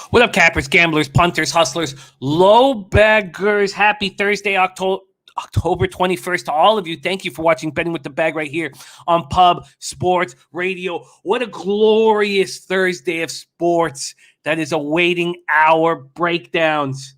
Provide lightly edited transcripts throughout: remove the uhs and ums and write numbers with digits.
What up, cappers, gamblers, punters, hustlers, low baggers? Happy Thursday, October 21st to all of you. Thank you for watching Betting with the Bag right here on Pub Sports Radio. What a glorious Thursday of sports that is awaiting our breakdowns.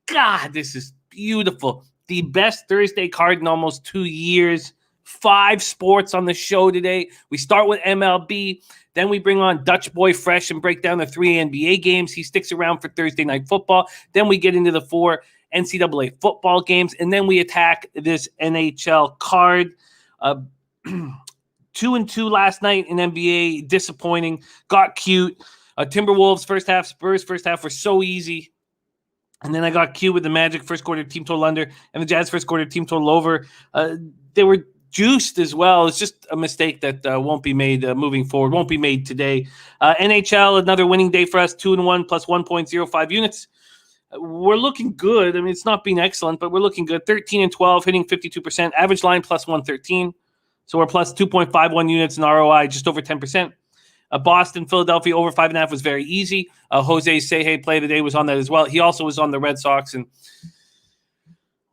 God, this is beautiful. The best Thursday card in almost 2 years. 5 sports on the show today. We start with MLB. Then we bring on Dutch Boy Fresh and break down the 3 NBA games. He sticks around for Thursday Night Football. Then we get into the 4 NCAA football games. And then we attack this NHL card. 2-2 last night in NBA. Disappointing. Got cute. Timberwolves first half, Spurs first half were so easy. And then I got cute with the Magic first quarter team total under and the Jazz first quarter team total over. They were juiced as well. It's just a mistake that won't be made moving forward. Won't be made today. NHL, another winning day for us. 2-1 plus 1.05 units. We're looking good. I mean, it's not been excellent, but we're looking good. 13-12, hitting 52%. Average line plus 113. So we're plus 2.51 units in ROI, just over 10%. Boston, Philadelphia over 5.5 was very easy. Jose Say Hey play of the day was on that as well. He also was on the Red Sox, and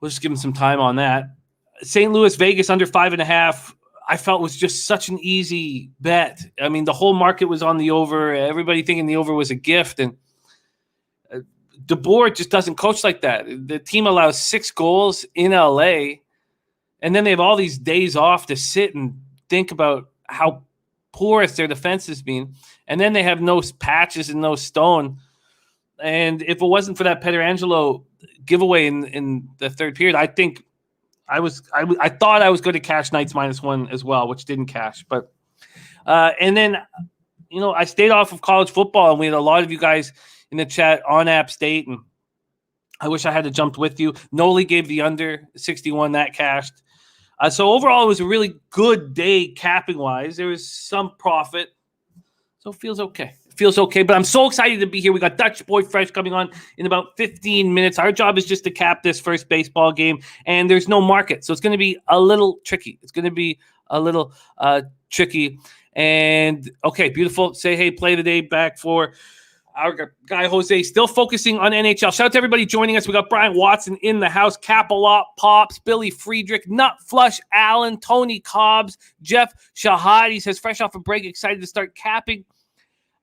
we'll just give him some time on that. St. Louis, Vegas under 5.5, I felt was just such an easy bet. I mean, the whole market was on the over. Everybody thinking the over was a gift. And DeBoer just doesn't coach like that. The team allows 6 goals in LA, and then they have all these days off to sit and think about how porous their defense has been. And then they have no patches and no Stone. And if it wasn't for that Pietrangelo giveaway in the third period, I think I thought I was going to cash Knights -1 as well, which didn't cash. But and then, I stayed off of college football, and we had a lot of you guys in the chat on App State, and I wish I had jumped with you. Noli gave the under 61, that cashed. So overall, it was a really good day capping-wise. There was some profit, so it feels okay. But I'm so excited to be here. We got Dutch Boy Fresh coming on in about 15 minutes. Our job is just to cap this first baseball game, and there's no market, so it's going to be a little tricky. And, okay, beautiful. Say hey, play the day back for our guy Jose, still focusing on NHL. Shout out to everybody joining us. We got Brian Watson in the house, Capalot, Pops, Billy Friedrich, Nut Flush, Allen, Tony Cobbs, Jeff Shahad. He says, fresh off a break, excited to start capping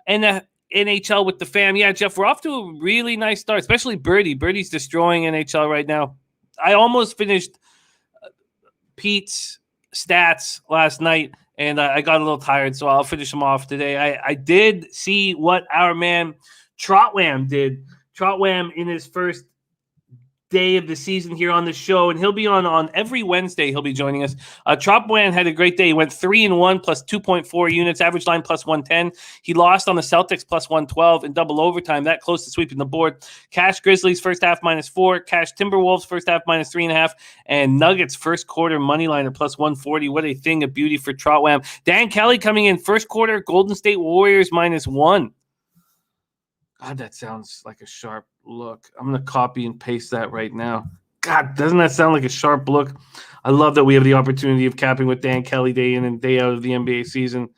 and the NHL with the fam. Yeah, Jeff, we're off to a really nice start, especially Birdie. Birdie's destroying NHL right now. I almost finished Pete's stats last night, and I got a little tired, so I'll finish them off today. I did see what our man Trotwam did. Trotwam in his first day of the season here on the show, and he'll be on every Wednesday. He'll be joining us. Trotwam had a great day. He went 3-1 plus 2.4 units, average line plus 110. He lost on the Celtics plus 112 in double overtime, that close to sweeping the board. Cash Grizzlies first half -4, cash Timberwolves first half -3.5, and Nuggets first quarter money line at plus 140. What a thing of beauty for Trotwam. Dan Kelly coming in first quarter, Golden State Warriors -1. God, that sounds like a sharp look. I'm going to copy and paste that right now. God, doesn't that sound like a sharp look? I love that we have the opportunity of capping with Dan Kelly day in and day out of the NBA season.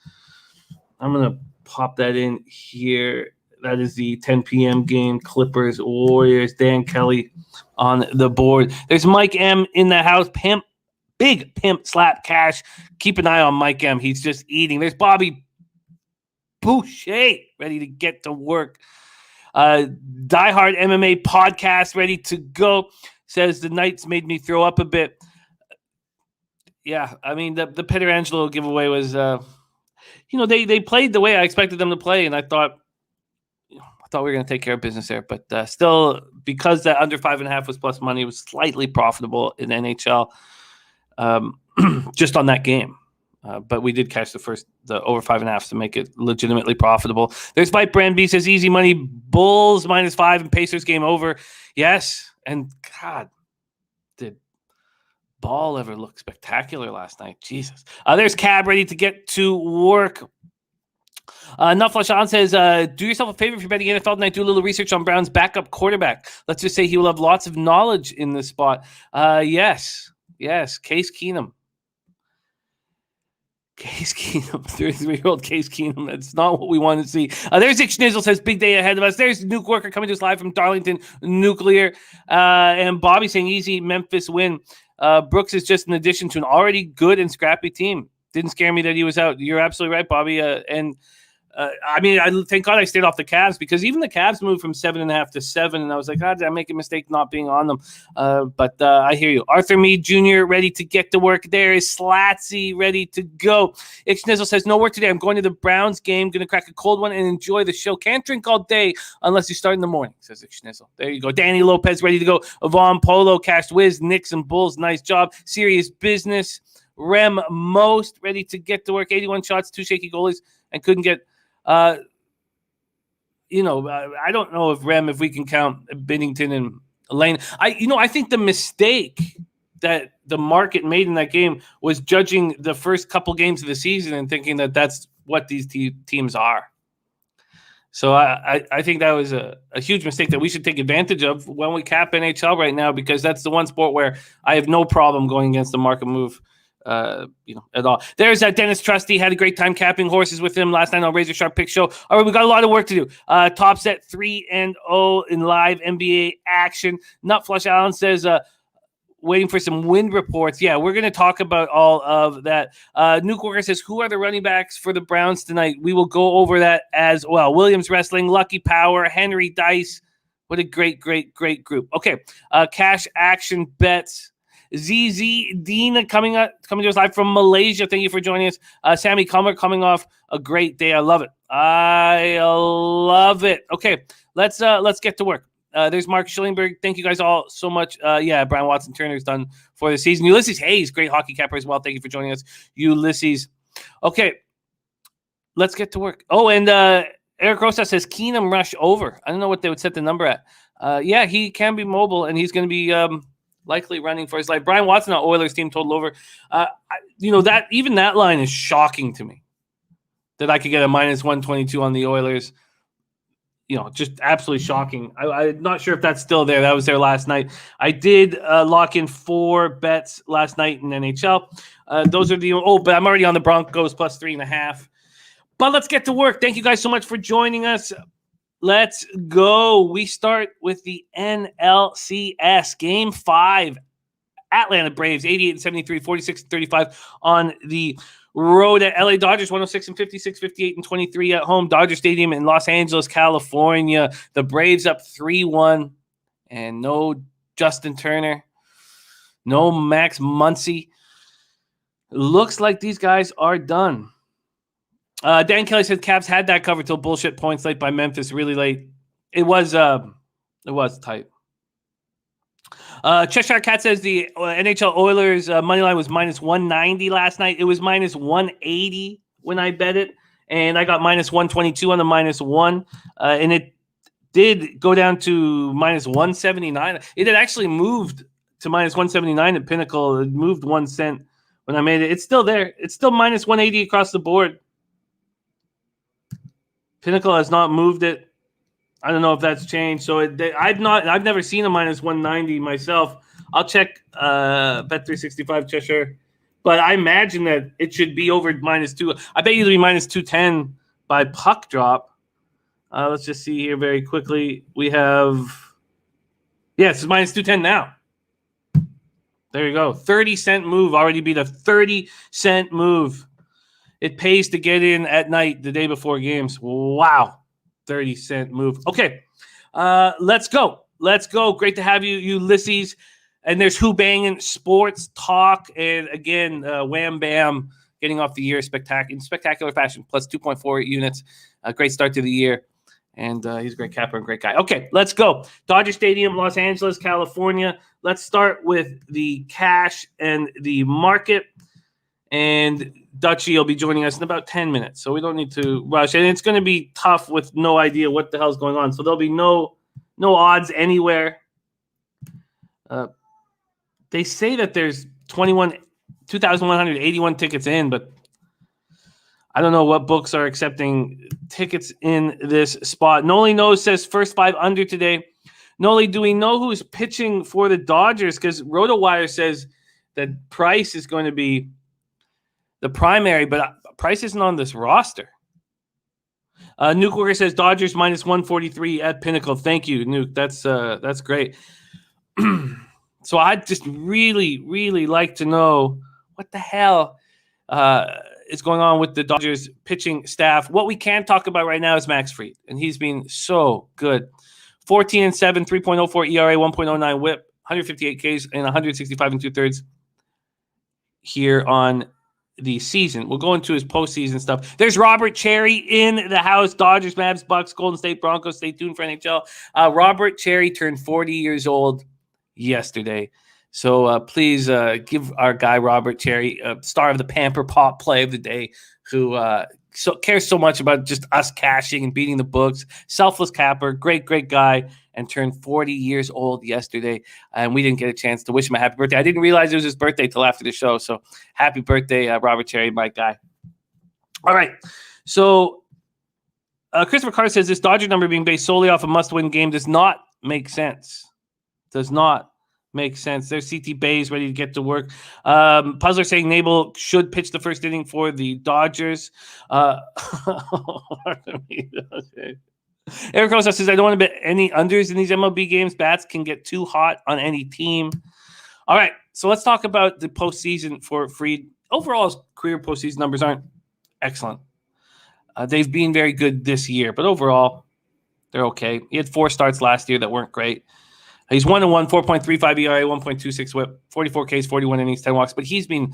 I'm going to pop that in here. That is the 10 p.m. game, Clippers, Warriors, Dan Kelly on the board. There's Mike M in the house. Big pimp slap cash. Keep an eye on Mike M. He's just eating. There's Bobby Boucher ready to get to work. Diehard MMA podcast ready to go. Says the Knights made me throw up a bit. Yeah, I mean the Pietrangelo giveaway was, they played the way I expected them to play, and I thought we were going to take care of business there. But still, because that under 5.5 was plus money, it was slightly profitable in NHL, just on that game. But we did catch the over 5.5 to make it legitimately profitable. There's Fight Brand B says easy money, Bulls -5 and Pacers game over. Yes, and God, did Ball ever look spectacular last night? Jesus. There's Cab ready to get to work. Nutflush on says, do yourself a favor if you're betting NFL tonight. Do a little research on Brown's backup quarterback. Let's just say he will have lots of knowledge in this spot. Yes, Case Keenum. Case Keenum, 33-year-old Case Keenum. That's not what we want to see. There's Dick Schnizzle says, big day ahead of us. There's Nuke Worker coming to us live from Darlington Nuclear. And Bobby saying, easy Memphis win. Brooks is just an addition to an already good and scrappy team. Didn't scare me that he was out. You're absolutely right, Bobby. I thank God I stayed off the Cavs, because even the Cavs moved from 7.5 to 7, and I was like, did I make a mistake not being on them? But I hear you. Arthur Mead Jr. ready to get to work. There is Slatsy ready to go. Ixnizzle says, no work today. I'm going to the Browns game. Going to crack a cold one and enjoy the show. Can't drink all day unless you start in the morning, says Ixnizzle. There you go. Danny Lopez ready to go. Yvonne Polo, Cast Wiz, Knicks and Bulls. Nice job. Serious business. Rem Most ready to get to work. 81 shots, 2 shaky goalies, and couldn't get... I don't know if we can count Binnington and Lane. I think the mistake that the market made in that game was judging the first couple games of the season and thinking that that's what these teams are. So I think that was a huge mistake that we should take advantage of when we cap NHL right now, because that's the one sport where I have no problem going against the market move. At all. There's Dennis Trusty. Had a great time capping horses with him last night on Razor Sharp Pick Show. All right, we got a lot of work to do. Top set 3-0 in live NBA action. Nut Flush Allen says, waiting for some wind reports. Yeah, we're going to talk about all of that. Nuke Worker says, who are the running backs for the Browns tonight? We will go over that as well. Williams Wrestling, Lucky Power, Henry Dice. What a great, great, great group. Okay, cash action bets. ZZ Dina coming to us live from Malaysia. Thank you for joining us. Sammy Comer coming off a great day. I love it. Okay, let's get to work. There's Mark Schillingberg. Thank you guys all so much. Brian Watson Turner's done for the season. Ulysses Hayes, great hockey capper as well. Thank you for joining us, Ulysses. Okay, let's get to work. Oh, and Eric Rosa says Keenum rush over. I don't know what they would set the number at. He can be mobile, and he's going to be likely running for his life. Brian Watson, our Oilers team, total over. That line is shocking to me, that I could get a minus 122 on the Oilers. Just absolutely shocking. I'm not sure if that's still there. That was there last night. I did lock in 4 bets last night in NHL. Those are but I'm already on the Broncos plus 3.5. But let's get to work. Thank you guys so much for joining us. Let's go. We start with the NLCS Game 5. Atlanta Braves, 88-73, 46-35 on the road at LA Dodgers, 106-56, 58-23 at home. Dodger Stadium in Los Angeles, California. The Braves up 3-1. And no Justin Turner. No Max Muncy. Looks like these guys are done. Dan Kelly said Caps had that covered till bullshit points late by Memphis really late. It was tight. Cheshire Cat says the NHL Oilers money line was minus 190 last night. It was minus 180 when I bet it, and I got minus 122 on the minus 1, and it did go down to minus 179. It had actually moved to minus 179 at Pinnacle. It moved 1 cent when I made it. It's still there. It's still minus 180 across the board. Pinnacle has not moved it. I don't know if that's changed. So I've never seen a minus 190 myself. I'll check Bet365 Cheshire, but I imagine that it should be over minus 2. I bet you it'll be minus 210 by puck drop. Let's just see here very quickly. We have, it's minus 210 now. There you go. 30-cent move. Already beat a 30-cent move. It pays to get in at night the day before games. Wow. 30-cent move. Okay. Let's go. Great to have you, Ulysses. And there's Who Bangin' Sports Talk. And again, Wham Bam getting off the year in spectacular fashion. Plus 2.4 units. A great start to the year. And he's a great capper and great guy. Okay, let's go. Dodger Stadium, Los Angeles, California. Let's start with the cash and the market. And Dutchie will be joining us in about 10 minutes, so we don't need to rush. And it's going to be tough with no idea what the hell's going on. So there'll be no odds anywhere. They say that there's 2,181 tickets in, but I don't know what books are accepting tickets in this spot. Noli knows says first 5 under today. Noli, do we know who's pitching for the Dodgers? Because RotoWire says that Price is going to be the primary, but Price isn't on this roster. Nuke Worker says Dodgers minus 143 at Pinnacle. Thank you, Nuke. That's great. So I'd just really, really like to know what the hell is going on with the Dodgers pitching staff. What we can talk about right now is Max Fried, and he's been so good. 14-7, 3.04 ERA, 1.09 WHIP, 158 Ks, and 165 2/3 here on the season. We'll go into his postseason stuff. There's Robert Cherry in the house. Dodgers, Mavs, Bucks, Golden State, Broncos. Stay tuned for NHL. Robert Cherry turned 40 years old yesterday. So please give our guy Robert Cherry, star of the Pamper Pop play of the day, who cares so much about just us cashing and beating the books. Selfless capper, great guy, and turned 40 years old yesterday. And we didn't get a chance to wish him a happy birthday. I didn't realize it was his birthday till after the show. So happy birthday, Robert Cherry, my guy. All right. So Christopher Carter says this Dodger number being based solely off a must-win game does not make sense. Does not make sense. There's CT Bays ready to get to work. Puzzler saying Nabel should pitch the first inning for the Dodgers. Eric Rosa says, I don't want to bet any unders in these MLB games. Bats can get too hot on any team. All right, so let's talk about the postseason for Fried. Overall, his career postseason numbers aren't excellent. They've been very good this year, but overall, they're okay. He had 4 starts last year that weren't great. He's 1-1, 4.35 ERA, 1.26 WHIP, 44 Ks, 41 innings, 10 walks. But he's been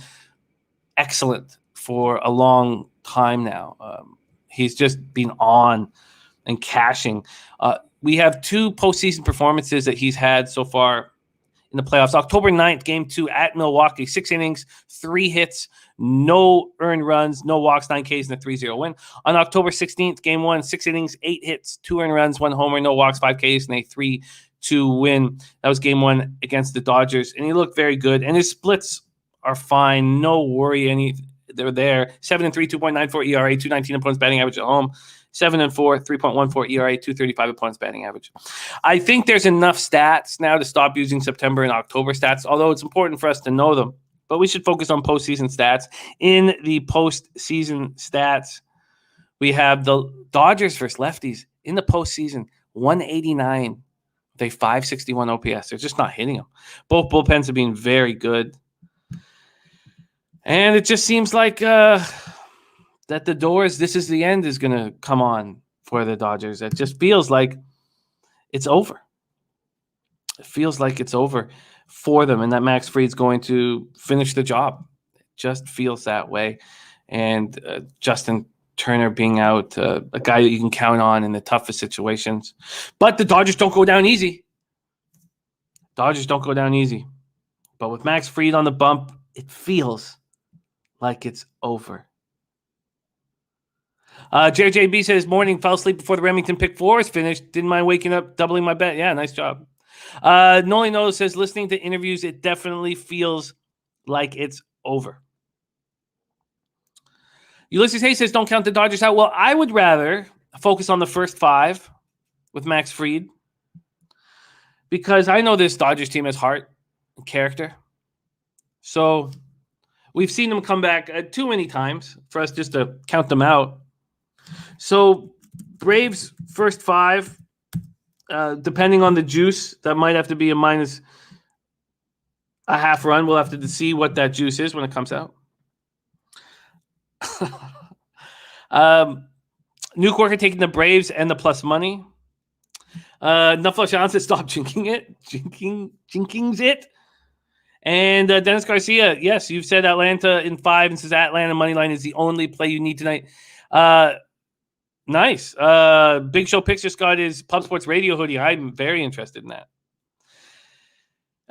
excellent for a long time now. He's just been on and cashing. We have 2 postseason performances that he's had so far in the playoffs. October 9th, Game 2 at Milwaukee, 6 innings, 3 hits, no earned runs, no walks, 9 Ks, and a 3-0 win. On October 16th, Game 1, 6 innings, 8 hits, 2 earned runs, 1 homer, no walks, 5 Ks, and a 3-2 win. That was Game 1 against the Dodgers, and he looked very good. And his splits are fine. No worry. They're there. 7-3, 2.94 ERA, 2.19 opponents batting average at home. 7-4, 3.14 ERA, 2.35 opponents batting average. I think there's enough stats now to stop using September and October stats, although it's important for us to know them. But we should focus on postseason stats. In the postseason stats, we have the Dodgers versus lefties in the postseason, 189 with a 561 OPS. They're just not hitting them. Both bullpens have been very good. And it just seems like that the doors, this is the end, is going to come on for the Dodgers. It just feels like it's over. It feels like it's over for them, and that Max Fried's going to finish the job. It just feels that way. And Justin Turner being out, a guy that you can count on in the toughest situations. But the Dodgers don't go down easy. Dodgers don't go down easy. But with Max Fried on the bump, it feels like it's over. JJB says, morning, fell asleep before the Remington pick 4 is finished. Didn't mind waking up, doubling my bet. Yeah, nice job. Noli Knows says, listening to interviews, it definitely feels like it's over. Ulysses Hayes says, don't count the Dodgers out. Well, I would rather focus on the first 5 with Max Fried because I know this Dodgers team has heart and character. So we've seen them come back too many times for us just to count them out. So Braves first 5, depending on the juice, that might have to be a minus a half run. We'll have to see what that juice is when it comes out. Nuke Worker taking the Braves and the plus money. Nuffalo Sean says stop jinking it. Jinkings it. And Dennis Garcia, yes, you've said Atlanta in 5 and says Atlanta money line is the only play you need tonight. Nice. Big Show Picks just got his Pub Sports Radio hoodie. I'm very interested in that.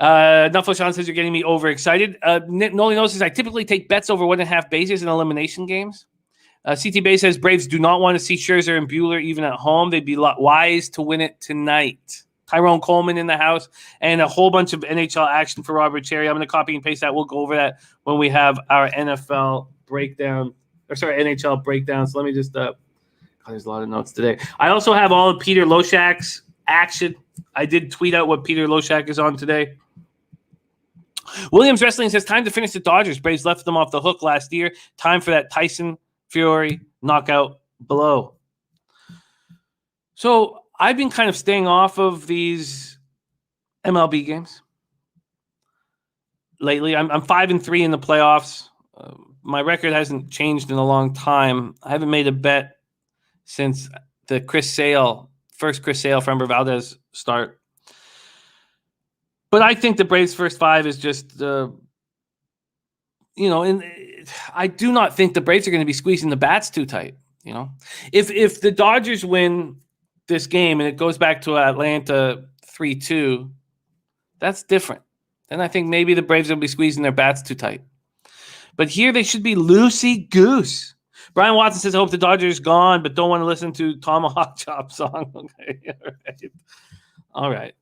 Nuffalo Sean says you're getting me overexcited. Noli Knows says I typically take bets over 1.5 bases in elimination games. CT Bay says Braves do not want to see Scherzer and Buehler even at home. They'd be wise to win it tonight. Tyrone Coleman in the house and a whole bunch of NHL action for Robert Cherry. I'm going to copy and paste that. We'll go over that when we have our NFL breakdown. NHL breakdown. So let me just there's a lot of notes today. I also have all of Peter Loshak's action. I did tweet out what Peter Loshak is on today. Williams Wrestling says, time to finish the Dodgers. Braves left them off the hook last year. Time for that Tyson Fury knockout blow. So I've been kind of staying off of these MLB games lately. I'm 5-3 in the playoffs. My record hasn't changed in a long time. I haven't made a bet since the first Chris Sale, Framber Valdez start. But I think the Braves' first 5 is just, and I do not think the Braves are going to be squeezing the bats too tight. If the Dodgers win this game and it goes back to Atlanta 3-2, that's different. Then I think maybe the Braves will be squeezing their bats too tight. But here they should be loosey-goose. Brian Watson says, I hope the Dodgers gone, but don't want to listen to Tomahawk Chop song. Okay, all right.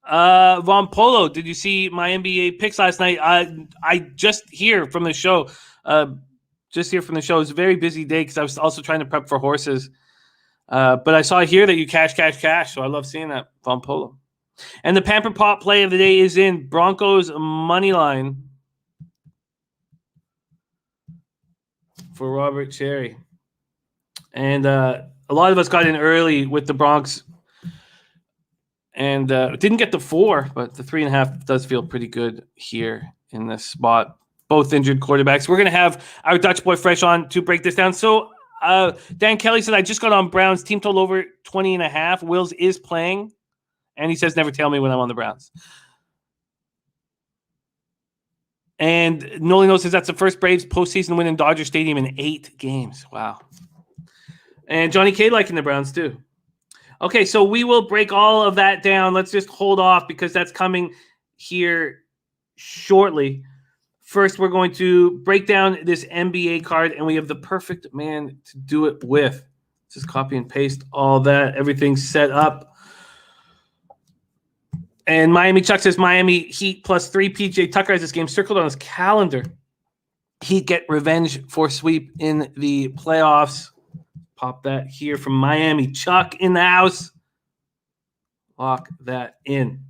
Von Polo, did you see my NBA picks last night? I just hear from the show. It was a very busy day because I was also trying to prep for horses. But I saw here that you cash. So I love seeing that, Von Polo. And the Pamper Pot play of the day is in Broncos money line for Robert Cherry. And a lot of us got in early with the Bronx. And didn't get the 4, but the 3.5 does feel pretty good here in this spot. Both injured quarterbacks. We're going to have our Dutch boy Fresh on to break this down. So Dan Kelly said, I just got on Browns. Team total over 20.5. Wills is playing. And he says, never tell me when I'm on the Browns. And Nolino says that's the first Braves postseason win in Dodger Stadium in 8 games. Wow. And Johnny K liking the Browns too. Okay, so we will break all of that down. Let's just hold off because that's coming here shortly. First, we're going to break down this NBA card, and we have the perfect man to do it with. Just copy and paste all that. Everything's set up. And Miami Chuck says Miami Heat +3. PJ Tucker has this game circled on his calendar. Heat get revenge for sweep in the playoffs. Pop that here from Miami. Chuck in the house. Lock that in.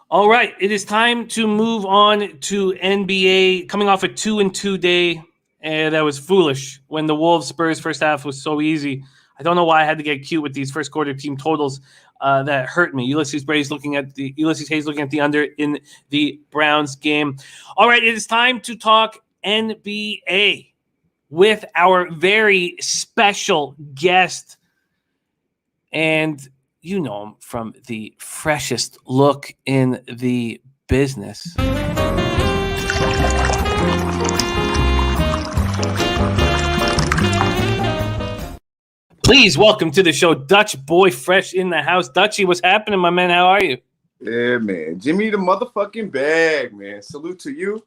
All right. It is time to move on to NBA. Coming off a 2-2 day. And that was foolish when the Wolves Spurs first half was so easy. I don't know why I had to get cute with these first quarter team totals. That hurt me. Ulysses Hayes looking at the under in the Browns game. All right. It is time to talk NBA with our very special guest. And you know him from the freshest look in the business. Please welcome to the show, Dutch Boy Fresh in the house. Dutchy, what's happening, my man? How are you? Yeah, man. Jimmy the motherfucking bag, man. Salute to you.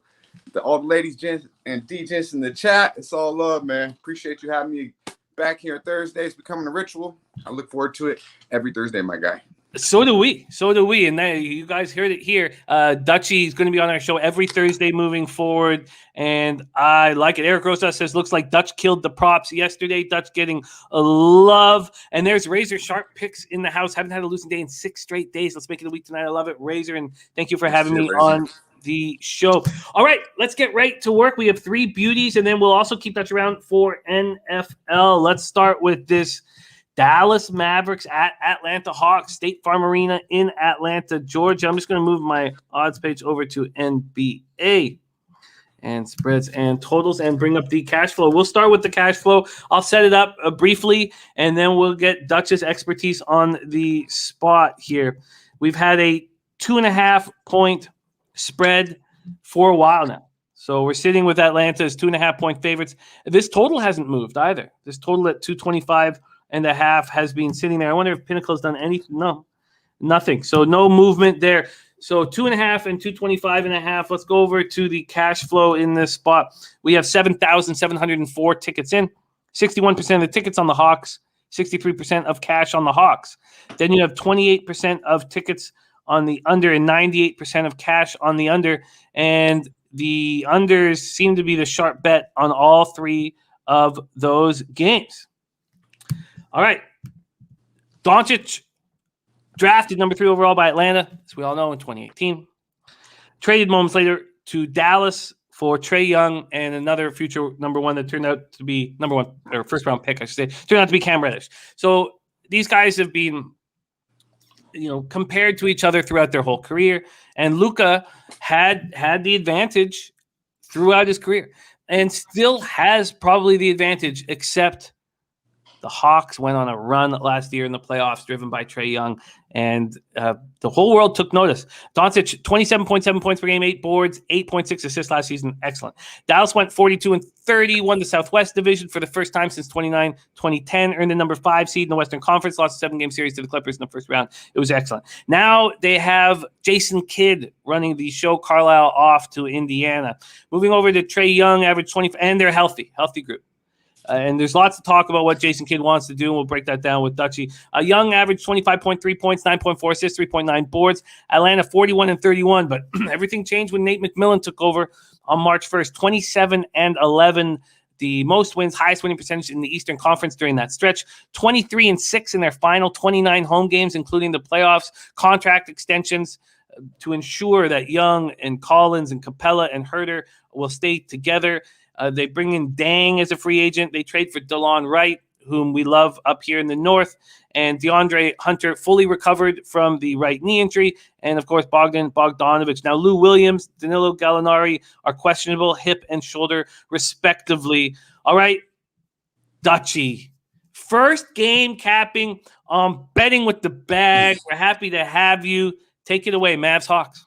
All the ladies, gents, and D-gents in the chat. It's all love, man. Appreciate you having me back here Thursday. It's becoming a ritual. I look forward to it every Thursday, my guy. So do we. And you guys heard it here. Dutchy is going to be on our show every Thursday moving forward, and I like it. Eric Rosa says, looks like Dutch killed the props yesterday. Dutch getting a love. And there's Razor Sharp picks in the house. Haven't had a losing day in 6 straight days. Let's make it a week tonight. I love it, Razor, and thank you for having me on the show. All right, let's get right to work. We have 3 beauties, and then we'll also keep Dutch around for NFL. Let's start with this Dallas Mavericks at Atlanta Hawks, State Farm Arena in Atlanta, Georgia. I'm just going to move my odds page over to NBA and spreads and totals and bring up the cash flow. We'll start with the cash flow. I'll set it up briefly, and then we'll get Dutch's expertise on the spot here. We've had a 2.5-point spread for a while now. So we're sitting with Atlanta as 2.5-point favorites. This total hasn't moved either. This total at 225.5 has been sitting there. I wonder if Pinnacle's done anything. No, nothing. So no movement there. So 2.5 and 225.5. Let's go over to the cash flow in this spot. We have 7,704 tickets in. 61% of the tickets on the Hawks. 63% of cash on the Hawks. Then you have 28% of tickets on the under and 98% of cash on the under. And the unders seem to be the sharp bet on all 3 of those games. All right. Doncic Drafted number 3 overall by Atlanta, as we all know, in 2018. Traded moments later to Dallas for Trae Young and another future number 1 that turned out to be number 1 or first round pick, I should say, turned out to be Cam Reddish. So these guys have been, compared to each other throughout their whole career. And Luka had the advantage throughout his career and still has probably the advantage, except the Hawks went on a run last year in the playoffs driven by Trae Young, and the whole world took notice. Doncic, 27.7 points per game, 8 boards, 8.6 assists last season. Excellent. Dallas went 42-30, won the Southwest Division for the first time since 2010, earned the number 5 seed in the Western Conference, lost a 7-game series to the Clippers in the first round. It was excellent. Now they have Jason Kidd running the show Carlisle off to Indiana. Moving over to Trae Young, average 20, and they're healthy group. And there's lots to talk about what Jason Kidd wants to do, and we'll break that down with Dutchie. Young averaged 25.3 points, 9.4 assists, 3.9 boards. Atlanta 41-31, but everything changed when Nate McMillan took over on March 1st. 27-11, the most wins, highest winning percentage in the Eastern Conference during that stretch. 23-6 in their final 29 home games, including the playoffs. Contract extensions to ensure that Young and Collins and Capella and Herter will stay together. They bring in Dang as a free agent. They trade for DeLon Wright, whom we love up here in the north, and DeAndre Hunter fully recovered from the right knee injury, and of course Bogdanovich. Now Lou Williams, Danilo Gallinari are questionable, hip and shoulder respectively. All right, Dutchie. First game capping on Betting with the Bag. We're happy to have you. Take it away, Mavs Hawks.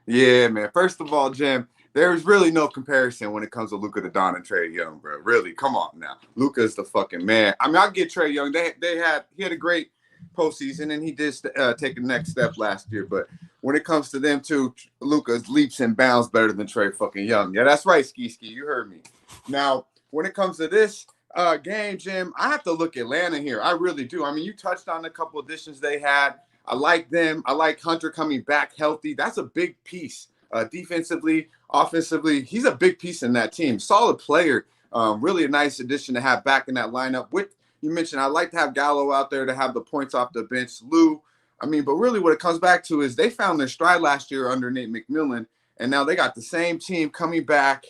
Yeah, man. First of all, Jim, there's really no comparison when it comes to Luka Doncic and Trae Young, bro. Really, come on now. Luka is the fucking man. I mean, I get Trae Young. He had a great postseason, and he did take the next step last year. But when it comes to them two, Luka's leaps and bounds better than Trae fucking Young. Yeah, that's right, Ski. You heard me. Now, when it comes to this game, Jim, I have to look at Atlanta here. I really do. I mean, you touched on a couple additions they had. I like them. I like Hunter coming back healthy. That's a big piece. Defensively, offensively, he's a big piece in that team. Solid player. Really a nice addition to have back in that lineup. With you mentioned, I like to have Gallo out there to have the points off the bench. Lou, but really what it comes back to is they found their stride last year under Nate McMillan, and now they got the same team coming back.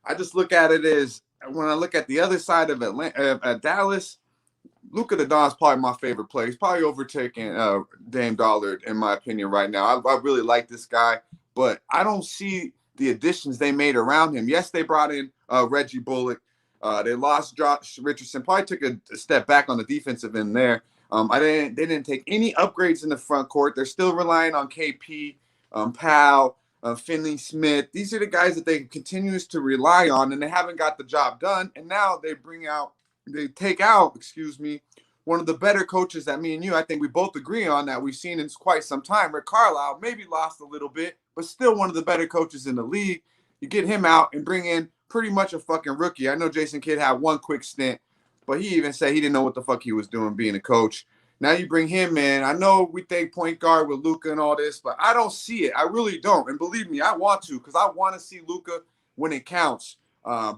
I just look at it as when I look at the other side of Atlanta, Dallas, Luka Doncic is probably my favorite player. He's probably overtaking Dame Dollard, in my opinion, right now. I really like this guy, but I don't see the additions they made around him. Yes, they brought in Reggie Bullock. They lost Josh Richardson. Probably took a step back on the defensive end there. They didn't take any upgrades in the front court. They're still relying on KP, Powell, Finley Smith. These are the guys that they continues to rely on, and they haven't got the job done. And now they take out, one of the better coaches that me and you, I think we both agree on, that we've seen in quite some time. Rick Carlisle maybe lost a little bit, but still one of the better coaches in the league. You get him out and bring in pretty much a fucking rookie. I know Jason Kidd had one quick stint, but he even said he didn't know what the fuck he was doing being a coach. Now you bring him in. I know we think point guard with Luka and all this, but I don't see it. I really don't. And believe me, I want to, because I want to see Luka when it counts.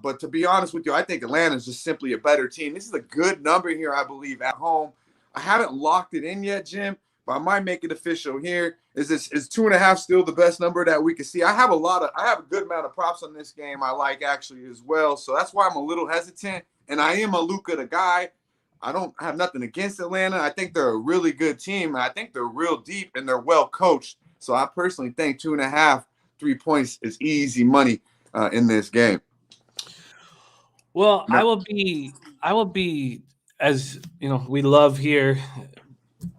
But to be honest with you, I think Atlanta is just simply a better team. This is a good number here, I believe, at home. I haven't locked it in yet, Jim, but I might make it official here. Is 2.5 still the best number that we can see? I have a good amount of props on this game I like actually as well. So that's why I'm a little hesitant. And I am a Luka the guy. I don't have nothing against Atlanta. I think they're a really good team. And I think they're real deep and they're well coached. So I personally think 2.5, 3 points is easy money in this game. Well, I will be, as you know, we love here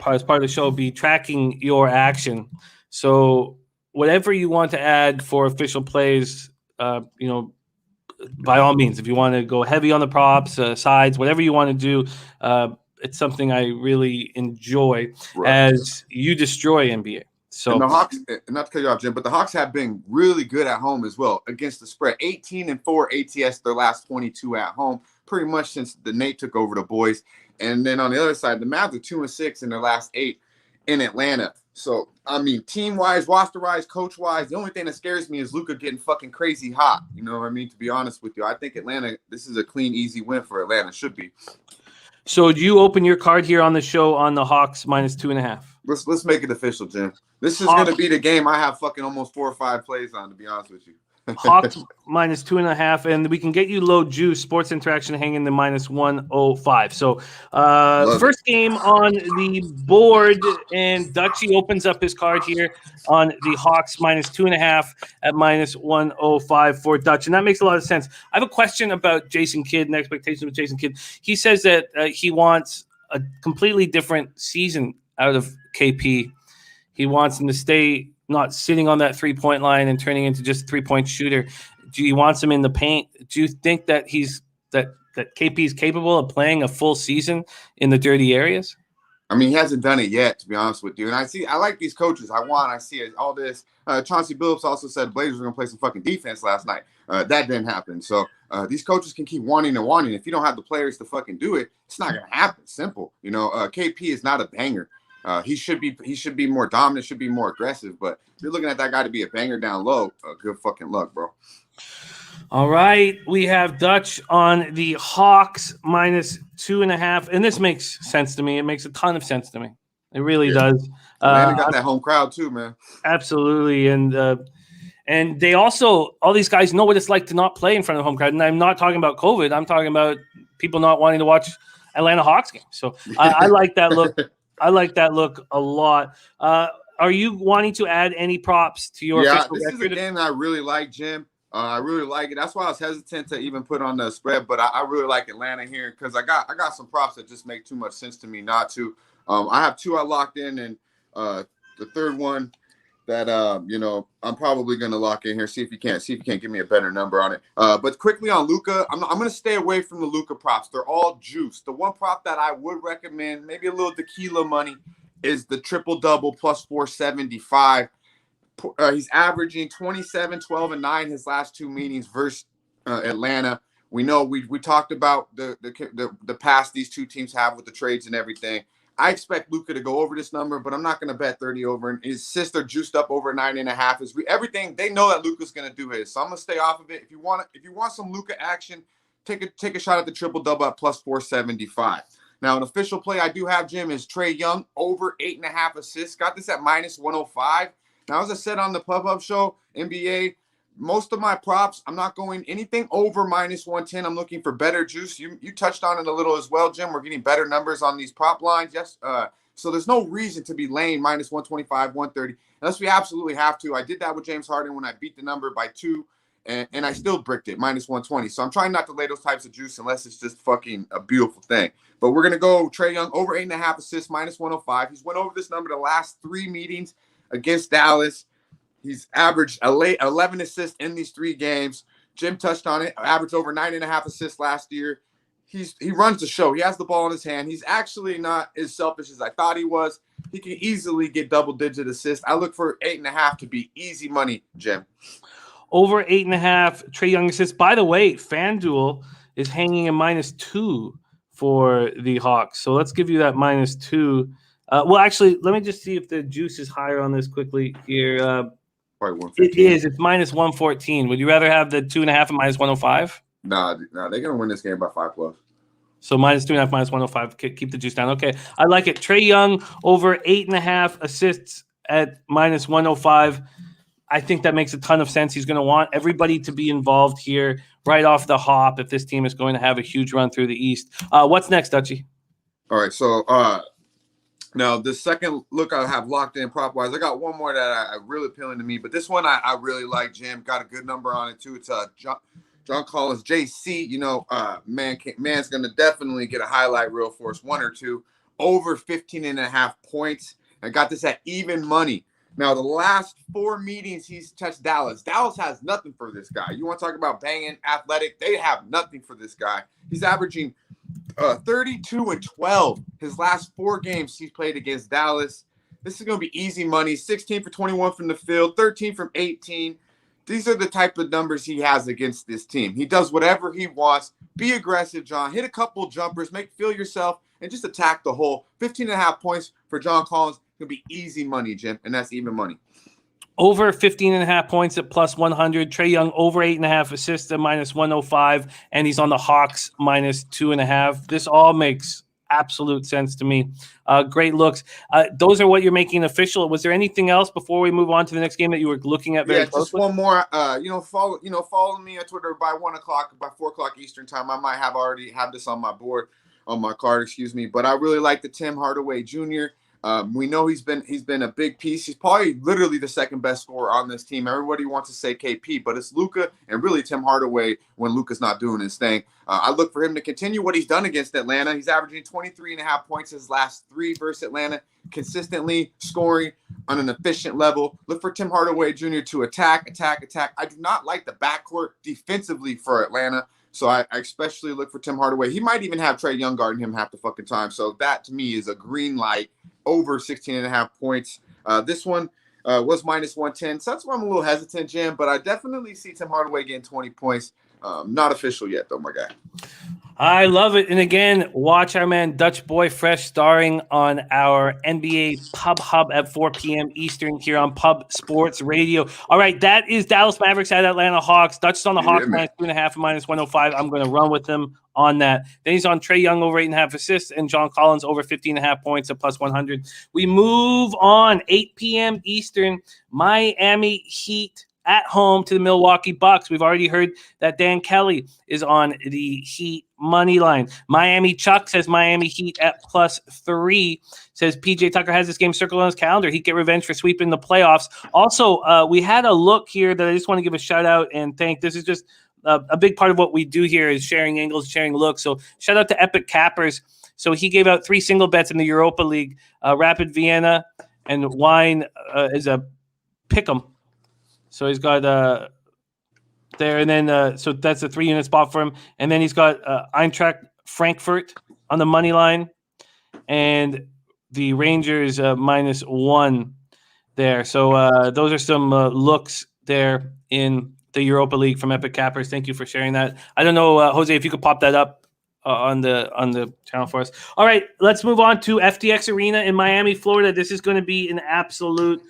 as part of the show, be tracking your action. So whatever you want to add for official plays, by all means, if you want to go heavy on the props, sides, whatever you want to do, it's something I really enjoy as you destroy NBA. So and the Hawks, not to cut you off, Jim, but the Hawks have been really good at home as well against the spread. 18-4 ATS their last 22 at home, pretty much since the Nate took over the boys. And then on the other side, the Mavs are 2-6 in their last 8 in Atlanta. So, team-wise, roster-wise, coach-wise, the only thing that scares me is Luka getting fucking crazy hot. You know what I mean? To be honest with you, I think Atlanta, this is a clean, easy win for Atlanta. Should be. So do you open your card here on the show on the Hawks minus 2.5? Let's make it official, Jim. This is going to be the game I have fucking almost 4 or 5 plays on, to be honest with you. Hawks minus 2.5, and we can get you low juice. Sports Interaction hanging the minus 105. So first game on the board, and Dutchie opens up his card here on the Hawks minus 2.5 at minus 105 for Dutch, and that makes a lot of sense. I have a question about Jason Kidd and expectations with Jason Kidd. He says that he wants a completely different season out of KP. He wants him to stay not sitting on that 3-point line and turning into just a 3-point shooter. Do you want him in the paint? Do you think that that KP is capable of playing a full season in the dirty areas? I mean, he hasn't done it yet, to be honest with you. And I like these coaches. I see it, all this. Chauncey Billups also said Blazers were going to play some fucking defense last night. That didn't happen. So these coaches can keep wanting and wanting. If you don't have the players to fucking do it, it's not going to happen. Simple. KP is not a banger. He should be more dominant, should be more aggressive. But if you're looking at that guy to be a banger down low, good fucking luck, bro. All right, we have Dutch on the Hawks minus 2.5, and this makes sense to me. It makes a ton of sense to me. It really does. Man, got that home crowd too, man. Absolutely, and they also, all these guys know what it's like to not play in front of the home crowd. And I'm not talking about COVID. I'm talking about people not wanting to watch Atlanta Hawks games. So I like that look. I like that look a lot. Are you wanting to add any props to your this is a game that I really like, Jim. I really like it. That's why I was hesitant to even put on the spread, but I really like Atlanta here because I got some props that just make too much sense to me not to. I have 2 I locked in, and the third one that I'm probably going to lock in here. See if you can't give me a better number on it. But quickly on Luka, I'm going to stay away from the Luka props. They're all juice. The one prop that I would recommend, maybe a little tequila money, is the triple-double plus 475. He's averaging 27, 12, and 9 his last 2 meetings versus Atlanta. We know we talked about the past these 2 teams have with the trades and everything. I expect Luka to go over this number, but I'm not going to bet 30 over. And his sister juiced up over 9.5. Everything they know that Luka's going to do his, so I'm going to stay off of it. If you want some Luka action, take a shot at the triple-double at plus 475. Now, an official play I do have, Jim, is Trae Young over 8.5 assists. Got this at minus 105. Now, as I said on the Pub Show, NBA, most of my props, I'm not going anything over minus 110. I'm looking for better juice. You touched on it a little as well, Jim. We're getting better numbers on these prop lines. Yes. So there's no reason to be laying minus 125, 130, unless we absolutely have to. I did that with James Harden when I beat the number by 2, and I still bricked it, minus 120. So I'm trying not to lay those types of juice unless it's just fucking a beautiful thing. But we're going to go Trae Young over 8.5 assists, minus 105. He's went over this number the last 3 meetings against Dallas. He's averaged 11 assists in these 3 games. Jim touched on it. Averaged over 9.5 assists last year. He runs the show. He has the ball in his hand. He's actually not as selfish as I thought he was. He can easily get double-digit assists. I look for 8.5 to be easy money, Jim. Over 8.5 Trae Young assists. By the way, FanDuel is hanging a minus 2 for the Hawks. So let's give you that minus 2. Well, actually, let me just see if the juice is higher on this quickly here. It is. It's minus 114. Would you rather have the 2.5 and minus 105? Nah, they're going to win this game by 5+. So minus 2.5, minus 105. Keep the juice down. Okay, I like it. Trae Young over 8.5 assists at minus 105. I think that makes a ton of sense. He's going to want everybody to be involved here right off the hop if this team is going to have a huge run through the East. What's next, Dutchie? All right, so now the second look I have locked in prop-wise, I got one more that I really appealing to me, but this one I really like, Jim. Got a good number on it, too. It's John Collins, JC. Man's going to definitely get a highlight reel for us, 1 or 2, over 15.5 points. I got this at even money. Now, the last 4 meetings he's touched Dallas. Dallas has nothing for this guy. You want to talk about banging, athletic? They have nothing for this guy. He's averaging 32 and 12 his last 4 games he's played against Dallas. This is going to be easy money. 16 for 21 from the field, 13 from 18. These are the type of numbers he has against this team. He does whatever he wants. Be aggressive, John. Hit a couple jumpers. Feel yourself, and just attack the hole. 15.5 points for John Collins. Going to be easy money, Jim, and that's even money. Over 15.5 points at plus 100. Trae Young over 8.5 assists at minus 105, and he's on the Hawks minus 2.5. This all makes absolute sense to me. Great looks. Those are what you're making official. Was there anything else before we move on to the next game that you were looking at very closely? Just one more. Follow me on Twitter by 1 o'clock, by 4 o'clock Eastern time. I might already have this on my board, on my card, excuse me. But I really like the Tim Hardaway Jr. We know he's been a big piece. He's probably literally the second best scorer on this team. Everybody wants to say KP, but it's Luka and really Tim Hardaway when Luka's not doing his thing. I look for him to continue what he's done against Atlanta. He's averaging 23.5 points his last 3 versus Atlanta, consistently scoring on an efficient level. Look for Tim Hardaway Jr. to attack. I do not like the backcourt defensively for Atlanta. So I especially look for Tim Hardaway. He might even have Trae Young guarding him half the fucking time. So that, to me, is a green light over 16.5 points. This one was minus 110. So that's why I'm a little hesitant, Jim. But I definitely see Tim Hardaway getting 20 points. Not official yet, though, my guy. I love it. And again, watch our man Dutch Boy Fresh starring on our NBA Pub Hub at 4 p.m. Eastern here on Pub Sports Radio. All right, that is Dallas Mavericks at Atlanta Hawks. Dutch is on the Hawks minus 2.5 and minus 105. I'm going to run with him on that. Then he's on Trae Young over 8.5 assists and John Collins over 15.5 points at plus 100. We move on 8 p.m. Eastern. Miami Heat at home to the Milwaukee Bucks. We've already heard that Dan Kelly is on the Heat money line. Miami Chuck says Miami Heat at plus 3. Says PJ Tucker has this game circled on his calendar. He'd get revenge for sweeping the playoffs. Also, we had a look here that I just want to give a shout out and thank. This is just a big part of what we do here is sharing angles, sharing looks. So shout out to Epic Cappers. So he gave out 3 single bets in the Europa League. Rapid Vienna and Wine is a pick'em. So he's got there, and then so that's a 3-unit spot for him. And then he's got Eintracht Frankfurt on the money line, and the Rangers minus 1 there. So those are some looks there in the Europa League from Epic Cappers. Thank you for sharing that. I don't know, Jose, if you could pop that up on the channel for us. All right, let's move on to FTX Arena in Miami, Florida. This is going to be an absolute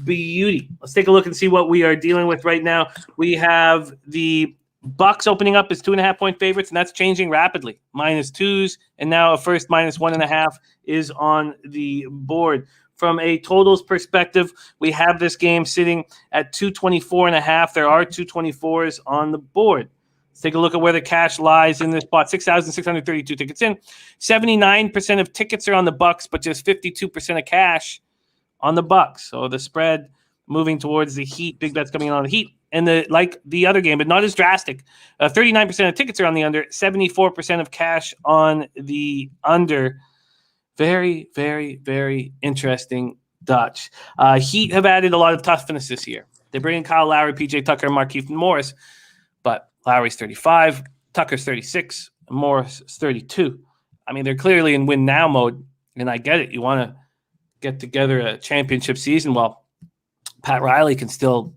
beauty. Let's take a look and see what we are dealing with right now. We have the Bucks opening up as 2.5-point favorites, and that's changing rapidly. Minus 2s, and now a first minus 1.5 is on the board. From a totals perspective, we have this game sitting at 224.5. There are 224s on the board. Let's take a look at where the cash lies in this spot. 6,632 tickets in. 79% of tickets are on the Bucks, but just 52% of cash on the Bucks. So the spread moving towards the Heat. Big bets coming in on the Heat. And like the other game, but not as drastic. 39% of tickets are on the under. 74% of cash on the under. Very, very, very interesting, Dutch. Heat have added a lot of toughness this year. They bring in Kyle Lowry, PJ Tucker, and Markieff Morris. But Lowry's 35, Tucker's 36, and Morris is 32. I mean, they're clearly in win now mode. And I get it. You want to get together a championship season. Well, Pat Riley can still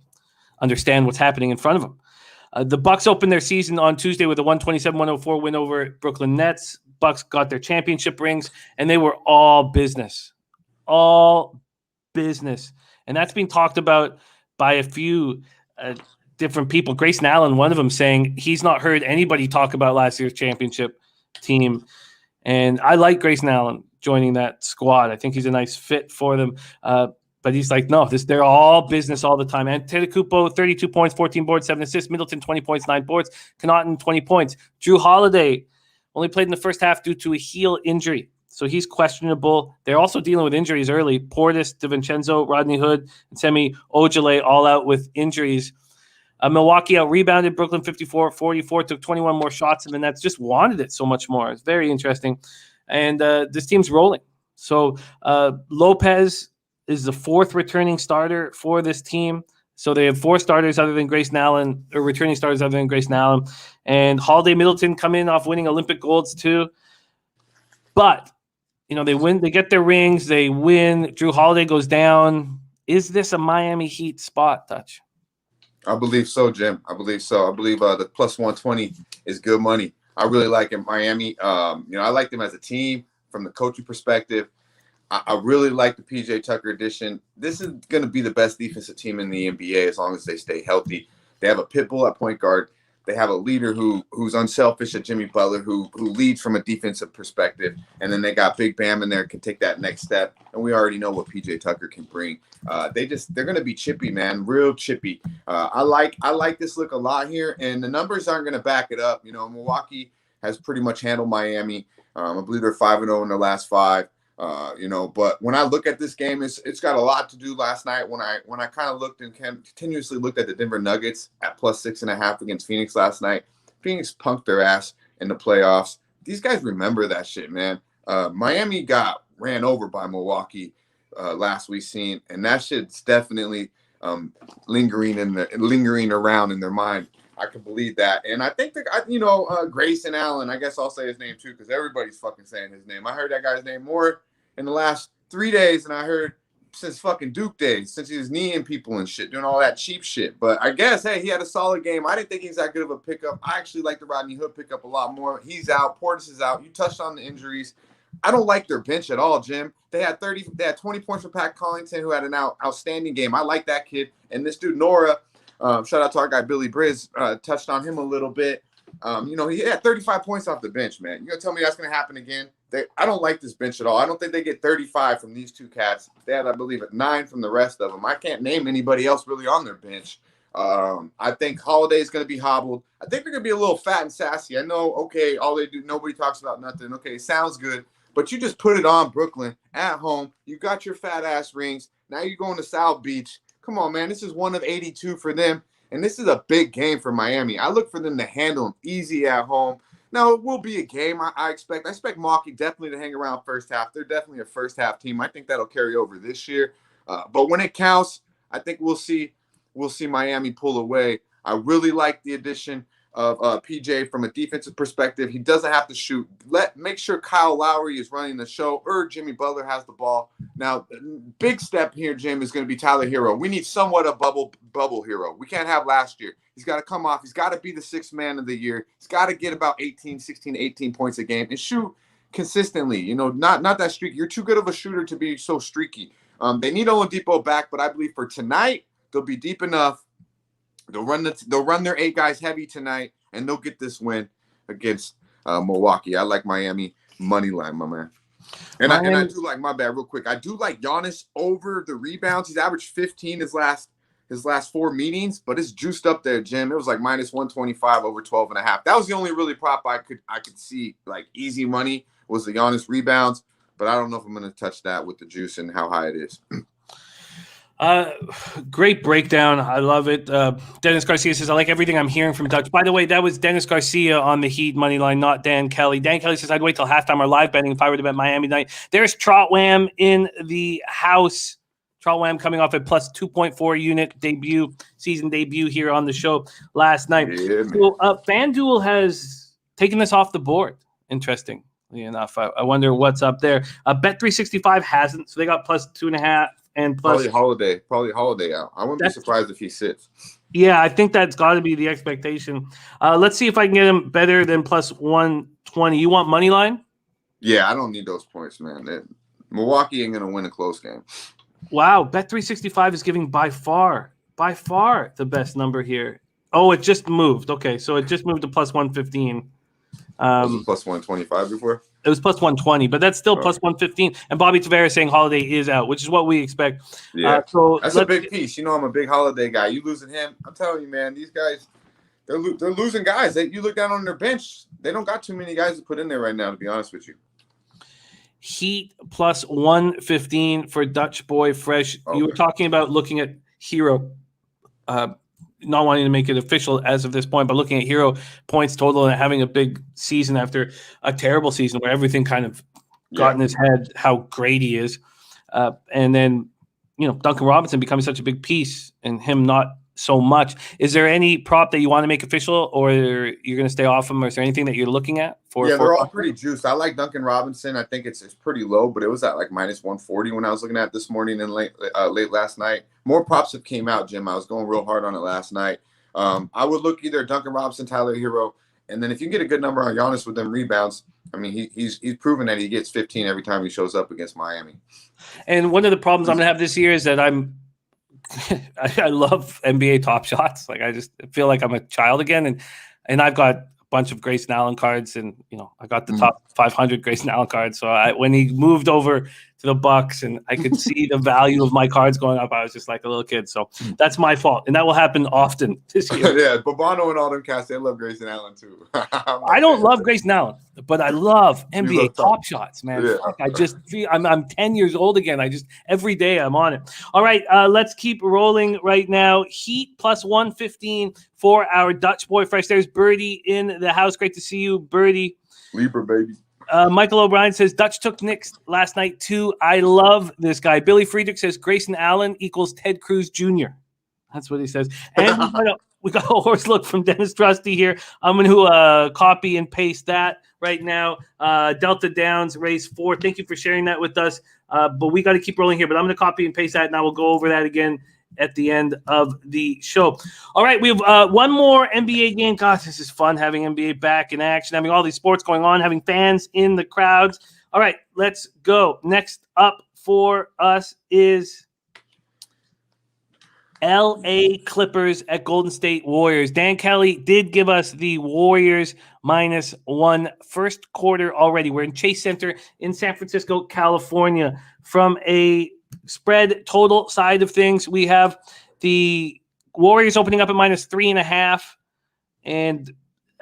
understand what's happening in front of him. The Bucks opened their season on Tuesday with a 127-104 win over Brooklyn Nets. Bucks got their championship rings, and they were all business. All business. And that's being talked about by a few different people. Grayson Allen, one of them, saying he's not heard anybody talk about last year's championship team. And I like Grayson Allen joining that squad. I think he's a nice fit for them. But he's like, no, they're all business all the time. Antetokounmpo, 32 points, 14 boards, 7 assists. Middleton, 20 points, 9 boards. Connaughton, 20 points. Drew Holiday only played in the first half due to a heel injury. So he's questionable. They're also dealing with injuries early. Portis, DiVincenzo, Rodney Hood, and Semi Ojeleye all out with injuries. Milwaukee out-rebounded Brooklyn 54-44, took 21 more shots, and the Nets just wanted it so much more. It's very interesting. And this team's rolling. So Lopez is the 4th returning starter for this team. So they have 4 starters other than Grayson Allen, or returning starters other than Grayson Allen. And Holiday, Middleton come in off winning Olympic golds too. But, you know, they win, they get their rings, they win. Drew Holiday goes down. Is this a Miami Heat spot, Dutch? I believe so, Jim. I believe so. I believe the plus 120 is good money. I really like in Miami. I like them as a team from the coaching perspective. I really like the PJ Tucker addition. This is going to be the best defensive team in the NBA as long as they stay healthy. They have a pit bull at point guard. They have a leader who's unselfish at Jimmy Butler, who leads from a defensive perspective, and then they got Big Bam in there can take that next step. And we already know what PJ Tucker can bring. They're gonna be chippy, man, real chippy. I like this look a lot here, and the numbers aren't gonna back it up. You know, Milwaukee has pretty much handled Miami. I believe they're 5-0 in their last 5. You know, but when I look at this game, it's got a lot to do last night. When I kind of looked and continuously looked at the Denver Nuggets at +6.5 against Phoenix last night. Phoenix punked their ass in the playoffs. These guys remember that shit, man. Miami got ran over by Milwaukee last week, and that shit's definitely lingering around in their mind. I can believe that. And I think that, Grayson Allen, I guess I'll say his name too, because everybody's fucking saying his name. I heard that guy's name more in the last 3 days than I heard since fucking Duke days, since he was kneeing people and shit, doing all that cheap shit. But I guess, hey, he had a solid game. I didn't think he's that good of a pickup. I actually like the Rodney Hood pickup a lot more. He's out. Portis is out. You touched on the injuries. I don't like their bench at all, Jim. They had 20 points for Pat Collington, who had an outstanding game. I like that kid. And this dude, Nora, shout out to our guy Billy Briz, touched on him a little bit. He had 35 points off the bench, man. You gonna tell me that's gonna happen again? I don't like this bench at all. I don't think they get 35 from these two cats. They had, I believe, 9 from the rest of them. I can't name anybody else really on their bench. I think Holiday is gonna be hobbled. I think they're gonna be a little fat and sassy. I know, okay, all they do, nobody talks about nothing. Okay, sounds good, but you just put it on Brooklyn at home. You got your fat ass rings. Now you're going to South Beach. Come on, man. This is one of 82 for them. And this is a big game for Miami. I look for them to handle them easy at home. Now, it will be a game, I expect. I expect Milwaukee definitely to hang around first half. They're definitely a first-half team. I think that'll carry over this year. But when it counts, I think we'll see Miami pull away. I really like the addition of PJ from a defensive perspective. He doesn't have to shoot. Make sure Kyle Lowry is running the show, or Jimmy Butler has the ball. Now, big step here, Jim, is going to be Tyler Hero. We need somewhat a bubble hero. We can't have last year. He's got to come off. He's got to be the 6th man of the year. He's got to get about 18 points a game and shoot consistently. You know, not that streaky. You're too good of a shooter to be so streaky. They need Oladipo back, but I believe for tonight they'll be deep enough. They'll run their 8 guys heavy tonight, and they'll get this win against Milwaukee. I like Miami money line, my man. And I do like, my bad, real quick. I do like Giannis over the rebounds. He's averaged 15 his last 4 meetings, but it's juiced up there, Jim. It was like -125 over 12.5. That was the only really prop I could see, like easy money, was the Giannis rebounds. But I don't know if I'm going to touch that with the juice and how high it is. Great breakdown. I love it. Dennis Garcia says, I like everything I'm hearing from Dutch. By the way, that was Dennis Garcia on the Heat money line, not Dan Kelly. Dan Kelly says, I'd wait till halftime or live betting if I were to bet Miami tonight. There's Trotwam in the house. Trotwam coming off a plus 2.4 unit season debut here on the show last night. Yeah, so FanDuel has taken this off the board. Interestingly enough. I wonder what's up there. Bet365 hasn't, so they got plus 2.5. And plus, probably Holiday out. I wouldn't be surprised if he sits. Yeah, I think that's got to be the expectation. Let's see if I can get him better than plus 120. You want money line? Yeah, I don't need those points, man. Milwaukee ain't gonna win a close game. Wow, Bet365 is giving by far the best number here. Oh, it just moved. Okay, so it just moved to plus 115. Was it plus 125 before? It was plus 120, but that's still plus 115. And Bobby Tavares saying Holiday is out, which is what we expect. Yeah, so that's a big piece. You know, I'm a big Holiday guy. You losing him, I'm telling you, man, these guys, they're losing guys. You look down on their bench, they don't got too many guys to put in there right now, to be honest with you. Heat plus 115 for Dutch Boy Fresh. Okay. You were talking about looking at Hero, not wanting to make it official as of this point, but looking at Hero points total and having a big season after a terrible season where everything kind of got in his head how great he is. And then, Duncan Robinson becoming such a big piece and him not so much. Is there any prop that you want to make official, or you're going to stay off him, or is there anything that you're looking at? They're all pretty juiced. I like Duncan Robinson. I think it's pretty low, but it was at like minus 140 when I was looking at it this morning and late last night. More props have came out, Jim. I was going real hard on it last night. I would look either Duncan Robinson, Tyler Hero, and then if you can get a good number on Giannis with them rebounds, I mean, he's proven that he gets 15 every time he shows up against Miami. And one of the problems I'm going to have this year is that I love NBA Top Shots. Like, I just feel like I'm a child again, and and I've got a bunch of Grayson Allen cards, and I got the top 500 Grayson Allen cards. So when he moved over to the Bucks, and I could see the value of my cards going up, I was just like a little kid. So that's my fault, and that will happen often this year. Yeah, Bobano and all them cats, they love Grayson Allen too. I don't love Grayson Allen, but I love NBA Top Shots, man. Yeah. Fuck, I just feel I'm 10 years old again. Every day I'm on it. All right, let's keep rolling right now. Heat plus 115 for our Dutch boy fresh. There's Birdie in the house. Great to see you, Birdie. Libra, baby. Michael O'Brien says Dutch took Knicks last night too. I love this guy. Billy Friedrich says Grayson Allen equals Ted Cruz Jr. That's what he says. And we got a horse look from Dennis Trusty here. I'm going to copy and paste that right now. Delta Downs race 4. Thank you for sharing that with us. But we got to keep rolling here. But I'm going to copy and paste that, and I will go over that again at the end of the show. All right, we have one more NBA game. Gosh, this is fun having NBA back in action, having all these sports going on, having fans in the crowds. All right, let's go. Next up for us is LA Clippers at Golden State Warriors. Dan Kelly did give us the Warriors -1 first quarter already. We're in Chase Center in San Francisco, California. From a spread total side of things, we have the Warriors opening up at -3.5, and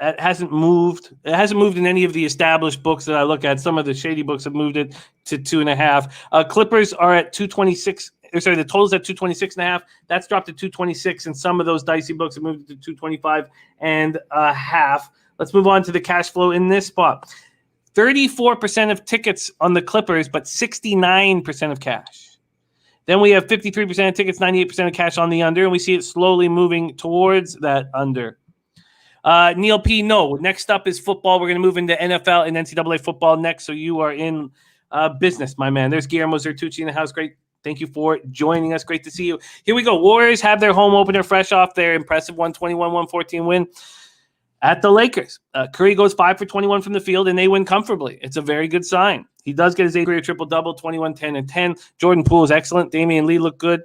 it hasn't moved. It hasn't moved in any of the established books that I look at. Some of the shady books have moved it to 2.5. Clippers are at 226. Sorry, the total's at 226.5. That's dropped to 226, and some of those dicey books have moved to 225.5. Let's move on to the cash flow in this spot. 34% of tickets on the Clippers, but 69% of cash. Then we have 53% of tickets, 98% of cash on the under, and we see it slowly moving towards that under. Neil P, no. Next up is football. We're going to move into NFL and NCAA football next, so you are in business, my man. There's Guillermo Zertucci in the house. Great. Thank you for joining us. Great to see you. Here we go. Warriors have their home opener fresh off their impressive 121-114 win at the Lakers. Curry goes 5 for 21 from the field, and they win comfortably. It's a very good sign. He does get his 8th career triple-double, 21, 10, and 10. Jordan Poole is excellent. Damian Lee looked good,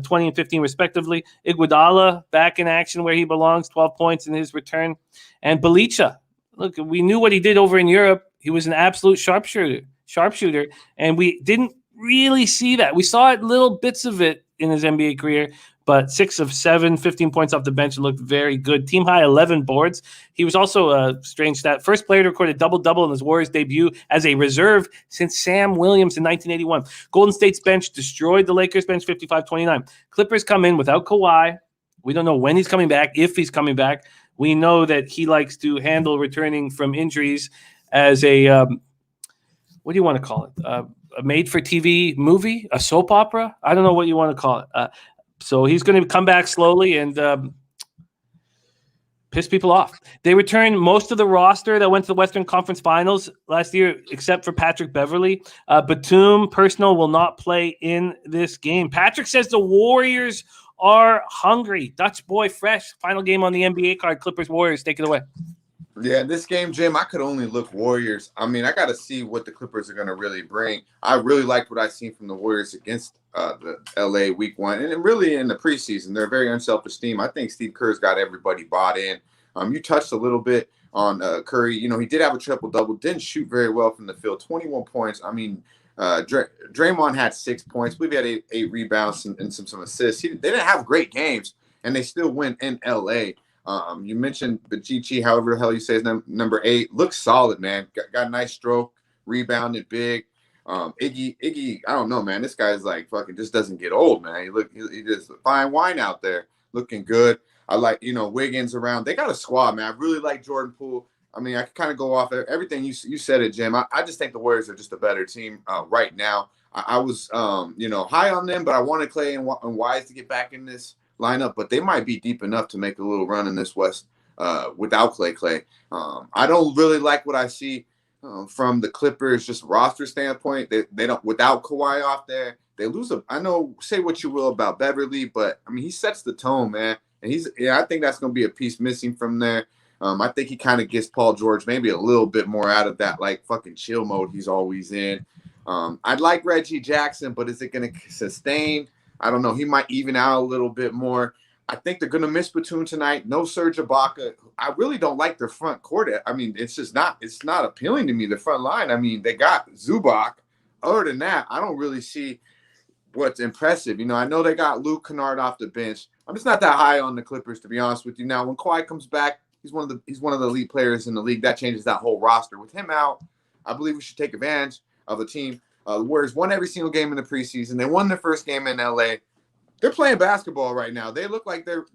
20 and 15 respectively. Iguodala back in action where he belongs, 12 points in his return. And Belicha, look, we knew what he did over in Europe. He was an absolute sharpshooter, and we didn't really see that. We saw it, little bits of it in his NBA career, but 6 of 7, 15 points off the bench, and looked very good. Team high 11 boards. He was also a strange stat. First player to record a double-double in his Warriors debut as a reserve since Sam Williams in 1981. Golden State's bench destroyed the Lakers bench 55-29. Clippers come in without Kawhi. We don't know when he's coming back, if he's coming back. We know that he likes to handle returning from injuries as a, what do you want to call it? A made-for-TV movie, a soap opera? I don't know what you want to call it. So he's going to come back slowly and piss people off. They returned most of the roster that went to the Western Conference Finals last year, except for Patrick Beverley. Batum, personal, will not play in this game. Patrick says the Warriors are hungry. Dutch boy fresh. Final game on the NBA card. Clippers, Warriors. Take it away. Yeah, this game, Jim, I could only look Warriors. I mean, I got to see what the Clippers are going to really bring. I really liked what I seen from the Warriors against the LA week 1. And really in the preseason, they're very unselfish team. I think Steve Kerr's got everybody bought in. You touched a little bit on Curry. You know, he did have a triple-double, didn't shoot very well from the field, 21 points. I mean, Draymond had 6 points. I believe he had eight rebounds and some assists. They didn't have great games, and they still win in LA. You mentioned Bajichi, however the hell you say his number 8. Looks solid, man. Got a nice stroke, rebounded big. Iggy, I don't know, man. This guy's like fucking just doesn't get old, man. He just fine wine out there, looking good. I like, Wiggins around. They got a squad, man. I really like Jordan Poole. I mean, I can kind of go off everything you said it, Jim. I just think the Warriors are just a better team right now. I was, high on them, but I wanted Clay and Wise to get back in this lineup, but they might be deep enough to make a little run in this West without Clay. I don't really like what I see from the Clippers, just roster standpoint. They don't, without Kawhi off there, they lose I know, say what you will about Beverly, but I mean, he sets the tone, man. And I think that's going to be a piece missing from there. I think he kind of gets Paul George maybe a little bit more out of that, like fucking chill mode he's always in. I'd like Reggie Jackson, but is it going to sustain? I don't know. He might even out a little bit more. I think they're going to miss Batum tonight. No Serge Ibaka. I really don't like their front court. I mean, it's not appealing to me, the front line. I mean, they got Zubac. Other than that, I don't really see what's impressive. I know they got Luke Kennard off the bench. I'm just not that high on the Clippers, to be honest with you. Now, when Kawhi comes back, he's one of the elite players in the league. That changes that whole roster. With him out, I believe we should take advantage of a team. The Warriors won every single game in the preseason. They won their first game in LA. They're playing basketball right now. They look like they're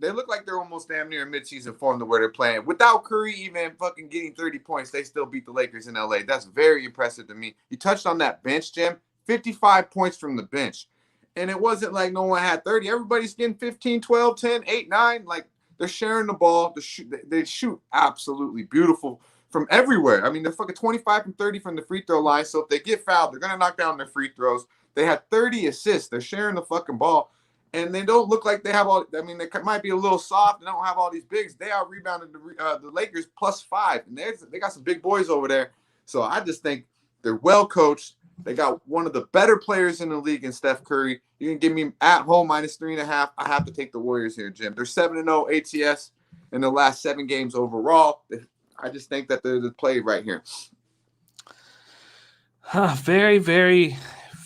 almost damn near midseason form to where they're playing. Without Curry even fucking getting 30 points, they still beat the Lakers in LA. That's very impressive to me. You touched on that bench, Jim. 55 points from the bench. And it wasn't like no one had 30. Everybody's getting 15, 12, 10, 8, 9. Like, they're sharing the ball. They shoot absolutely beautiful from everywhere. I mean, they're fucking 25 from 30 from the free throw line. So if they get fouled, they're going to knock down their free throws. They had 30 assists. They're sharing the fucking ball. And they don't look like they have all. I mean, they might be a little soft. They don't have all these bigs. They out rebounded the Lakers +5, and they got some big boys over there. So I just think they're well coached. They got one of the better players in the league in Steph Curry. You can give me at home -3.5. I have to take the Warriors here, Jim. They're 7-0 ATS in the last 7 games overall. I just think that they're the play right here. Very, very,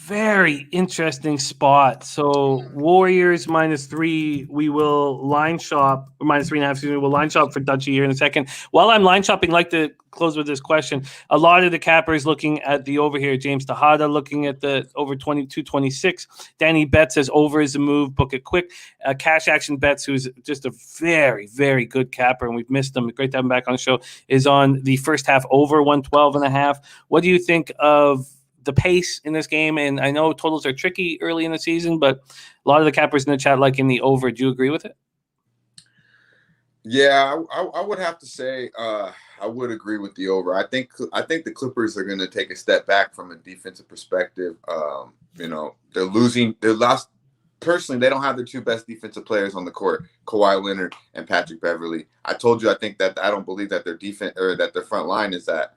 very interesting spot. So Warriors -3. We will line shop, or -3.5. We will line shop for Dutchy here in a second. While I'm line shopping, I'd like to close with this question. A lot of the cappers looking at the over here. James Tejada looking at the over 22-26. Danny Betts says over is a move. Book it quick. Cash Action Betts, who's just a very, very good capper, and we've missed him. Great to have him back on the show. Is on the first half over 112.5. What do you think of the pace in this game? And I know totals are tricky early in the season, but a lot of the cappers in the chat like in the over. Do you agree with it? Yeah, I would have to say I would agree with the over. I think the Clippers are going to take a step back from a defensive perspective. They're losing. They're lost. Personally, they don't have their 2 best defensive players on the court, Kawhi Leonard and Patrick Beverley. I told you I think that I don't believe that their defense or that their front line is that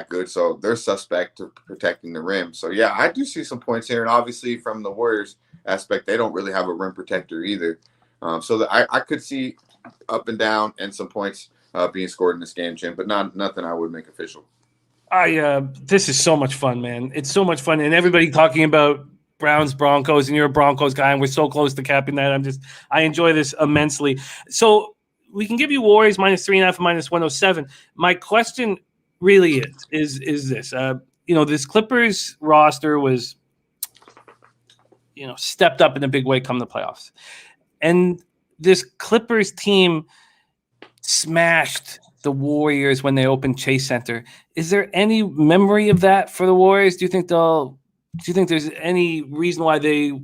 good. So they're suspect to protecting the rim. So yeah, I do see some points here. And obviously from the Warriors aspect, they don't really have a rim protector either. So I could see up and down and some points being scored in this game, Jim, but nothing I would make official. This is so much fun, man. It's so much fun. And everybody talking about Browns, Broncos, and you're a Broncos guy, and we're so close to capping that. I enjoy this immensely. So we can give you Warriors -3.5 and -107. My question really is this. This Clippers roster was, stepped up in a big way come the playoffs. And this Clippers team smashed the Warriors when they opened Chase Center. Is there any memory of that for the Warriors? Do you think there's any reason why they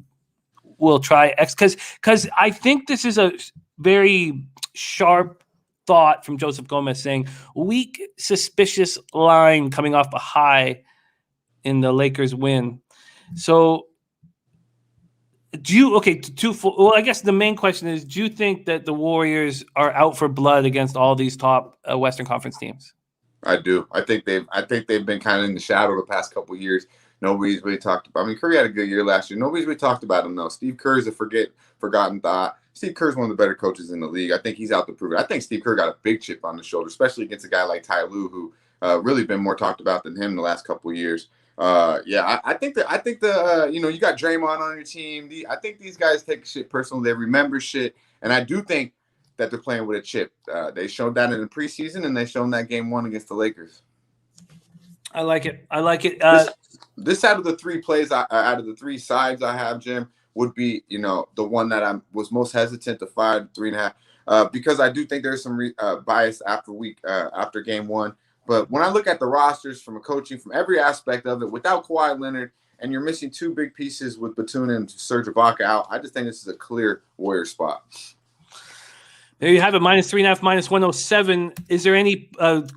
will try X? Because I think this is a very sharp thought from Joseph Gomez saying weak, suspicious line coming off a high in the Lakers win. So I guess the main question is, do you think that the Warriors are out for blood against all these top Western Conference teams? I do. I think they've been kind of in the shadow the past couple of years. Nobody's really talked about. I mean, Curry had a good year last year. Nobody's really talked about him though. Steve Kerr's a forgotten thought. Steve Kerr's one of the better coaches in the league. I think he's out to prove it. I think Steve Kerr got a big chip on the shoulder, especially against a guy like Ty Lue, who really been more talked about than him the last couple of years. I think you got Draymond on your team. I think these guys take shit personally. They remember shit, and I do think that they're playing with a chip. They showed that in the preseason, and they showed that game 1 against the Lakers. I like it. This out of the 3 plays, out of the 3 sides I have, Jim, would be the one that I was most hesitant to fire 3.5 because I do think there's some bias after game 1. But when I look at the rosters from a coaching, from every aspect of it, without Kawhi Leonard, and you're missing 2 big pieces with Batum and Serge Ibaka out, I just think this is a clear Warrior spot. There you have it, -3.5, -107. Is there any,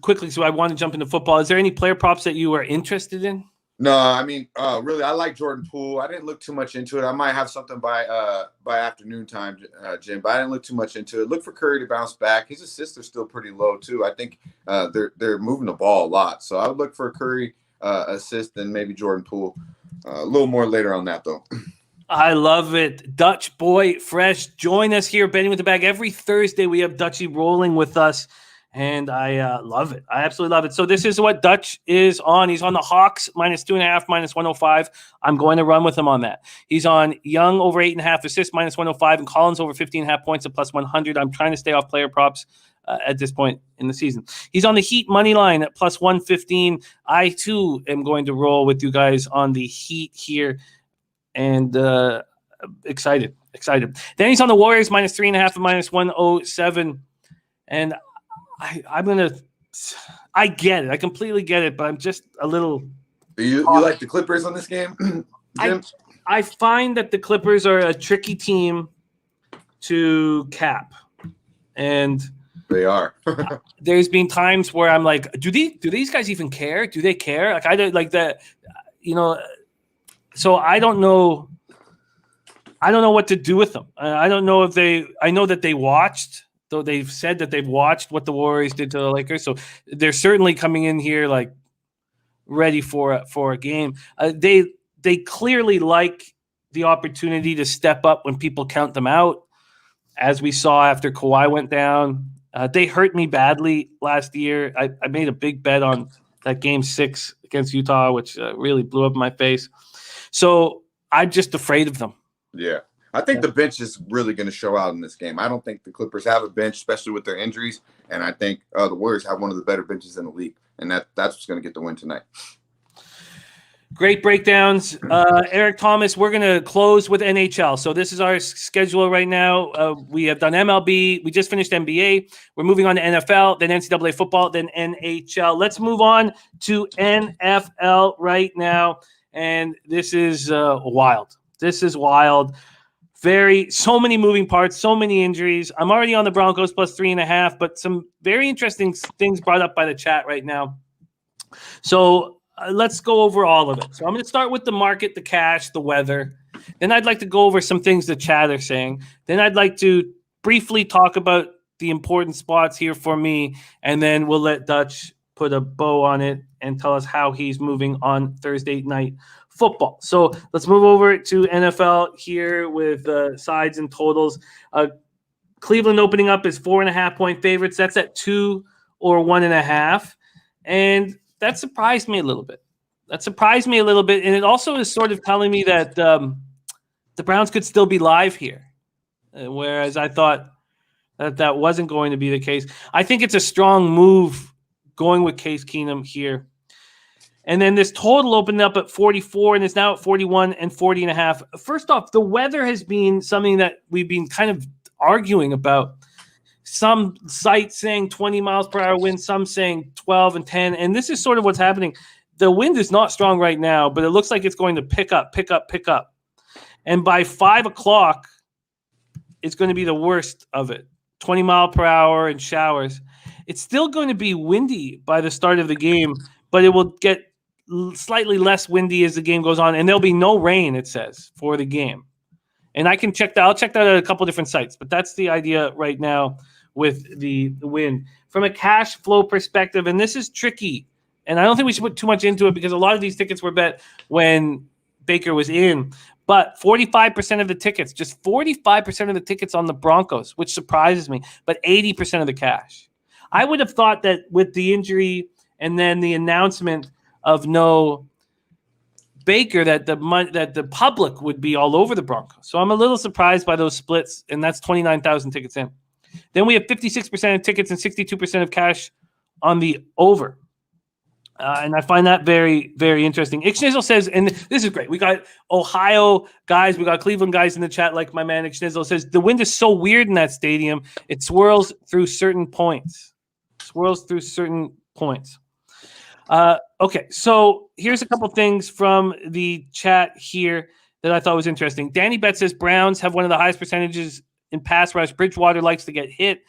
quickly, so I want to jump into football, is there any player props that you are interested in? No, I mean, really, I like Jordan Poole. I didn't look too much into it. I might have something by afternoon time, Jim, but I didn't look too much into it. Look for Curry to bounce back. His assists are still pretty low, too. I think they're moving the ball a lot. So I would look for a Curry assist and maybe Jordan Poole. A little more later on that, though. I love it. Dutch Boy Fresh. Join us here, Betting with the Bag. Every Thursday, we have Dutchy rolling with us, and I love it. I absolutely love it. So this is what Dutch is on. He's on the Hawks, -2.5, -105. I'm going to run with him on that. He's on Young over 8.5 assists, -105, and Collins over 15.5 points at +100. I'm trying to stay off player props at this point in the season. He's on the Heat money line at +115. I, too, am going to roll with you guys on the Heat here. And excited. Then he's on the Warriors -3.5 and -107. And I get it. I completely get it, but I'm just a little. You like the Clippers on this game, Jim? I find that the Clippers are a tricky team to cap, and they are. There's been times where I'm like, do these guys even care? Do they care? Like I don't like that, So I don't know what to do with them. I don't know if I know that they watched, though they've said that they've watched what the Warriors did to the Lakers. So they're certainly coming in here like ready for a game. They clearly like the opportunity to step up when people count them out, as we saw after Kawhi went down. They hurt me badly last year. I made a big bet on that game 6 against Utah, which really blew up in my face. So I'm just afraid of them. Yeah. I think the bench is really going to show out in this game. I don't think the Clippers have a bench, especially with their injuries. And I think the Warriors have one of the better benches in the league. And that's what's going to get the win tonight. Great breakdowns. Eric Thomas, we're going to close with NHL. So this is our schedule right now. We have done MLB. We just finished NBA. We're moving on to NFL, then NCAA football, then NHL. Let's move on to NFL right now. And this is wild. This is wild. So many moving parts, so many injuries. I'm already on the Broncos +3.5, but some very interesting things brought up by the chat right now. So let's go over all of it. So I'm going to start with the market, the cash, the weather. Then I'd like to go over some things the chat are saying. Then I'd like to briefly talk about the important spots here for me. And then we'll let Dutch put a bow on it and tell us how he's moving on Thursday night football. So let's move over to NFL here with sides and totals. Cleveland opening up as 4.5-point favorites. That's at 2 or 1.5. And that surprised me a little bit. And it also is sort of telling me that the Browns could still be live here. Whereas I thought that wasn't going to be the case. I think it's a strong move going with Case Keenum here. And then this total opened up at 44 and is now at 41 and 40.5. First off, the weather has been something that we've been kind of arguing about. Some sites saying 20 miles per hour wind, some saying 12 and 10. And this is sort of what's happening. The wind is not strong right now, but it looks like it's going to pick up. And by 5 o'clock, it's going to be the worst of it. 20 mile per hour and showers. It's still going to be windy by the start of the game, but it will get slightly less windy as the game goes on, and there'll be no rain, it says, for the game. And I'll check that out at a couple different sites, but that's the idea right now with the wind. From a cash flow perspective, and this is tricky, and I don't think we should put too much into it because a lot of these tickets were bet when Baker was in, but 45% of the tickets, just 45% of the tickets on the Broncos, which surprises me, but 80% of the cash. I would have thought that with the injury and then the announcement of no Baker, that the public would be all over the Broncos. So I'm a little surprised by those splits, and that's 29,000 tickets in. Then we have 56% of tickets and 62% of cash on the over. And I find that very, very interesting. Ixnizzle says, and this is great, we got Ohio guys, we got Cleveland guys in the chat, like my man Ixnizzle says, the wind is so weird in that stadium, it swirls through certain points. Okay, so here's a couple things from the chat here that I thought was interesting. Danny Betts says Browns have one of the highest percentages in pass rush. Bridgewater likes to get hit,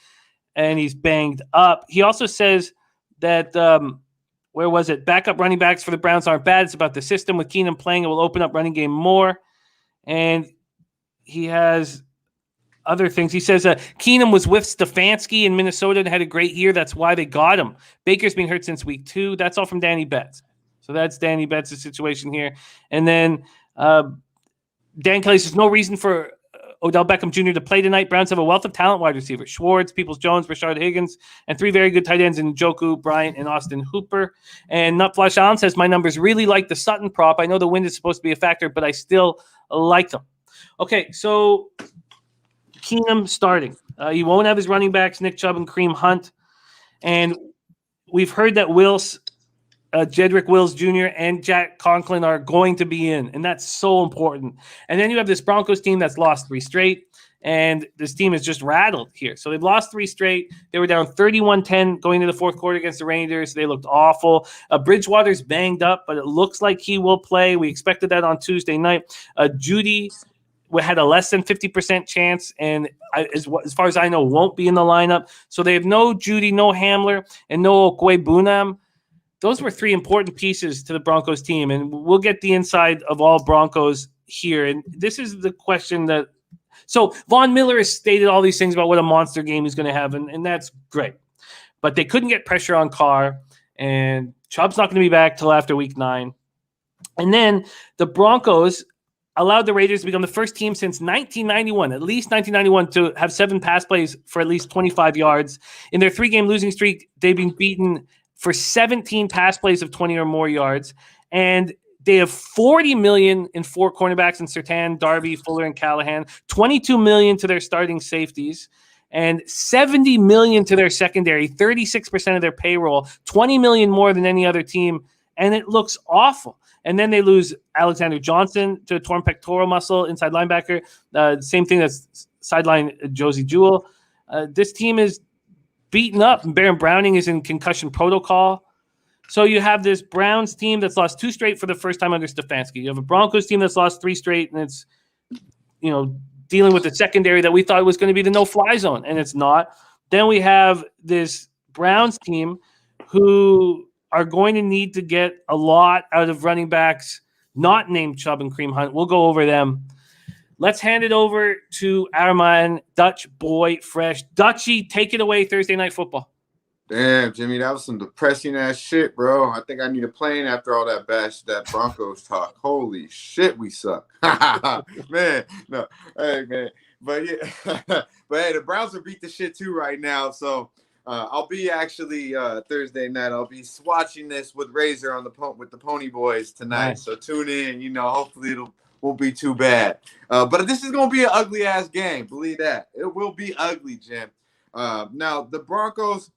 and he's banged up. He also says that, backup running backs for the Browns aren't bad. It's about the system. With Keenum playing, it will open up running game more. And he has other things. He says Keenum was with Stefanski in Minnesota and had a great year. That's why they got him. Baker's been hurt since week 2. That's all from Danny Betts. So that's Danny Betts' situation here. And then Dan Kelly says, no reason for Odell Beckham Jr. to play tonight. Browns have a wealth of talent wide receivers. Schwartz, Peoples-Jones, Rashard Higgins, and 3 very good tight ends in Njoku, Bryant, and Austin Hooper. And Nutflash Allen says, my numbers really like the Sutton prop. I know the wind is supposed to be a factor, but I still like them. Okay, so Keenum starting. He won't have his running backs, Nick Chubb and Kareem Hunt. And we've heard that Jedrick Wills Jr. and Jack Conklin are going to be in, and that's so important. And then you have this Broncos team that's lost 3 straight, and this team is just rattled here. So they've lost 3 straight. They were down 31-10 going into the fourth quarter against the Rangers. They looked awful. Bridgewater's banged up, but it looks like he will play. We expected that on Tuesday night. Judy had a less than 50% chance, and as far as I know, won't be in the lineup. So they have no Judy, no Hamler, and no Okwe-Bunam. Those were 3 important pieces to the Broncos team, and we'll get the inside of all Broncos here. And this is the question that – so Von Miller has stated all these things about what a monster game he's going to have, and that's great. But they couldn't get pressure on Carr, and Chubb's not going to be back till after Week 9. And then the Broncos allowed the Raiders to become the first team since 1991, at least 1991, to have 7 pass plays for at least 25 yards. In their 3-game losing streak, they've been beaten – for 17 pass plays of 20 or more yards. And they have $40 million in 4 cornerbacks in Surtain, Darby, Fuller, and Callahan, $22 million to their starting safeties, and $70 million to their secondary, 36% of their payroll, $20 million more than any other team. And it looks awful. And then they lose Alexander Johnson to a torn pectoral muscle, inside linebacker. Same thing that's sideline Josie Jewell. This team is beaten up, and Baron Browning is in concussion protocol. So you have this Browns team that's lost 2 straight for the first time under Stefanski. You have a Broncos team that's lost 3 straight, and it's, dealing with the secondary that we thought was going to be the no-fly zone, and it's not. Then we have this Browns team who are going to need to get a lot out of running backs not named Chubb and Kareem Hunt. We'll go over them. Let's hand it over to our man, Dutch Boy Fresh. Dutchy, take it away, Thursday Night Football. Damn, Jimmy, that was some depressing ass shit, bro. I think I need a plane after all that Broncos talk. Holy shit, we suck. Man, no. Hey, man. But yeah, but hey, the Browns are beat the shit too right now. So I'll be actually Thursday night. I'll be watching this with Razor on with the Pony Boys tonight. Nice. So tune in, hopefully won't be too bad. But this is going to be an ugly-ass game. Believe that. It will be ugly, Jim. Now, the Broncos,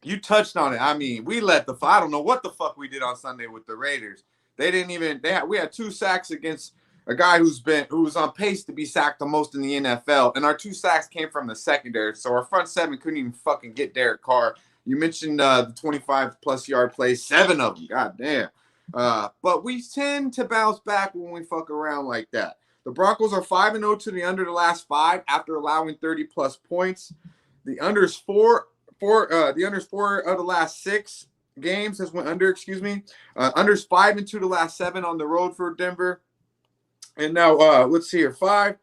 you touched on it. I mean, we I don't know what the fuck we did on Sunday with the Raiders. We had 2 sacks against a guy who was on pace to be sacked the most in the NFL, and our 2 sacks came from the secondary. So our front 7 couldn't even fucking get Derek Carr. You mentioned the 25-plus yard plays, 7 of them. God damn. But we tend to bounce back when we fuck around like that. The Broncos are 5-0 to the under the last 5 after allowing 30-plus points. The under's 4 of the last 6 games has went under. Under's 5-2 the last 7 on the road for Denver. And now let's see here, 5-1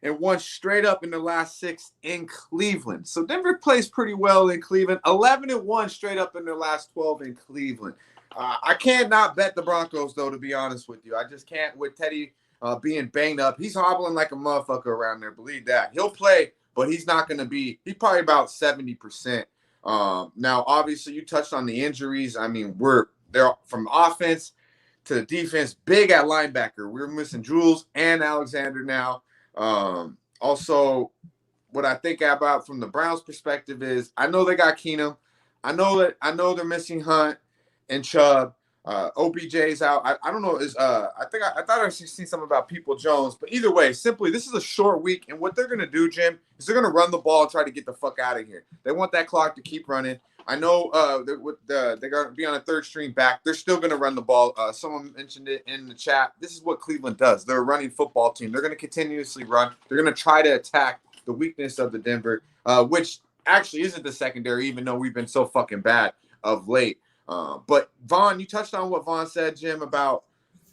and 1 straight up in the last 6 in Cleveland. So Denver plays pretty well in Cleveland. 11-1 straight up in their last 12 in Cleveland. I can't not bet the Broncos, though, to be honest with you. I just can't with Teddy being banged up. He's hobbling like a motherfucker around there. Believe that. He'll play, but he's not going to be – he's probably about 70%. Now, obviously, you touched on the injuries. I mean, they're from offense to the defense, big at linebacker. We're missing Jules and Alexander now. Also, what I think about from the Browns' perspective is I know they got Keenum. I know they're missing Hunt and Chubb. OBJ's out. I don't know. I thought I seen something about Peoples-Jones, but either way, simply this is a short week, and what they're gonna do, Jim, is they're gonna run the ball and try to get the fuck out of here. They want that clock to keep running. I know they're gonna be on a 3rd string back. They're still gonna run the ball. Someone mentioned it in the chat. This is what Cleveland does. They're a running football team. They're gonna continuously run. They're gonna try to attack the weakness of the Denver, which actually isn't the secondary, even though we've been so fucking bad of late. But Vaughn, you touched on what Vaughn said, Jim, about,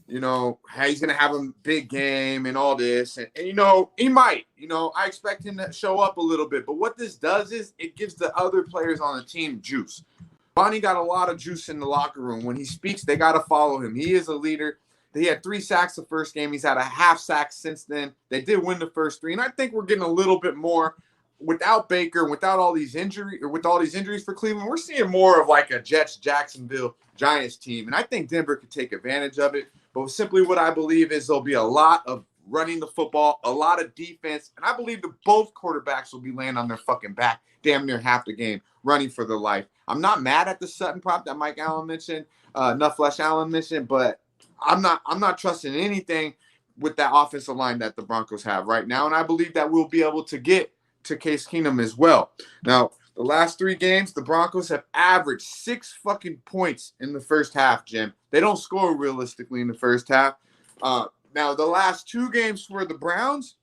how he's going to have a big game and all this. And, he might. I expect him to show up a little bit. But what this does is it gives the other players on the team juice. Bonnie got a lot of juice in the locker room. When he speaks, they got to follow him. He is a leader. He had 3 sacks the first game. He's had a half sack since then. They did win the first 3, and I think we're getting a little bit more without Baker, without all these injuries for Cleveland. We're seeing more of like a Jets-Jacksonville Giants team, and I think Denver could take advantage of it. But simply what I believe is there'll be a lot of running the football, a lot of defense, and I believe that both quarterbacks will be laying on their fucking back damn near half the game, running for their life. I'm not mad at the Sutton prop that Mike Allen mentioned, Nufflesh Allen mentioned, but I'm not trusting anything with that offensive line that the Broncos have right now, and I believe that we'll be able to get to Case Keenum as well. Now, the last 3 games, the Broncos have averaged 6 fucking points in the first half, Jim. They don't score realistically in the first half. Now, the last 2 games for the Browns,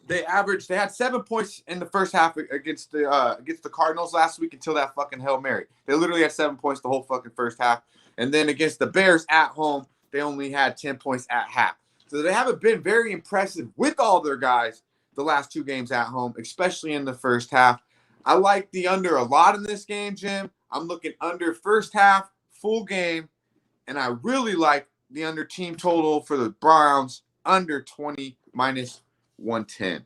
they had 7 points in the first half against the Cardinals last week until that fucking Hail Mary. They literally had 7 points the whole fucking first half. And then against the Bears at home, they only had 10 points at half. So they haven't been very impressive with all their guys the last 2 games at home, especially in the first half. I like the under a lot in this game, Jim. I'm looking under first half, full game, and I really like the under team total for the Browns, under 20 minus 110.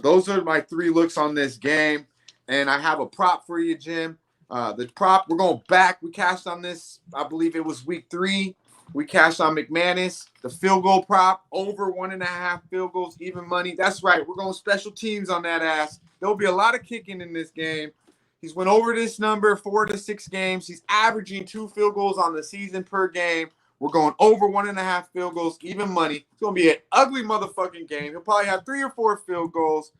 Those are my 3 looks on this game, and I have a prop for you, Jim. The prop, we're going back. We cashed on this, I believe it was week 3. We cashed on McManus, the field goal prop, over 1.5 field goals, even money. That's right. We're going special teams on that ass. There'll be a lot of kicking in this game. He's went over this number 4 to 6 games. He's averaging 2 field goals on the season per game. We're going over 1.5 field goals, even money. It's going to be an ugly motherfucking game. He'll probably have 3 or 4 field goals.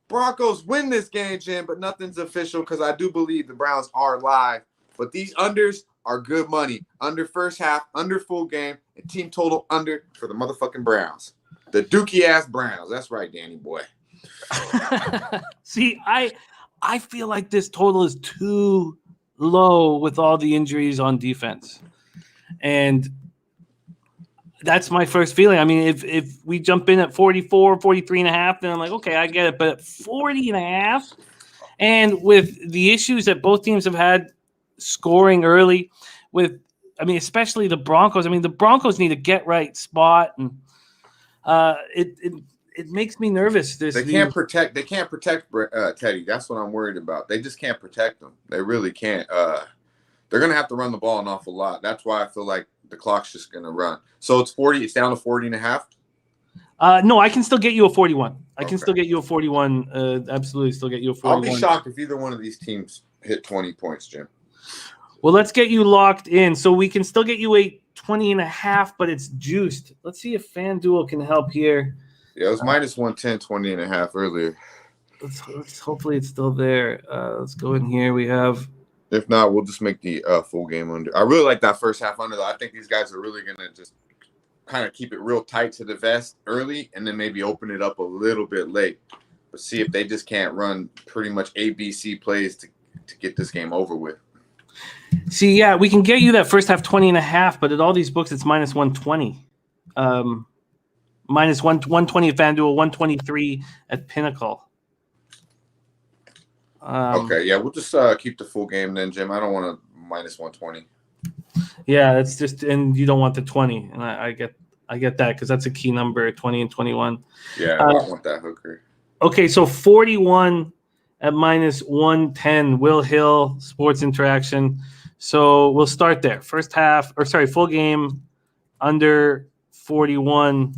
Broncos win this game, Jim, but nothing's official because I do believe the Browns are live. But these unders are good money. Under first half, under full game, and team total under for the motherfucking Browns. The dookie-ass Browns. That's right, Danny boy. See, I feel like this total is too low with all the injuries on defense. And that's my first feeling. I mean, if we jump in at 44, 43 and a half, then I'm like, okay, I get it. But at 40 and a half, and with the issues that both teams have had scoring early especially the Broncos. I mean, the Broncos need a get-right spot, and it makes me nervous. They can't protect Teddy. That's what I'm worried about. They just can't protect them. They really can't. They're going to have to run the ball an awful lot. That's why I feel like the clock's just going to run. So it's 40. It's down to 40 and a half? No, I can still get you a 41. I can still get you a 41. Absolutely still get you a 41. I'll be shocked if either one of these teams hit 20 points, Jim. Well, let's get you locked in. So we can still get you a 20 and a half, but it's juiced. Let's see if FanDuel can help here. Yeah, it was minus 110, 20 and a half earlier. Let's hopefully it's still there. Let's go in here. We have. If not, we'll just make the full game under. I really like that first half under, though. I think these guys are really going to just kind of keep it real tight to the vest early and then maybe open it up a little bit late. But see if they just can't run pretty much ABC plays to get this game over with. See, yeah, we can get you that first half 20 and a half, but at all these books, it's minus 120. Minus 120 at FanDuel, 123 at Pinnacle. Okay, yeah, we'll just keep the full game then, Jim. I don't want to minus 120. Yeah, it's just, and you don't want the 20, and I get that because that's a key number, 20 and 21. Yeah, I don't want that hooker. Okay, so 41 at minus 110, Will Hill, Sports Interaction. So we'll start there. Full game under 41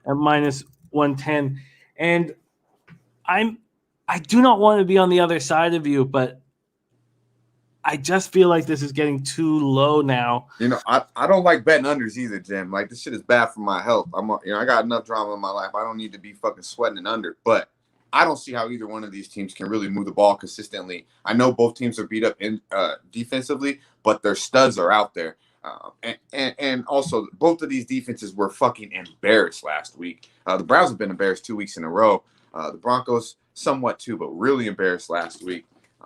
at minus 110. And I do not want to be on the other side of you, but I just feel like this is getting too low now. You know, I don't like betting unders either, Jim. Like, this shit is bad for my health. I got enough drama in my life. I don't need to be fucking sweating an under. But I don't see how either one of these teams can really move the ball consistently. I know both teams are beat up in defensively, but their studs are out there. And also, both of these defenses were fucking embarrassed last week. The Browns have been embarrassed 2 weeks in a row. The Broncos somewhat too, but really embarrassed last week.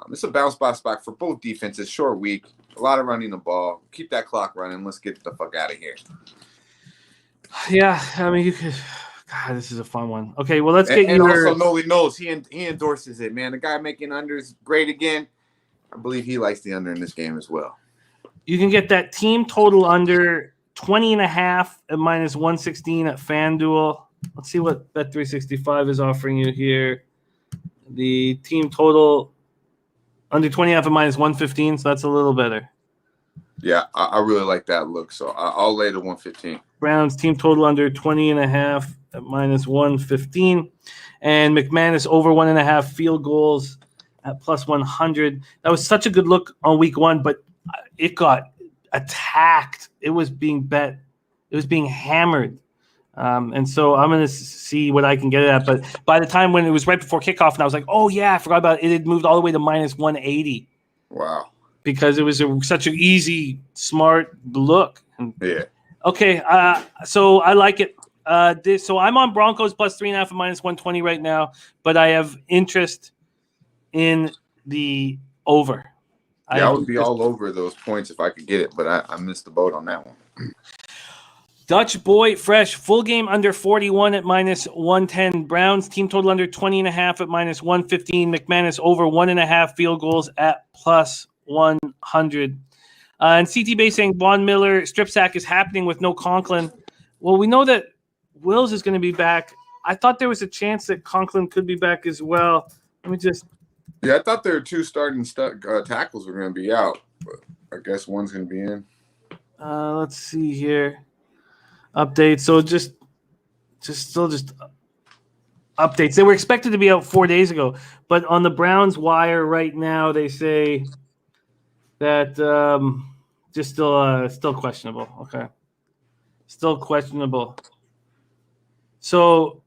It's a bounce back spot for both defenses. Short week, a lot of running the ball. Keep that clock running. Let's get the fuck out of here. Yeah, I mean, you could. God, this is a fun one. Okay, well, let's get and also, Noli knows he endorses it, man. The guy making unders great again. I believe he likes the under in this game as well. You can get that team total under 20.5 at minus 116 at FanDuel. Let's see what Bet365 is offering you here. The team total under 20.5 at minus 115, so that's a little better. Yeah, I really like that look, so I'll lay the 115. Browns team total under 20.5 at minus 115. And McManus over 1.5 field goals at plus 100. That was such a good look on week one, but it got attacked. It was being bet. It was being hammered. And so I'm going to see what I can get it at. But by the time when it was right before kickoff, and I was like, oh, yeah, I forgot about it. It had moved all the way to minus 180. Wow. Because it was such an easy, smart look. Yeah. Okay, so I like it. So I'm on Broncos plus 3.5 at minus 120 right now, but I have interest in the over. Yeah, I would be all over those points if I could get it, but I missed the boat on that one. Dutch Boy Fresh, full game under 41 at minus 110. Browns team total under 20.5 at minus 115. McManus over 1.5 field goals at plus 100. And CT Bay saying Von Miller strip sack is happening with no Conklin. Well, we know that Wills is going to be back. I thought there was a chance that Conklin could be back as well. Let me just. Yeah, I thought there were two starting tackles were going to be out, but I guess one's going to be in. Let's see here. Updates. So just updates. They were expected to be out 4 days ago, but on the Browns wire right now, they say that just still questionable. Okay, still questionable. So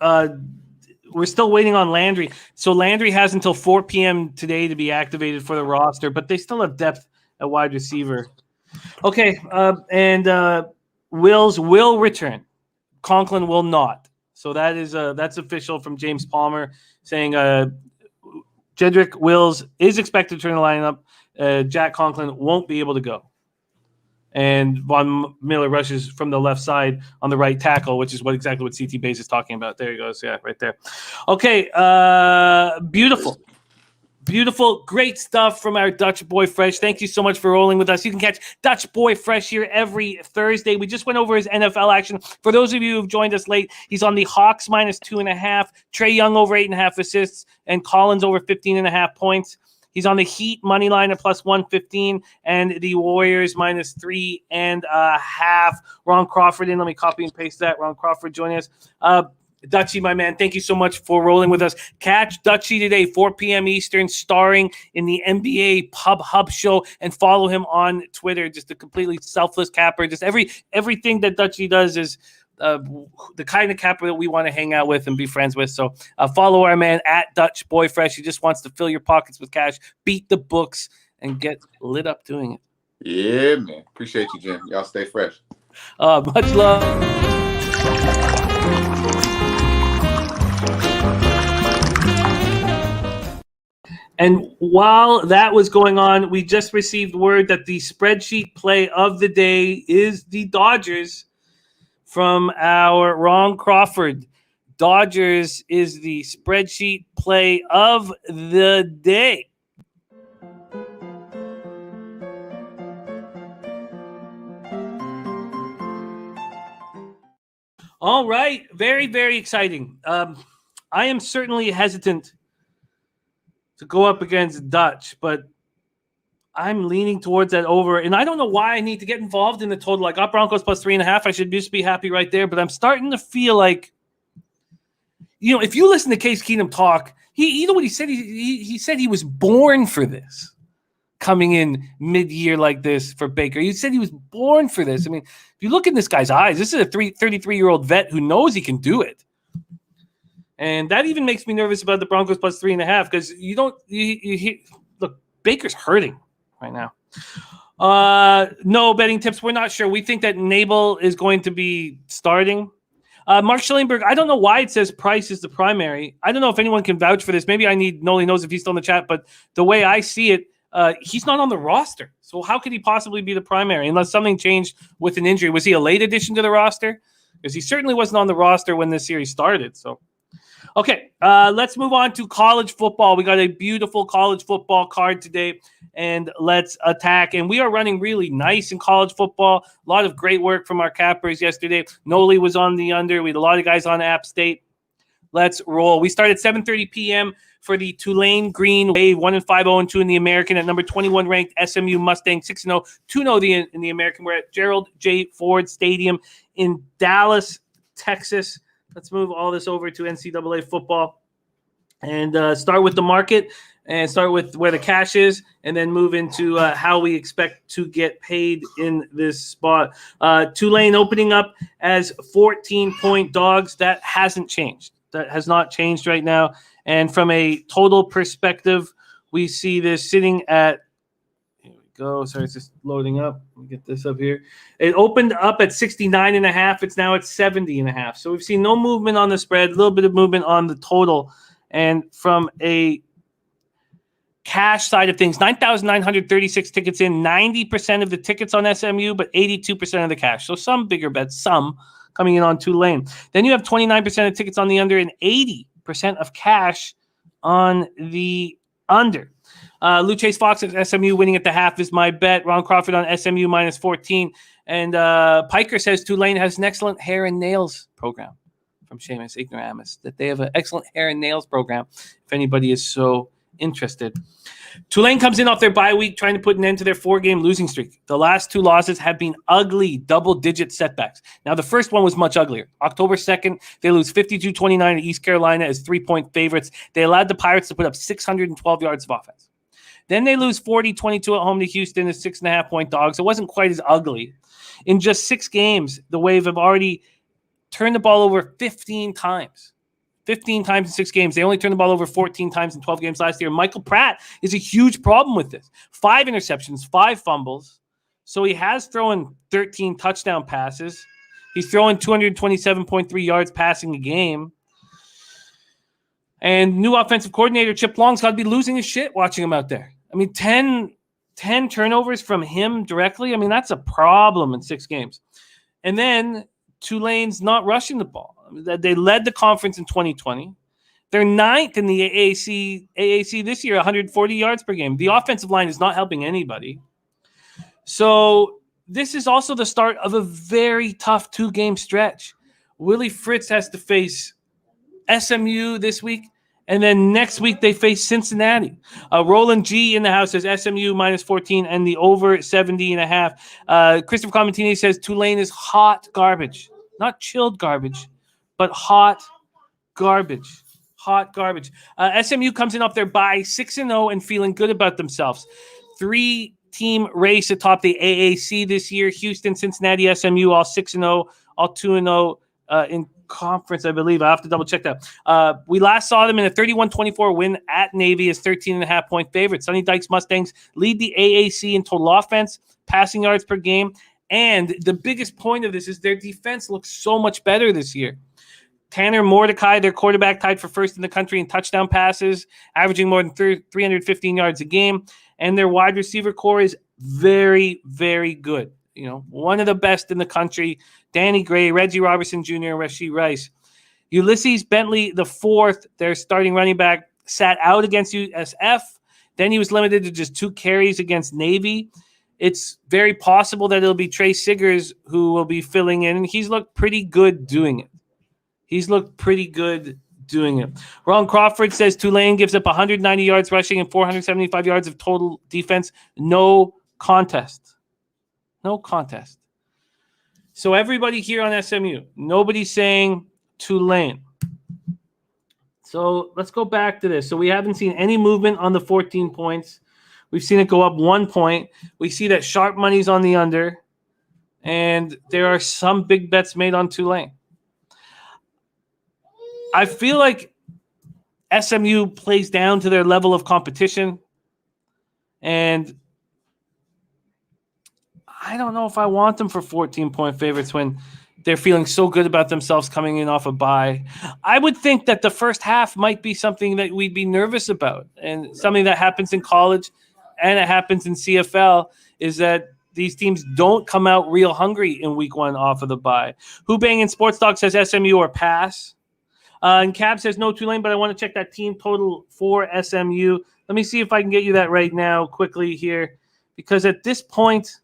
we're still waiting on Landry. So Landry has until 4 p.m. today to be activated for the roster, but they still have depth at wide receiver. Okay, and Wills will return. Conklin will not. So that's official from James Palmer saying Jedrick Wills is expected to turn the lineup. Jack Conklin won't be able to go. And Von Miller rushes from the left side on the right tackle, which is exactly what CT Bays is talking about. There he goes. Yeah, right there. Okay, beautiful. Beautiful, great stuff from our Dutch Boy Fresh. Thank you so much for rolling with us. You can catch Dutch Boy Fresh here every Thursday. We just went over his NFL action. For those of you who've joined us late, he's on the Hawks minus 2.5, Trae Young over 8.5 assists, and Collins over 15.5 points. He's on the Heat money line at plus 115 and the Warriors minus 3.5. Ron Crawford in. Let me copy and paste that. Ron Crawford joining us. Dutchie, my man, thank you so much for rolling with us. Catch Dutchie today, 4 p.m. Eastern, starring in the NBA Pub Hub show, and follow him on Twitter. Just a completely selfless capper. Just everything that Dutchie does is the kind of capper that we want to hang out with and be friends with. So follow our man at Dutch Boy Fresh. He just wants to fill your pockets with cash, beat the books, and get lit up doing it. Yeah, man. Appreciate you, Jim. Y'all stay fresh. Much love. And while that was going on, we just received word that the spreadsheet play of the day is the Dodgers from our Ron Crawford. Dodgers is the spreadsheet play of the day. All right. Very, very exciting. I am certainly hesitant to go up against Dutch, but I'm leaning towards that over. And I don't know why I need to get involved in the total. I got Broncos plus 3.5. I should just be happy right there. But I'm starting to feel like, if you listen to Case Keenum talk, you know what he said? He said he was born for this, coming in mid-year like this for Baker. He said he was born for this. I mean, if you look in this guy's eyes, this is a 33-year-old vet who knows he can do it. And that even makes me nervous about the Broncos plus 3.5 because look, Baker's hurting right now. No betting tips. We're not sure. We think that Nabel is going to be starting. Mark Schillingberg, I don't know why it says Price is the primary. I don't know if anyone can vouch for this. Maybe Noli knows if he's still in the chat, but the way I see it, he's not on the roster. So how could he possibly be the primary unless something changed with an injury? Was he a late addition to the roster? Because he certainly wasn't on the roster when this series started. So Okay, let's move on to college football. We got a beautiful college football card today, and let's attack. And we are running really nice in college football. A lot of great work from our cappers yesterday. Noli was on the under. We had a lot of guys on App State. Let's roll. We start at 7:30 p.m. for the Tulane Green Wave, 1-5, 0-2 in the American. At number 21 ranked SMU Mustang, 6-0, 2-0 in the American. We're at Gerald J. Ford Stadium in Dallas, Texas. Let's move all this over to NCAA football and start with the market and start with where the cash is, and then move into how we expect to get paid in this spot. Tulane opening up as 14-point dogs. That hasn't changed. That has not changed right now. And from a total perspective, we see this sitting at, here we go. Sorry, it's just loading up. Let me get this up here. It opened up at 69.5. It's now at 70.5. So we've seen no movement on the spread, a little bit of movement on the total. And from a cash side of things, 9,936 tickets in, 90% of the tickets on SMU, but 82% of the cash. So some bigger bets, some coming in on Tulane. Then you have 29% of tickets on the under and 80% of cash on the under. Lou Chase Fox at SMU winning at the half is my bet. Ron Crawford on SMU minus 14. And Piker says Tulane has an excellent hair and nails program from Seamus Ignoramus, that they have an excellent hair and nails program if anybody is so interested. Tulane comes in off their bye week trying to put an end to their 4-game losing streak. The last 2 losses have been ugly double-digit setbacks. Now, the first one was much uglier. October 2nd, they lose 52-29 at East Carolina as 3-point favorites. They allowed the Pirates to put up 612 yards of offense. Then they lose 40-22 at home to Houston as 6.5-point dogs. It wasn't quite as ugly. In just 6 games, the Wave have already turned the ball over 15 times. 15 times in 6 games. They only turned the ball over 14 times in 12 games last year. Michael Pratt is a huge problem with this. 5 interceptions, 5 fumbles. So he has thrown 13 touchdown passes. He's throwing 227.3 yards passing a game. And new offensive coordinator Chip Long's got to be losing his shit watching him out there. I mean, 10 turnovers from him directly. I mean, that's a problem in 6 games. And then Tulane's not rushing the ball. They led the conference in 2020. They're 9th in the AAC this year, 140 yards per game. The offensive line is not helping anybody. So this is also the start of a very tough 2-game stretch. Willie Fritz has to face SMU this week, and then next week they face Cincinnati. Roland G in the house says SMU minus 14 and the over 70.5. Christopher Comentini says Tulane is hot garbage. Not chilled garbage, but hot garbage. Hot garbage. SMU comes in off their bye 6-0 and feeling good about themselves. 3-team race atop the AAC this year. Houston, Cincinnati, SMU, all 6-0, all 2-0 in conference, I believe. I have to double check that. We last saw them in a 31-24 win at Navy as 13.5-point favorites. Sonny Dykes Mustangs lead the AAC in total offense, passing yards per game. And the biggest point of this is their defense looks so much better this year. Tanner Mordecai, their quarterback, tied for first in the country in touchdown passes, averaging more than 315 yards a game. And their wide receiver core is very, very good. You know, one of the best in the country. Danny Gray, Reggie Robertson Jr., Rashee Rice. Ulysses Bentley, the 4th, their starting running back, sat out against USF. Then he was limited to just 2 carries against Navy. It's very possible that it'll be Trey Siggers who will be filling in, and he's looked pretty good doing it. Ron Crawford says Tulane gives up 190 yards rushing and 475 yards of total defense. No contest. So everybody here on SMU, nobody's saying Tulane. So let's go back to this. So we haven't seen any movement on the 14 points. We've seen it go up 1 point. We see that sharp money's on the under. And there are some big bets made on Tulane. I feel like SMU plays down to their level of competition. And I don't know if I want them for 14-point favorites when they're feeling so good about themselves coming in off a bye. I would think that the first half might be something that we'd be nervous about. And something that happens in college and it happens in CFL is that these teams don't come out real hungry in week 1 off of the bye. Who Bang in Sports Talk says SMU or pass. And Cab says no Tulane, but I want to check that team total for SMU. Let me see if I can get you that right now quickly here, because at this point,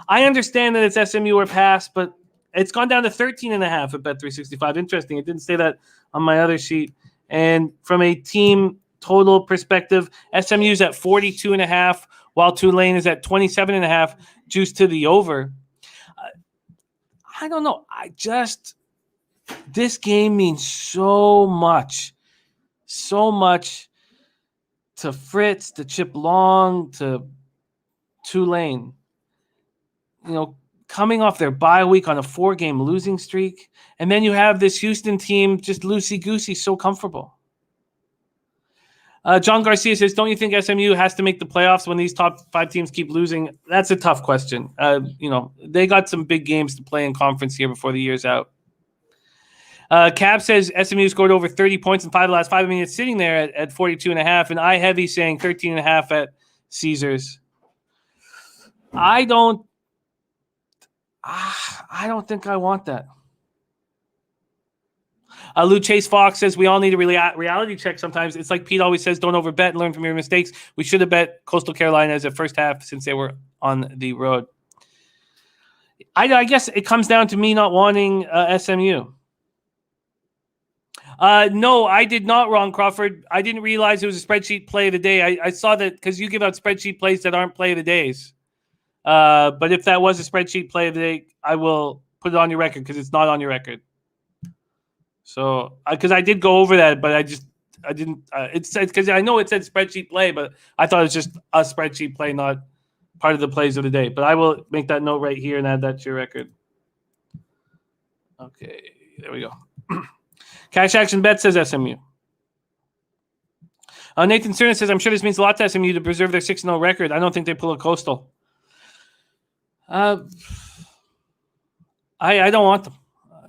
I understand that it's SMU or pass, but it's gone down to 13.5 at Bet365. Interesting. It didn't say that on my other sheet. And from a team total perspective, SMU's at 42.5, while Tulane is at 27.5, juice to the over. I don't know. This game means so much to Fritz, to Chip Long, to Tulane. Coming off their bye week on a 4-game losing streak, and then you have this Houston team just loosey-goosey, so comfortable. John Garcia says, don't you think SMU has to make the playoffs when these top 5 teams keep losing? That's a tough question. They got some big games to play in conference here before the year's out. Cab says SMU scored over 30 points in 5 of the last 5. I mean, it's sitting there at 42.5, and I Heavy saying 13.5 at Caesars. I don't think I want that. Lou Chase Fox says we all need a reality check sometimes. It's like Pete always says, don't overbet and learn from your mistakes. We should have bet Coastal Carolina as a first half since they were on the road. I guess it comes down to me not wanting SMU. No, I did not, Ron Crawford. I didn't realize it was a spreadsheet play of the day. I saw that because you give out spreadsheet plays that aren't play of the days. But if that was a spreadsheet play of the day, I will put it on your record because it's not on your record. So, because I did go over that, but I didn't. It said, because I know it said spreadsheet play, but I thought it was just a spreadsheet play, not part of the plays of the day. But I will make that note right here and add that to your record. Okay, there we go. Cash Action Bet says SMU. Nathan Cerna says, I'm sure this means a lot to SMU to preserve their 6-0 record. I don't think they pull a Coastal. I don't want them.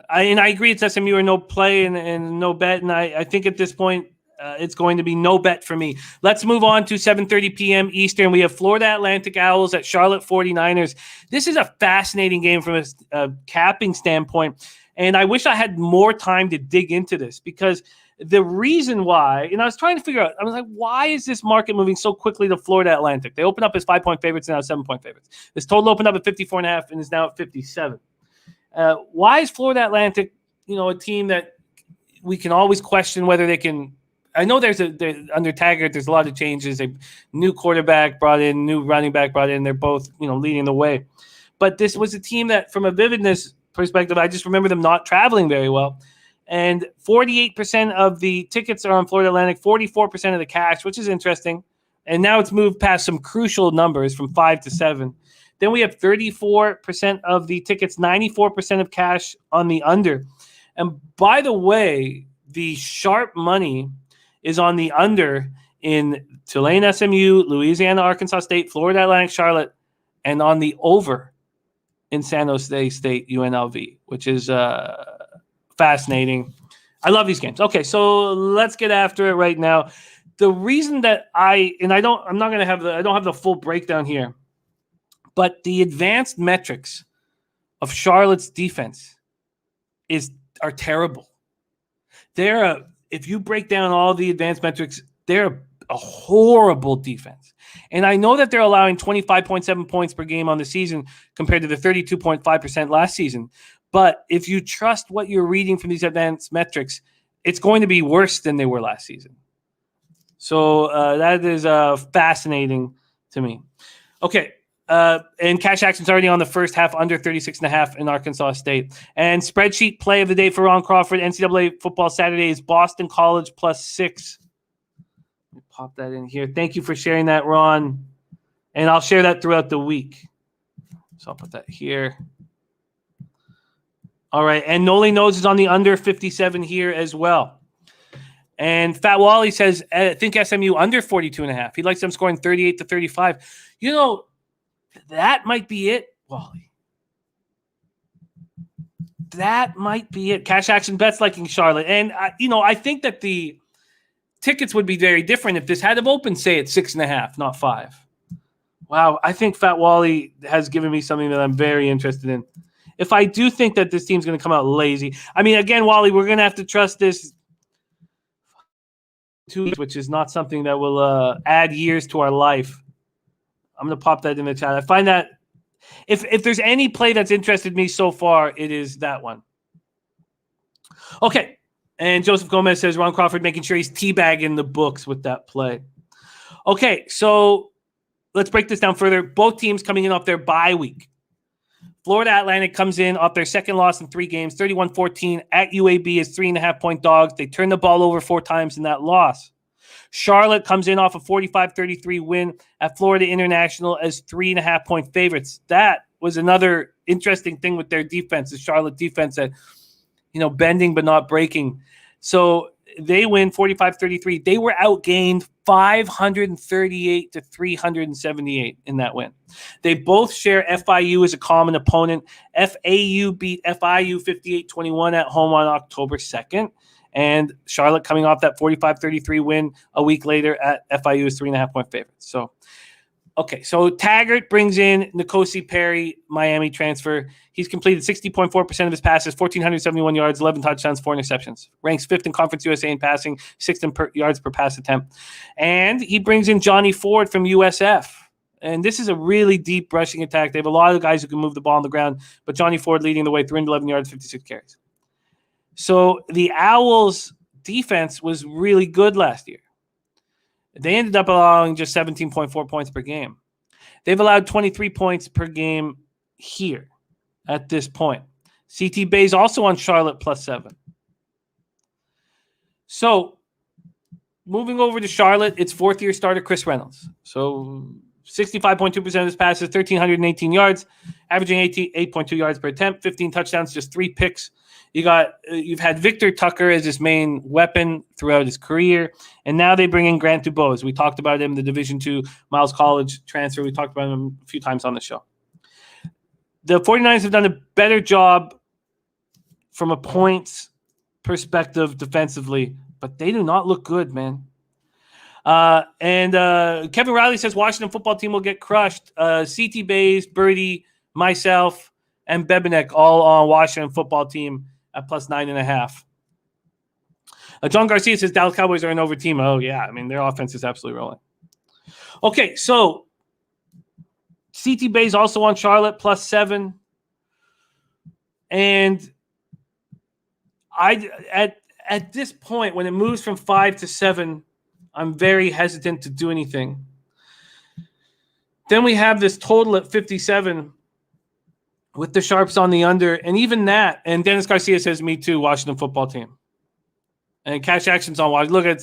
I agree it's SMU or no play and no bet. And I think at this point, it's going to be no bet for me. Let's move on to 7:30 p.m. Eastern. We have Florida Atlantic Owls at Charlotte 49ers. This is a fascinating game from a capping standpoint. And I wish I had more time to dig into this, because the reason why, and I was trying to figure out, I was like, why is this market moving so quickly to Florida Atlantic? They opened up as 5-point favorites and now 7-point favorites. This total opened up at 54.5 and is now at 57. Why is Florida Atlantic, a team that we can always question whether they can? I know under Taggart, there's a lot of changes. A new quarterback brought in, new running back brought in. They're both, leading the way. But this was a team that, from a vividness perspective, I just remember them not traveling very well. And 48% of the tickets are on Florida Atlantic, 44% of the cash, which is interesting. And now it's moved past some crucial numbers from 5 to 7. Then we have 34% of the tickets, 94% of cash on the under. And by the way, the sharp money is on the under in Tulane SMU, Louisiana Arkansas State, Florida Atlantic Charlotte, and on the over in San Jose State UNLV, which is fascinating. I love these games. Okay, so let's get after it right now. The reason that I don't have the full breakdown here, but the advanced metrics of Charlotte's defense are terrible. If you break down all the advanced metrics, they're a horrible defense. And I know that they're allowing 25.7 points per game on the season compared to the 32.5% last season. But if you trust what you're reading from these advanced metrics, it's going to be worse than they were last season. So that is fascinating to me. Okay. And cash action's already on the first half, under 36.5 in Arkansas State. And spreadsheet play of the day for Ron Crawford, NCAA football Saturday is Boston College +6. Let me pop that in here. Thank you for sharing that, Ron. And I'll share that throughout the week. So I'll put that here. All right. And Noli Knows is on the under 57 here as well. And Fat Wally says, I think SMU under 42.5. He likes them scoring 38 to 35. That might be it, Wally. That might be it. Cash Action Bets liking Charlotte. And, I think that the tickets would be very different if this had them open, say, at 6.5, not 5. Wow, I think Fat Wally has given me something that I'm very interested in. If I do think that this team's going to come out lazy, again, Wally, we're going to have to trust this 2 weeks, which is not something that will add years to our life. I'm going to pop that in the chat. I find that if there's any play that's interested me so far, it is that one. Okay. And Joseph Gomez says Ron Crawford making sure he's teabagging the books with that play. Okay, so let's break this down further. Both teams coming in off their bye week. Florida Atlantic comes in off their second loss in 3 games, 31-14 at UAB as 3.5-point dogs. They turn the ball over 4 times in that loss. Charlotte comes in off a 45-33 win at Florida International as 3.5-point favorites. That was another interesting thing with their defense, the Charlotte defense that, bending but not breaking. So they win 45-33. They were outgained 538-378 in that win. They both share FIU as a common opponent. FAU beat FIU 58-21 at home on October 2nd. And Charlotte coming off that 45-33 win a week later at FIU is 3.5-point favorites. So, okay. So Taggart brings in N'Kosi Perry, Miami transfer. He's completed 60.4% of his passes, 1,471 yards, 11 touchdowns, 4 interceptions. Ranks 5th in Conference USA in passing, 6th in yards per pass attempt. And he brings in Johnny Ford from USF. And this is a really deep rushing attack. They have a lot of guys who can move the ball on the ground, but Johnny Ford leading the way, 311 yards, 56 carries. So the Owls' defense was really good last year. They ended up allowing just 17.4 points per game. They've allowed 23 points per game here at this point. CT Bay's also on Charlotte +7. So moving over to Charlotte, it's 4th-year starter Chris Reynolds. So 65.2% of his passes, 1,318 yards, averaging 8.2 yards per attempt, 15 touchdowns, just 3 picks. You've had Victor Tucker as his main weapon throughout his career, and now they bring in Grant Dubose. We talked about him, the Division II Miles College transfer. We talked about him a few times on the show. The 49ers have done a better job from a points perspective defensively, but they do not look good, man. And Kevin Riley says Washington football team will get crushed. CT Bays, Birdie, myself, and Bebenek all on Washington football team at +9.5. John Garcia says Dallas Cowboys are an over team. Oh, yeah. I mean, their offense is absolutely rolling. Okay, so CT Bay's also on Charlotte +7. And at this point, when it moves from 5 to 7, I'm very hesitant to do anything. Then we have this total at 57 with the Sharps on the under, and even that. And Dennis Garcia says, me too, Washington football team. And Cash Action's on Washington. Look,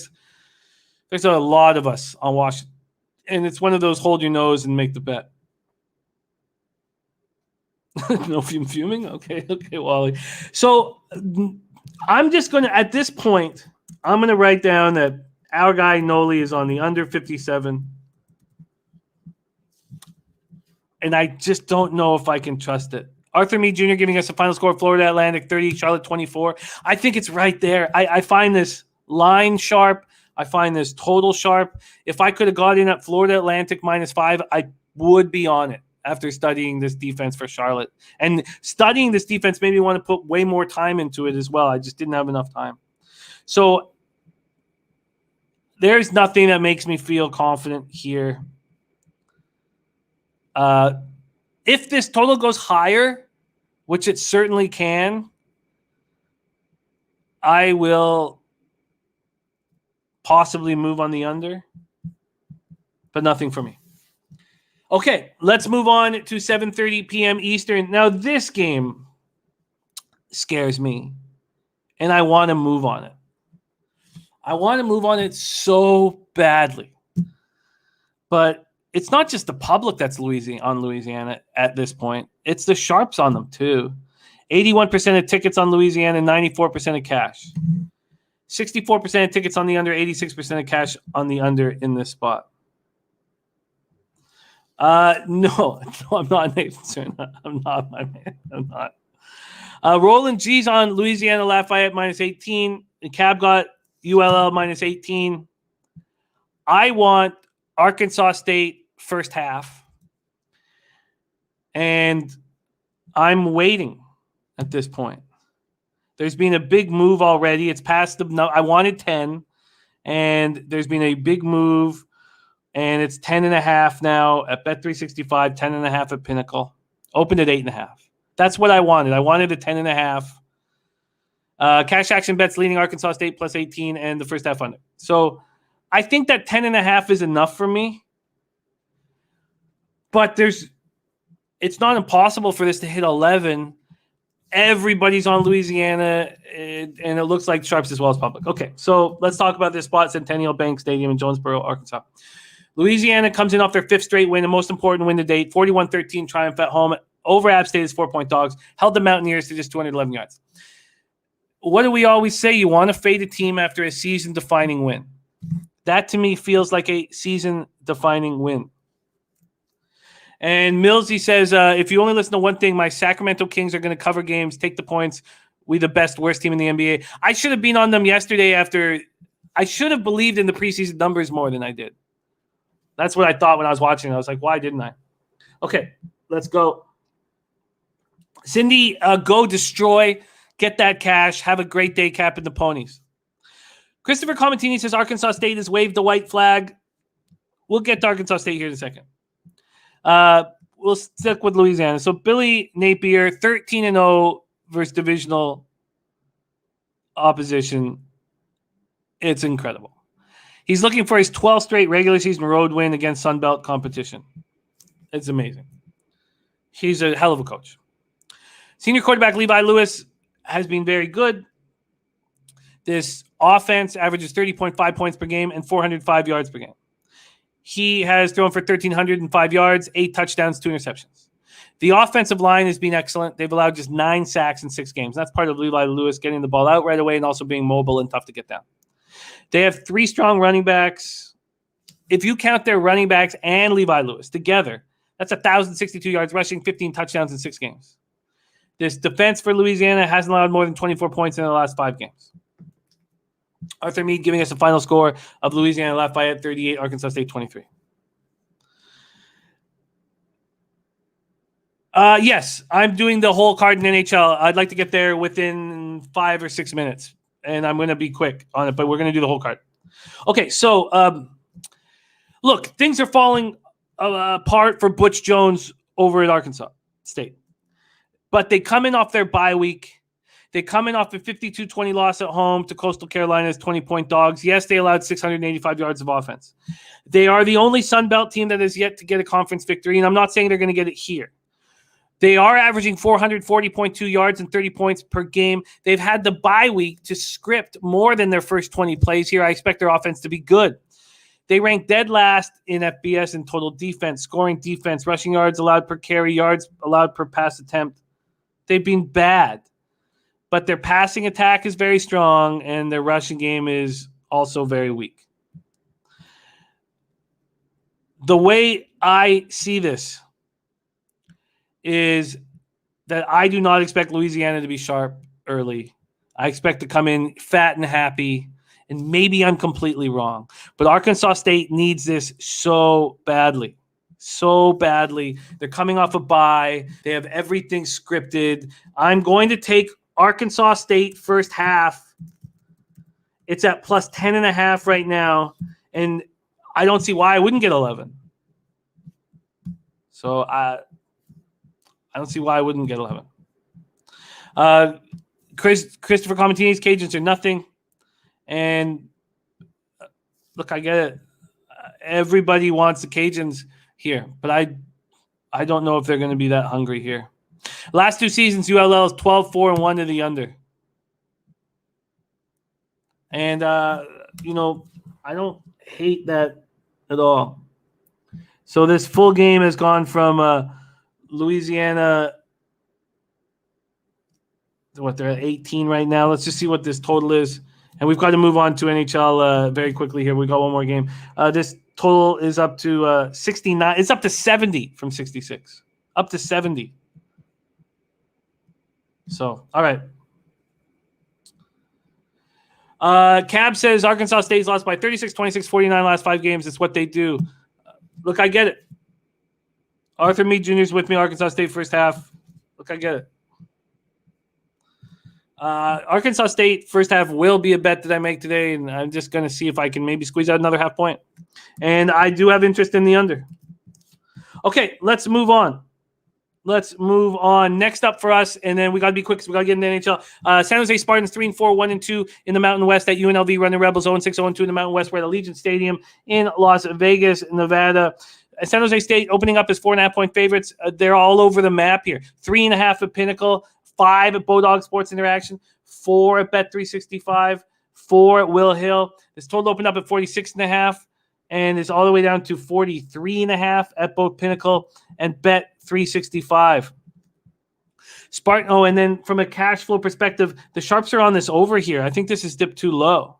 there's a lot of us on Washington. And it's one of those hold your nose and make the bet. No fuming? Okay, Wally. So I'm just going to, at this point, I'm going to write down that our guy Noli is on the under 57. And I just don't know if I can trust it. Arthur Meade Jr. giving us a final score: Florida Atlantic 30, Charlotte 24. I think it's right there. I find this line sharp. I find this total sharp. If I could have got in at Florida Atlantic -5, I would be on it after studying this defense for Charlotte. And studying this defense made me want to put way more time into it as well. I just didn't have enough time. So there's nothing that makes me feel confident here. If this total goes higher, which it certainly can, I will possibly move on the under, but nothing for me. Okay, let's move on to 7:30 p.m. Eastern. Now, this game scares me, and I want to move on it. I want to move on it so badly, but it's not just the public that's on Louisiana at this point. It's the Sharps on them, too. 81% of tickets on Louisiana, 94% of cash. 64% of tickets on the under, 86% of cash on the under in this spot. No, I'm not, Nathan. I'm not, my man. I'm not. Roland G's on Louisiana Lafayette -18. The Cab got ULL -18. I want Arkansas State first half. And I'm waiting at this point. There's been a big move already. It's past the. I wanted 10. And there's been a big move, and it's 10.5 now at Bet365, 10.5 at Pinnacle. Opened at 8.5. That's what I wanted. I wanted a 10.5. Cash action bets leading Arkansas State plus 18 and the first half under. So I think that 10.5 is enough for me. But it's not impossible for this to hit 11. Everybody's on Louisiana, and it looks like sharps as well as public. Okay, so let's talk about this spot, Centennial Bank Stadium in Jonesboro, Arkansas. Louisiana comes in off their 5th straight win, the most important win to date, 41-13 triumph at home over App State as 4-point dogs, held the Mountaineers to just 211 yards. What do we always say? You want to fade a team after a season-defining win. That, to me, feels like a season-defining win. And Millsy says, if you only listen to one thing, my Sacramento Kings are going to cover games, take the points. We the best, worst team in the NBA. I should have been on them yesterday after – I should have believed in the preseason numbers more than I did. That's what I thought when I was watching. I was like, why didn't I? Okay, let's go. Cindy, go destroy. Get that cash. Have a great day capping the ponies. Christopher Comentini says Arkansas State has waved the white flag. We'll get to Arkansas State here in a second. We'll stick with Louisiana. So Billy Napier, 13-0 versus divisional opposition. It's incredible. He's looking for his 12th straight regular season road win against Sunbelt competition. It's amazing. He's a hell of a coach. Senior quarterback Levi Lewis has been very good. This offense averages 30.5 points per game and 405 yards per game. He has thrown for 1,305 yards, 8 touchdowns, 2 interceptions. The offensive line has been excellent. They've allowed just 9 sacks in 6 games. That's part of Levi Lewis getting the ball out right away and also being mobile and tough to get down. They have 3 strong running backs. If you count their running backs and Levi Lewis together, that's 1,062 yards rushing, 15 touchdowns in 6 games. This defense for Louisiana hasn't allowed more than 24 points in the last 5 games. Arthur Meade giving us a final score of Louisiana Lafayette 38, Arkansas State 23. Yes, I'm doing the whole card in NHL. I'd like to get there within 5 or 6 minutes, and I'm going to be quick on it, but we're going to do the whole card. Okay, so look, things are falling apart for Butch Jones over at Arkansas State. But they come in off their bye week. They come in off a 52-20 loss at home to Coastal Carolina's 20-point dogs. Yes, they allowed 685 yards of offense. They are the only Sun Belt team that has yet to get a conference victory, and I'm not saying they're going to get it here. They are averaging 440.2 yards and 30 points per game. They've had the bye week to script more than their first 20 plays here. I expect their offense to be good. They rank dead last in FBS in total defense, scoring defense, rushing yards allowed per carry, yards allowed per pass attempt. They've been bad, but their passing attack is very strong, and their rushing game is also very weak. The way I see this is that I do not expect Louisiana to be sharp early. I expect to come in fat and happy, and maybe I'm completely wrong. But Arkansas State needs this so badly. So badly. They're coming off a bye. They have everything scripted. I'm going to take Arkansas State first half. It's at plus 10.5 right now, and I don't see why I wouldn't get 11. So I don't see why I wouldn't get 11. Christopher Comentini's Cajuns are nothing. And look, I get it. Everybody wants the Cajuns here, but I don't know if they're going to be that hungry here. Last 2 seasons, ULL is 12-4-1 to the under. And, I don't hate that at all. So this full game has gone from Louisiana, they're at 18 right now. Let's just see what this total is. And we've got to move on to NHL very quickly here. We got one more game. This total is up to 69. It's up to 70 from 66. Up to 70. So, all right. Cab says Arkansas State's lost by 36, 26, 49 last 5 games. It's what they do. Look, I get it. Arthur Meade Jr. is with me. Arkansas State first half. Look, I get it. Arkansas State first half will be a bet that I make today, and I'm just going to see if I can maybe squeeze out another half point. And I do have interest in the under. Okay, let's move on. Next up for us, and then we got to be quick because we got to get into the NHL. San Jose Spartans 3-4, 1-2 in the Mountain West at UNLV. Running Rebels 0-6, 0-2 in the Mountain West. We're at Allegiant Stadium in Las Vegas, Nevada. San Jose State opening up as 4.5-point favorites. They're all over the map here. 3.5 at Pinnacle, 5 at Bodog Sports Interaction, 4 at Bet365, 4 at Will Hill. This total opened up at 46.5. And it's all the way down to 43.5 at both Pinnacle and Bet365. Spartan. Oh, and then from a cash flow perspective, the Sharps are on this over here. I think this is dipped too low.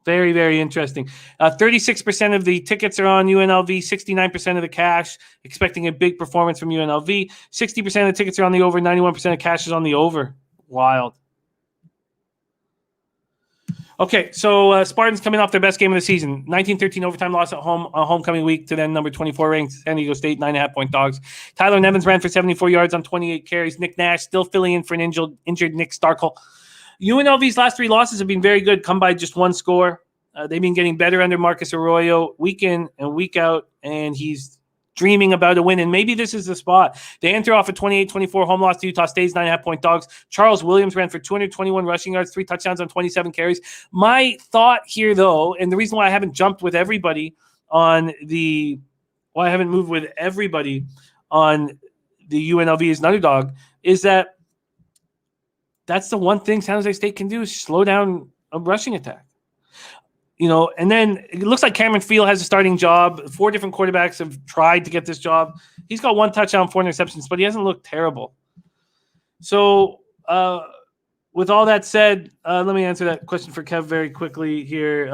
Very, very interesting. 36% of the tickets are on UNLV, 69% of the cash, expecting a big performance from UNLV. 60% of the tickets are on the over, 91% of cash is on the over. Wild. Okay, so Spartans coming off their best game of the season. 19-13 overtime loss at home on homecoming week to then number 24 ranked San Diego State, 9.5-point dogs. Tyler Nevins ran for 74 yards on 28 carries. Nick Nash still filling in for an injured Nick Starkel. UNLV's last 3 losses have been very good, come by just 1 score. They've been getting better under Marcus Arroyo week in and week out, and he's dreaming about a win, and maybe this is the spot. They enter off a 28-24 home loss to Utah State's 9.5-point dogs. Charles Williams ran for 221 rushing yards, 3 touchdowns on 27 carries. My thought here, though, and the reason why I haven't jumped with everybody on the – why I haven't moved with everybody on the UNLV as an underdog is that that's the one thing San Jose State can do is slow down a rushing attack. You know, and then it looks like Cameron Field has a starting job. 4 different quarterbacks have tried to get this job. He's got 1 touchdown, 4 interceptions, but he hasn't looked terrible. So, with all that said, let me answer that question for Kev very quickly here.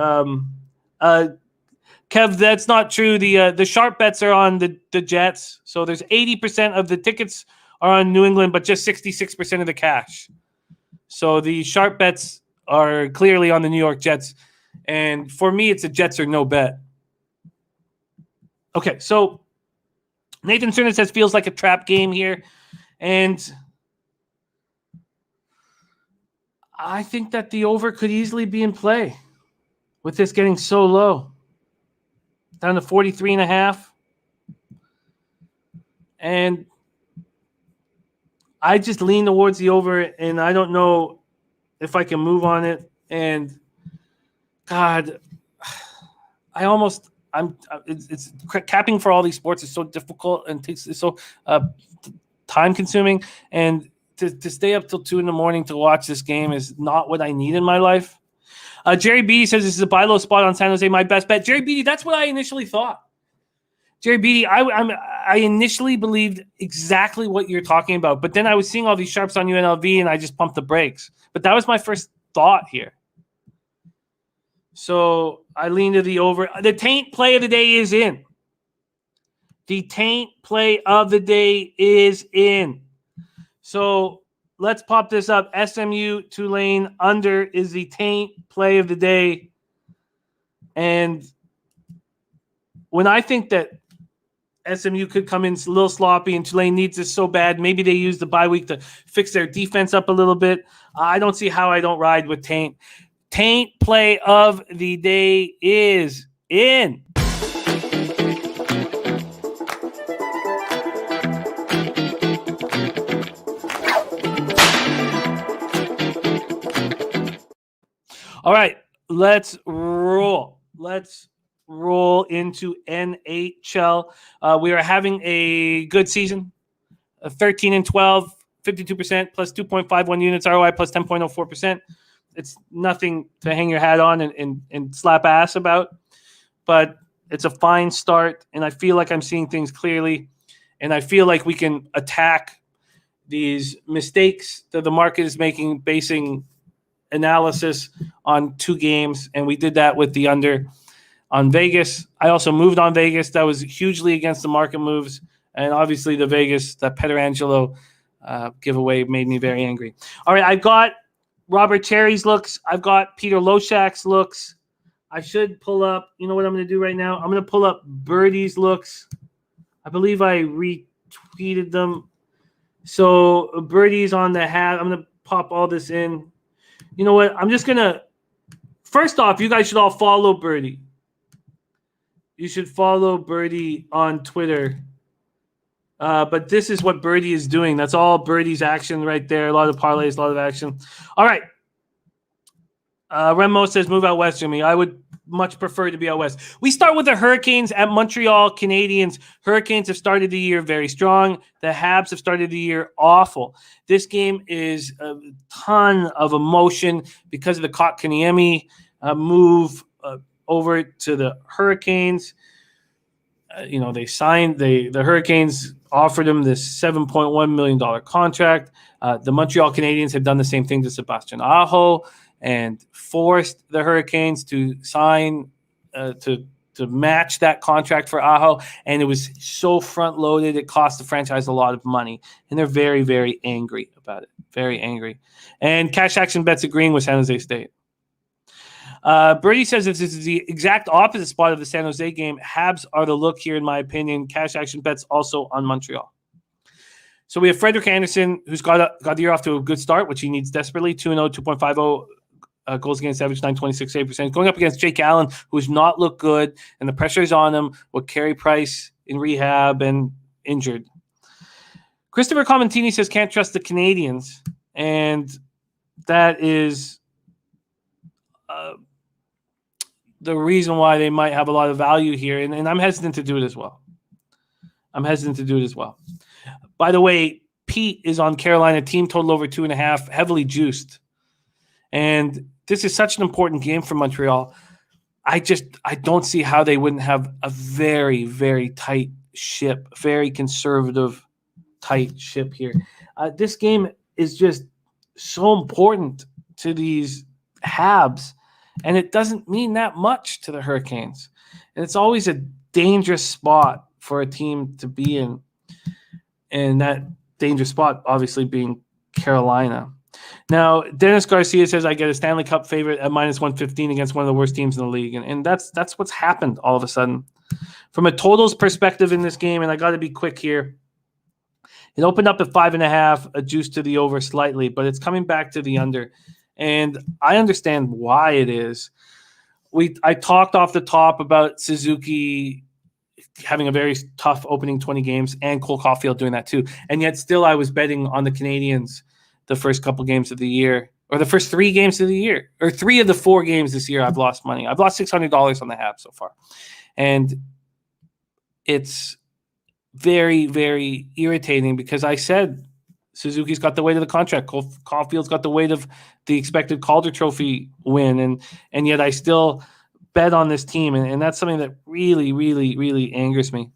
Kev, that's not true. The sharp bets are on the Jets. So there's 80% of the tickets are on New England, but just 66% of the cash. So the sharp bets are clearly on the New York Jets. And for me, it's a Jets or no bet. Okay, so Nathan Cernan says feels like a trap game here. And I think that the over could easily be in play with this getting so low. Down to 43.5. And I just lean towards the over, and I don't know if I can move on it. And God, it's capping for all these sports is so difficult and it's so time consuming. And to stay up till 2 a.m. to watch this game is not what I need in my life. Jerry Beatty says this is a buy low spot on San Jose. My best bet. Jerry Beatty, that's what I initially thought. Jerry Beatty, I initially believed exactly what you're talking about, but then I was seeing all these sharps on UNLV and I just pumped the brakes. But that was my first thought here. So I lean to the over. The taint play of the day is in. The taint play of the day is in. So let's pop this up. SMU Tulane under is the taint play of the day. And when I think that SMU could come in a little sloppy and Tulane needs this so bad, maybe they use the bye week to fix their defense up a little bit. I don't see how I don't ride with taint. Taint play of the day is in. All right, let's roll. Let's roll into NHL. We are having a good season. 13-12, 52%, plus 2.51 units ROI, plus 10.04%. It's nothing to hang your hat on and slap ass about, but it's a fine start, and I feel like I'm seeing things clearly, and I feel like we can attack these mistakes that the market is making, basing analysis on 2 games, and we did that with the under on Vegas. I also moved on Vegas. That was hugely against the market moves, and obviously the Vegas, that Pietrangelo giveaway made me very angry. All right, I've got Robert Cherry's looks. I've got Peter Loshak's looks. I should pull up, you know what I'm going to do right now? I'm going to pull up Birdie's looks. I believe I retweeted them. So Birdie's on the hat. I'm going to pop all this in. You know what? I'm just going to – first off, you guys should all follow Birdie. You should follow Birdie on Twitter. But this is what Birdie is doing. That's all Birdie's action right there. A lot of parlays, a lot of action. All right. Remo says, move out west, Jimmy. I would much prefer to be out west. We start with the Hurricanes at Montreal Canadiens. Hurricanes have started the year very strong. The Habs have started the year awful. This game is a ton of emotion because of the Kotkaniemi move over to the Hurricanes. They signed the Hurricanes offered him this $7.1 million contract. The Montreal Canadiens have done the same thing to Sebastian Aho and forced the Hurricanes to sign to match that contract for Aho. And it was so front loaded, it cost the franchise a lot of money. And they're very, very angry about it. Very angry. And Cash Action Bets agreeing with San Jose State. Birdie says this is the exact opposite spot of the San Jose game. Habs are the look here, in my opinion. Cash Action Bets also on Montreal. So we have Frederick Anderson, who's got the year off to a good start, which he needs desperately. 2-0, 2.50 goals against average, 9.26 8%. Going up against Jake Allen, who's not looked good, and the pressure is on him with Carey Price in rehab and injured. Christopher Commentini says can't trust the Canadiens, and that is the reason why they might have a lot of value here, and I'm hesitant to do it as well. By the way, Pete is on Carolina, team total over 2.5, heavily juiced. And this is such an important game for Montreal. I don't see how they wouldn't have a very, very tight ship, very conservative, tight ship here. This game is just so important to these Habs, and it doesn't mean that much to the Hurricanes. And it's always a dangerous spot for a team to be in, and that dangerous spot obviously being Carolina. Now, Dennis Garcia says I get a Stanley Cup favorite at -115 against one of the worst teams in the league. And that's what's happened all of a sudden. From a totals perspective in this game, and I got to be quick here, it opened up at 5.5, a juice to the over slightly, but it's coming back to the under. And I understand why it is. I talked off the top about Suzuki having a very tough opening 20 games and Cole Caulfield doing that too. And yet still I was betting on the Canadiens the first couple games of the year, or the first 3 games of the year, or 3 of the 4 games this year. I've lost money. I've lost $600 on the Habs so far. And it's very, very irritating because I said Suzuki's got the weight of the contract. Caulfield's got the weight of the expected Calder Trophy win. And yet I still bet on this team. And that's something that really, really, really angers me.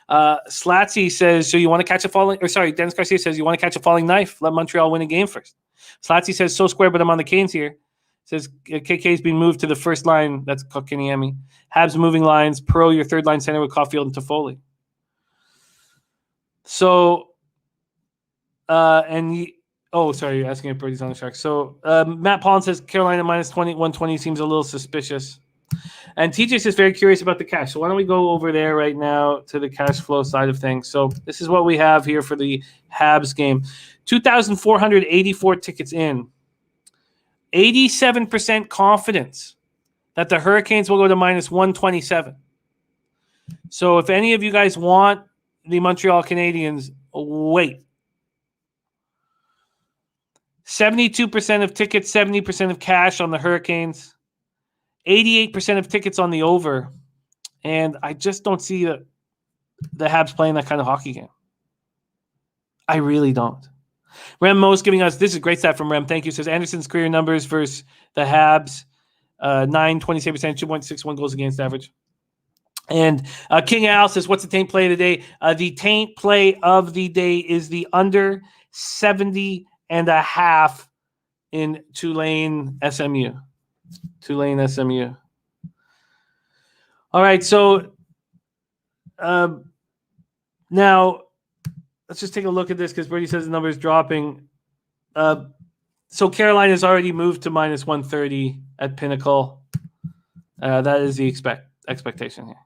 Slatsy says, so you want to catch a falling, or sorry, Dennis Garcia says, you want to catch a falling knife? Let Montreal win a game first. Slatsy says, so square, but I'm on the Canes here. Says KK's being moved to the first line. That's Kotkaniemi. Habs moving lines. Pearl, your third line center with Caulfield and Toffoli. So, sorry, you're asking if Brady's on the track. So, Matt Paulin says Carolina -20, 120 seems a little suspicious. And TJ is very curious about the cash. So why don't we go over there right now to the cash flow side of things. So this is what we have here for the Habs game. 2,484 tickets in. 87% confidence that the Hurricanes will go to -127. So if any of you guys want the Montreal Canadiens, wait. 72% of tickets, 70% of cash on the Hurricanes. 88% of tickets on the over. And I just don't see the Habs playing that kind of hockey game. I really don't. Rem Mo's giving us, this is a great stat from Rem, thank you. Says Anderson's career numbers versus the Habs, 9.27%, 2.61 goals against average. And King Al says, what's the taint play of the day? The taint play of the day is the under 70.5 in Tulane SMU. Tulane SMU. All right, so now let's just take a look at this because Brady says the number is dropping. So Carolina's already moved to -130 at Pinnacle. That is the expectation here.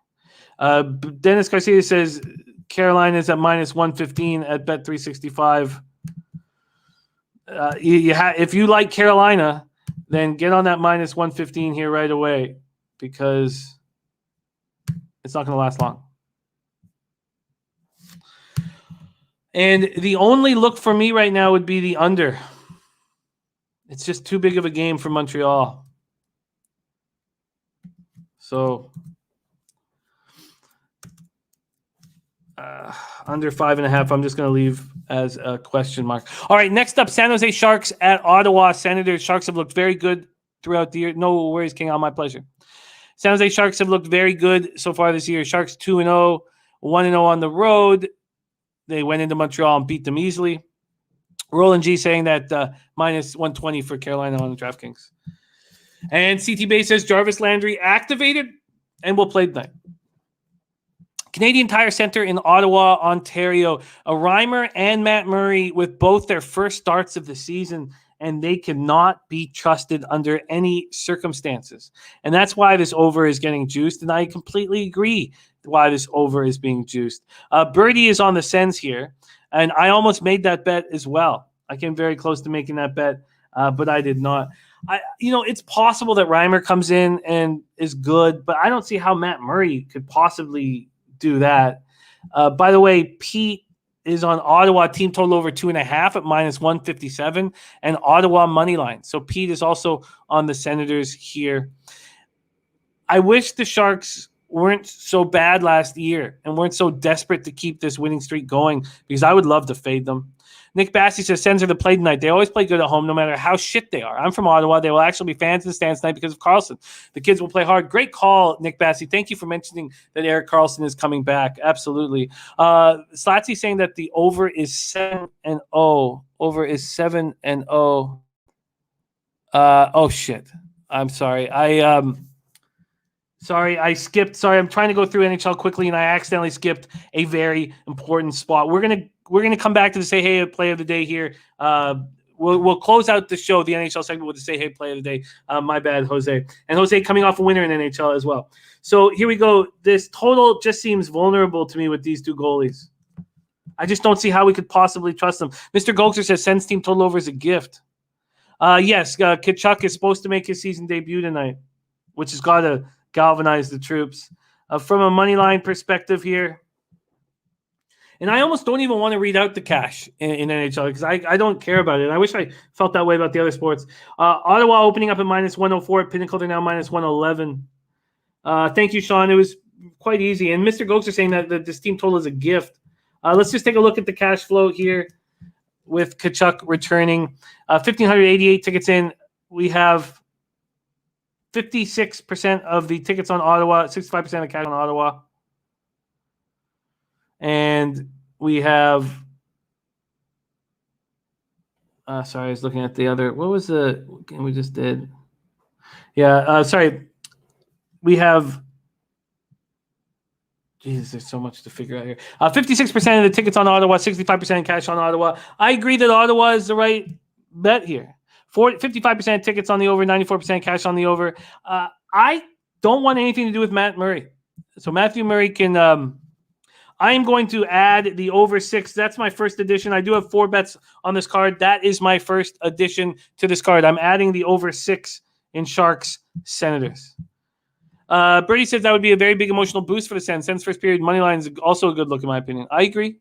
Dennis Garcia says Carolina's at -115 at Bet365. if you like Carolina, then get on that minus 115 here right away because it's not going to last long. And the only look for me right now would be the under. It's just too big of a game for Montreal. So under 5.5, I'm just going to leave as a question mark. All right, next up, San Jose Sharks at Ottawa Senators. Sharks have looked very good throughout the year. No worries, King, on my pleasure. San Jose Sharks have looked very good so far this year. Sharks 2-0, 1-0 on the road. They went into Montreal and beat them easily. Roland G saying that minus 120 for Carolina on the DraftKings. And CT Bay says Jarvis Landry activated and will play tonight. Canadian Tire Center in Ottawa, Ontario. A Reimer and Matt Murray with both their first starts of the season, and they cannot be trusted under any circumstances. And that's why this over is getting juiced, and I completely agree why this over is being juiced. Birdie is on the Sens here, and I almost made that bet as well. I came very close to making that bet, but I did not. It's possible that Reimer comes in and is good, but I don't see how Matt Murray could possibly do that. By the way, Pete is on Ottawa team total over 2.5 at minus 157 and Ottawa money line. So Pete is also on the Senators here. I wish the Sharks weren't so bad last year and weren't so desperate to keep this winning streak going because I would love to fade them. Nick Bassey says Sens are to play tonight. They always play good at home no matter how shit they are. I'm from Ottawa. They will actually be fans in the stands tonight because of Carlson. The kids will play hard. Great call, Nick Bassey. Thank you for mentioning that Erik Karlsson is coming back. Absolutely. Slatsy saying that the over is 7-0. Over is 7-0. Oh, shit. I'm sorry. I skipped. Sorry, I'm trying to go through NHL quickly, and I accidentally skipped a very important spot. We're gonna come back to the Say Hey Play of the Day here. We'll close out the show, the NHL segment, with the Say Hey Play of the Day. My bad, Jose. And Jose coming off a winner in NHL as well. So here we go. This total just seems vulnerable to me with these two goalies. I just don't see how we could possibly trust them. Mr. Golkser says Sens team total over is a gift. Yes, Tkachuk is supposed to make his season debut tonight, which has got to galvanize the troops. From a money line perspective here, and I almost don't even want to read out the cash in NHL because I don't care about it. I wish I felt that way about the other sports. Ottawa opening up at minus 104 at Pinnacle. They're now minus 111. Thank you, Sean. It was quite easy. And Mr. Gokes are saying that this team total is a gift. Let's just take a look at the cash flow here with Tkachuk returning. 1,588 tickets in. We have 56% of the tickets on Ottawa, 65% of cash on Ottawa. And we have sorry, I was looking at the other. What was the game we just did? Yeah, sorry. We have Jesus, there's so much to figure out here. 56% of the tickets on Ottawa, 65% cash on Ottawa. I agree that Ottawa is the right bet here. 55% tickets on the over, 94% cash on the over. I don't want anything to do with Matt Murray. So Matthew Murray can I am going to add the over 6. That's my first addition. I do have 4 bets on this card. That is my first addition to this card. I'm adding the over 6 in Sharks Senators. Birdie says that would be a very big emotional boost for the Sens. Sens first period money line is also a good look in my opinion. I agree.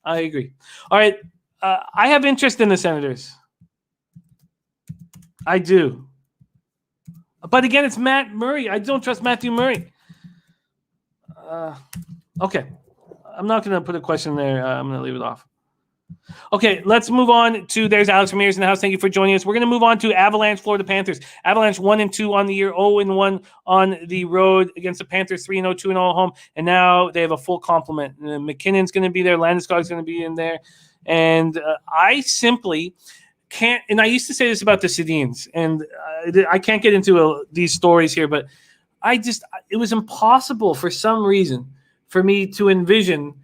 All right. I have interest in the Senators. I do. But again, it's Matt Murray. I don't trust Matthew Murray. Okay. I'm not going to put a question there. I'm going to leave it off. Okay, let's move on to, there's Alex Ramirez in the house. Thank you for joining us. We're going to move on to Avalanche, Florida Panthers. Avalanche 1-2 on the year, 0-1 on the road against the Panthers, 3-0, 2-0 at home. And now they have a full complement. McKinnon's going to be there. Landeskog's going to be in there. And I simply can't, and I used to say this about the Sedins, and I can't get into these stories here, but it was impossible for some reason for me to envision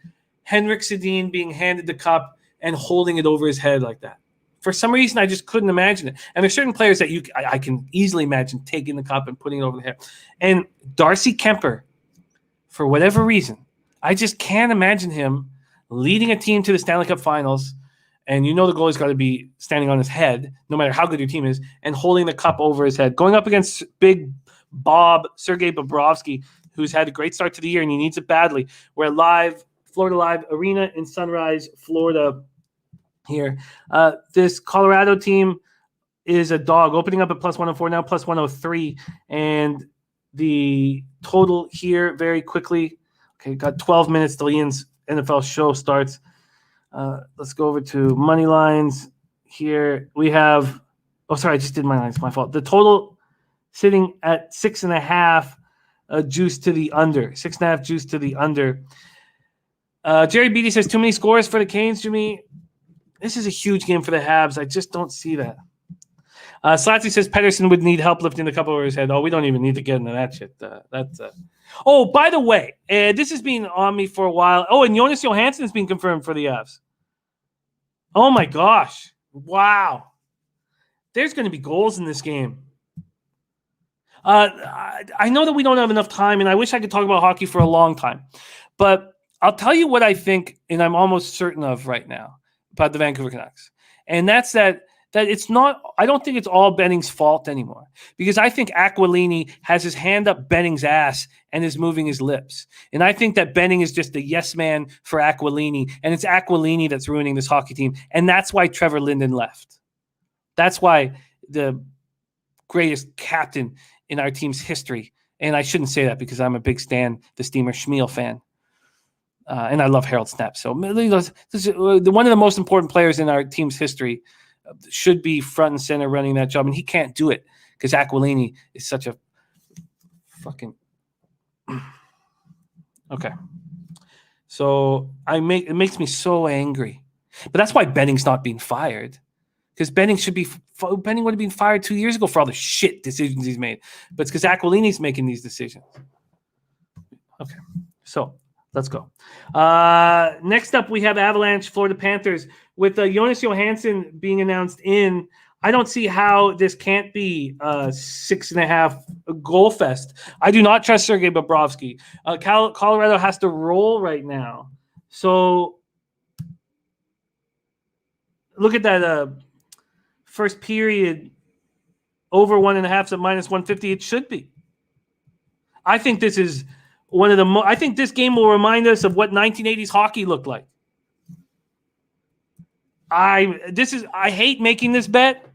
Henrik Sedin being handed the cup and holding it over his head like that. For some reason, I just couldn't imagine it. And there's certain players that I can easily imagine taking the cup and putting it over the head. And Darcy Kemper, for whatever reason, I just can't imagine him leading a team to the Stanley Cup Finals And you know the goalie's got to be standing on his head, no matter how good your team is, and holding the cup over his head. Going up against big Bob, Sergei Bobrovsky, who's had a great start to the year, and he needs it badly. We're at Florida Live Arena in Sunrise, Florida here. This Colorado team is a dog, opening up at plus 104, now plus 103. And the total here very quickly. Okay, got 12 minutes till Ian's NFL show starts. Let's go over to money lines here. We have, I just did money lines. My fault. The total sitting at 6.5 juice to the under. 6.5 juice to the under. Jerry Beatty says too many scores for the Canes, Jimmy. This is a huge game for the Habs. I just don't see that. Slatsy says Pedersen would need help lifting the cup over his head. Oh, we don't even need to get into that shit. Oh, by the way, this has been on me for a while. Oh, and Jonas Johansson has been confirmed for the Avs. Oh, my gosh. Wow. There's going to be goals in this game. I know that we don't have enough time, and I wish I could talk about hockey for a long time. But I'll tell you what I think, and I'm almost certain of right now, about the Vancouver Canucks. And that's that it's not – I don't think it's all Benning's fault anymore, because I think Aquilini has his hand up Benning's ass and is moving his lips. And I think that Benning is just a yes man for Aquilini, and it's Aquilini that's ruining this hockey team. And that's why Trevor Linden left. That's why the greatest captain in our team's history, and I shouldn't say that because I'm a big Stan the Steamer Schmiel fan, and I love Harold Snap. So one of the most important players in our team's history should be front and center running that job, and he can't do it because Aquilini is such a fucking okay. So it makes me so angry, but that's why Benning's not being fired, because Benning would have been fired 2 years ago for all the shit decisions he's made, but it's because Aquilini's making these decisions. Okay, so let's go. Next up, we have Avalanche Florida Panthers with Jonas Johansson being announced in. I don't see how this can't be a 6.5 goal fest. I do not trust Sergei Bobrovsky. Colorado has to roll right now. So look at that first period over 1.5 at minus 150. It should be. I think this is one of the I think this game will remind us of what 1980s hockey looked like. I hate making this bet.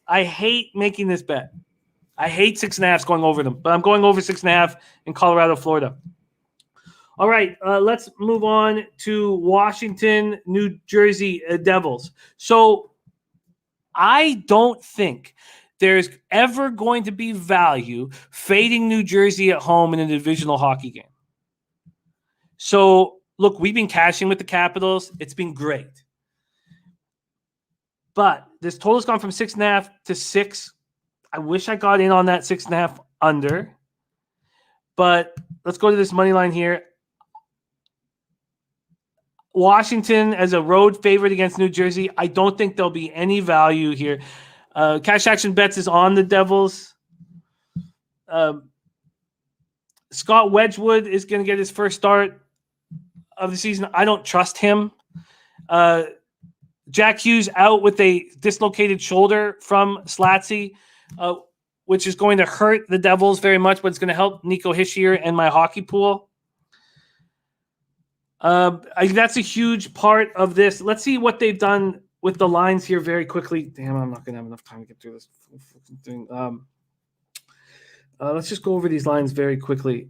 I hate 6.5 going over them, but I'm going over 6.5 in Colorado, Florida. All right, let's move on to Washington, New Jersey Devils. So I don't think there's ever going to be value fading New Jersey at home in a divisional hockey game. So, look, we've been cashing with the Capitals. It's been great. But this total's gone from 6.5 to 6. I wish I got in on that 6.5 under. But let's go to this money line here. Washington as a road favorite against New Jersey. I don't think there'll be any value here. Cash Action Bets is on the Devils. Scott Wedgwood is going to get his first start of the season. I don't trust him. Jack Hughes out with a dislocated shoulder from Slatsy, which is going to hurt the Devils very much, but it's going to help Nico Hischier and my hockey pool. That's a huge part of this. Let's see what they've done with the lines here very quickly. Damn, I'm not going to have enough time to get through this thing. Let's just go over these lines very quickly.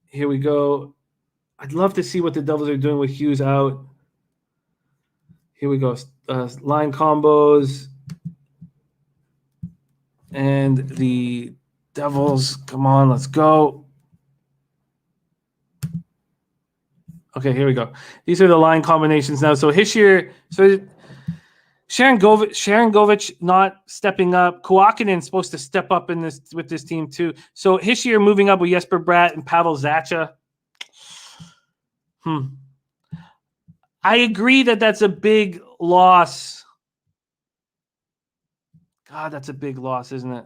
Here we go. I'd love to see what the Devils are doing with Hughes out. Here we go. Line combos. And the Devils, come on, let's go. Okay, here we go. These are the line combinations now. So Hischier, Sharon Govich not stepping up. Kuakinen supposed to step up in this with this team too. So Hischier moving up with Jesper Bratt and Pavel Zacha. I agree that that's a big loss. God, that's a big loss, isn't it?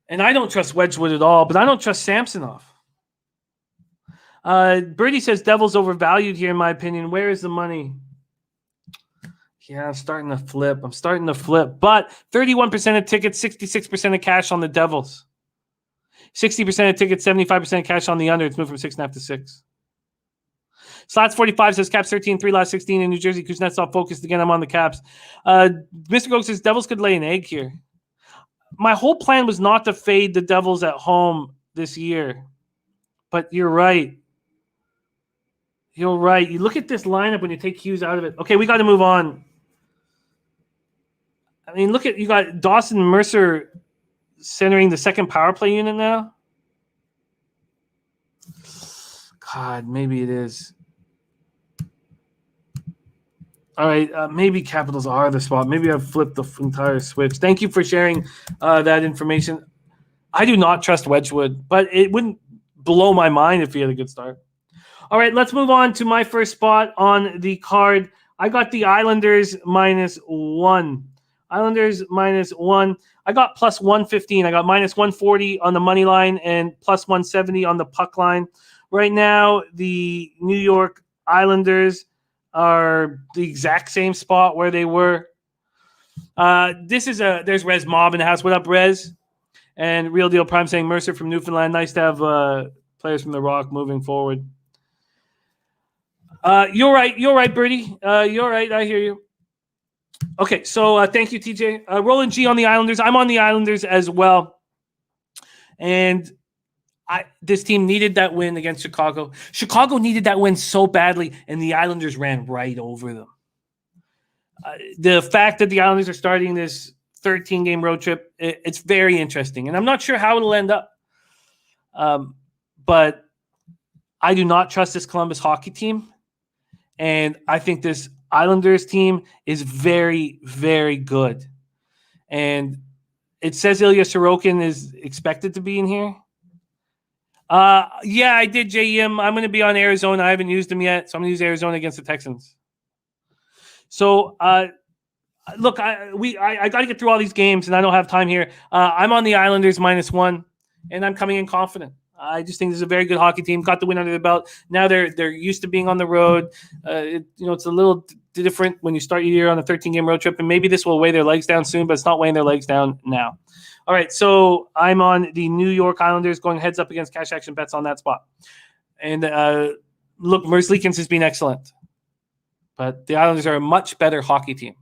And I don't trust Wedgwood at all, but I don't trust Samsonov. Birdie says Devils overvalued here, in my opinion. Where is the money? Yeah, I'm starting to flip. But 31% of tickets, 66% of cash on the Devils. 60% of tickets, 75% of cash on the under. It's moved from 6.5 to 6. Slats 45 says Caps 13-3 last 16 in New Jersey. Kuznetsov focused again. I'm on the Caps. Mr. Gold says Devils could lay an egg here. My whole plan was not to fade the Devils at home this year. But you're right. You look at this lineup when you take Hughes out of it. Okay, we got to move on. I mean, you got Dawson Mercer centering the second power play unit now. God, maybe it is. All right, maybe Capitals are the spot. Maybe I've flipped the entire switch. Thank you for sharing that information. I do not trust Wedgwood, but it wouldn't blow my mind if he had a good start. All right, let's move on to my first spot on the card. I got the Islanders -1. Islanders -1. I got plus 115. I got minus 140 on the money line and plus 170 on the puck line. Right now, the New York Islanders are the exact same spot where they were. There's Rez Mob in the house. What up, Rez? And Real Deal Prime saying Mercer from Newfoundland. Nice to have players from the Rock moving forward. You're right, Birdie. You're right. I hear you. Okay, so thank you, TJ. Roland G on the Islanders. I'm on the Islanders as well. And this team needed that win against Chicago. Chicago needed that win so badly, and the Islanders ran right over them. The fact that the Islanders are starting this 13-game road trip, it's very interesting. And I'm not sure how it'll end up. But I do not trust this Columbus hockey team. And I think this Islanders team is very, very good. And it says Ilya Sorokin is expected to be in here. Yeah, I did, JM. I'm going to be on Arizona. I haven't used him yet, so I'm going to use Arizona against the Texans. So, look, I got to get through all these games, and I don't have time here. I'm on the Islanders -1, and I'm coming in confident. I just think this is a very good hockey team. Got the win under the belt. Now they're used to being on the road. It's a little different when you start your year on a 13-game road trip, and maybe this will weigh their legs down soon, but it's not weighing their legs down now. All right, so I'm on the New York Islanders going heads up against cash action bets on that spot. And look, Merzlikins has been excellent, but the Islanders are a much better hockey team.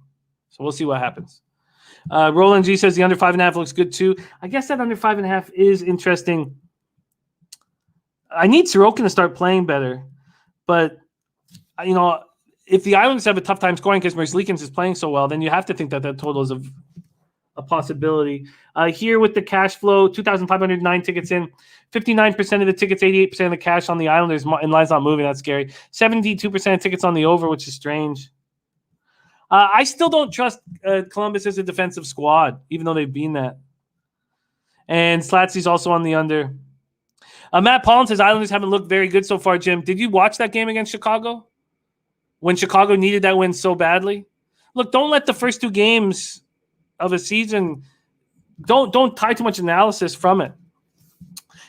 So we'll see what happens. Roland G says the under 5.5 looks good too. I guess that under 5.5 is interesting. I need Sorokin to start playing better, but if the Islanders have a tough time scoring because Merzlikins is playing so well, then you have to think that total is a possibility. Here with the cash flow, 2,509 tickets in, 59% of the tickets, 88% of the cash on the Islanders, and line's not moving. That's scary. 72% of tickets on the over, which is strange. I still don't trust Columbus as a defensive squad, even though they've been that. And Slatsy's also on the under. Matt Paulin says Islanders haven't looked very good so far, Jim. Did you watch that game against Chicago? When Chicago needed that win so badly? Look, don't let the first two games of a season, don't tie too much analysis from it.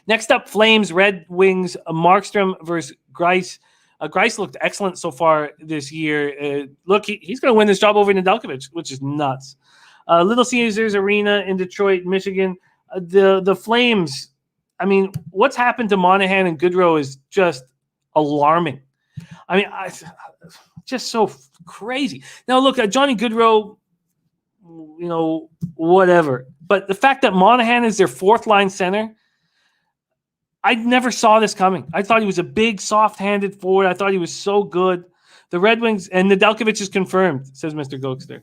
Next up, Flames, Red Wings, Markstrom versus Greiss. Greiss looked excellent so far this year. Look, he's going to win this job over Nedeljkovic, which is nuts. Little Caesars Arena in Detroit, Michigan. The Flames, I mean, what's happened to Monahan and Goodrow is just alarming. I mean, just so crazy. Now, look, Johnny Goodrow, whatever. But the fact that Monahan is their fourth-line center, I never saw this coming. I thought he was a big, soft-handed forward. I thought he was so good. The Red Wings, and Nedeljkovic is confirmed, says Mr. Gokster.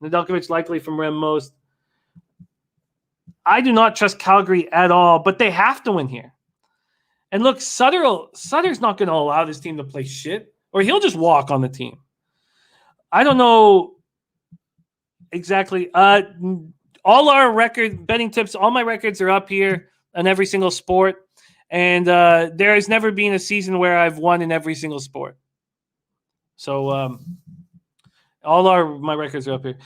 Nedeljkovic likely from Rem Most. I do not trust Calgary at all, but they have to win here. And look, Sutter's not going to allow this team to play shit, or he'll just walk on the team. I don't know exactly. All our betting tips, all my records are up here on every single sport. And there has never been a season where I've won in every single sport. So all my records are up here.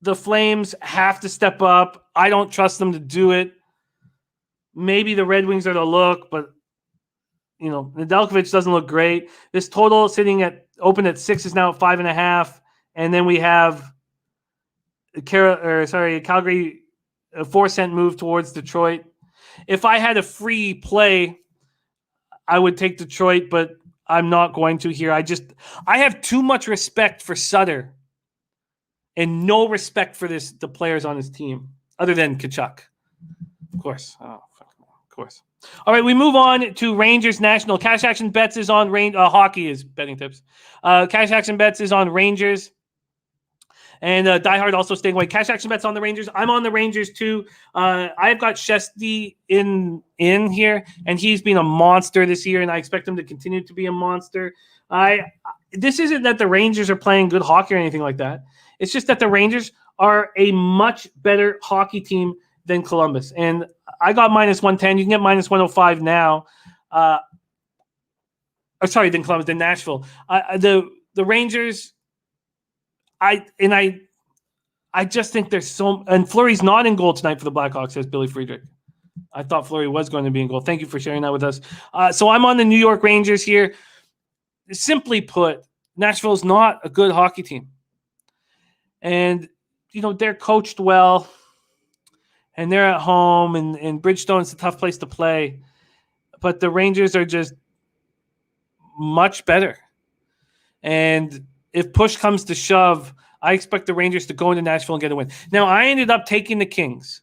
The Flames have to step up. I don't trust them to do it. maybe the Red Wings are the look, but Nedeljkovic doesn't look great. This total sitting at open at 6 is now at 5.5, and then we have Calgary a 4-cent move towards Detroit. If I had a free play, I would take Detroit, but I'm not going to here. I have too much respect for Sutter and no respect for the players on his team, other than Tkachuk. Of course. Oh, of course. All right, we move on to Rangers National. Cash Action Bets is on hockey is betting tips. Cash Action Bets is on Rangers. And Die Hard also staying away. Cash Action Bets on the Rangers. I'm on the Rangers too. I've got Shesty in here, and he's been a monster this year, and I expect him to continue to be a monster. This isn't that the Rangers are playing good hockey or anything like that. It's just that the Rangers are a much better hockey team than Columbus. And I got -110. You can get -105 now. Than Columbus, than Nashville. The Rangers. I just think there's and Fleury's not in goal tonight for the Blackhawks, says Billy Friedrich. I thought Fleury was going to be in goal. Thank you for sharing that with us. So I'm on the New York Rangers here. Simply put, Nashville's not a good hockey team. And, they're coached well, and they're at home, and Bridgestone's a tough place to play. But the Rangers are just much better. And if push comes to shove, I expect the Rangers to go into Nashville and get a win. Now, I ended up taking the Kings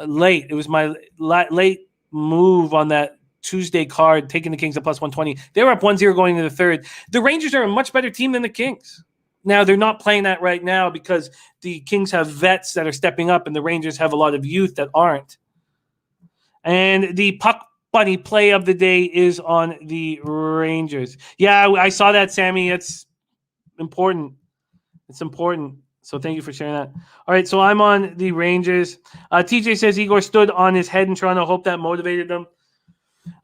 late. It was my late move on that Tuesday card, taking the Kings at +120. They were up 1-0 going into the third. The Rangers are a much better team than the Kings. Now, they're not playing that right now because the Kings have vets that are stepping up and the Rangers have a lot of youth that aren't. And the puck bunny play of the day is on the Rangers. Yeah, I saw that, Sammy. It's important. It's important. So thank you for sharing that. All right, so I'm on the Rangers. TJ says Igor stood on his head in Toronto. Hope that motivated them.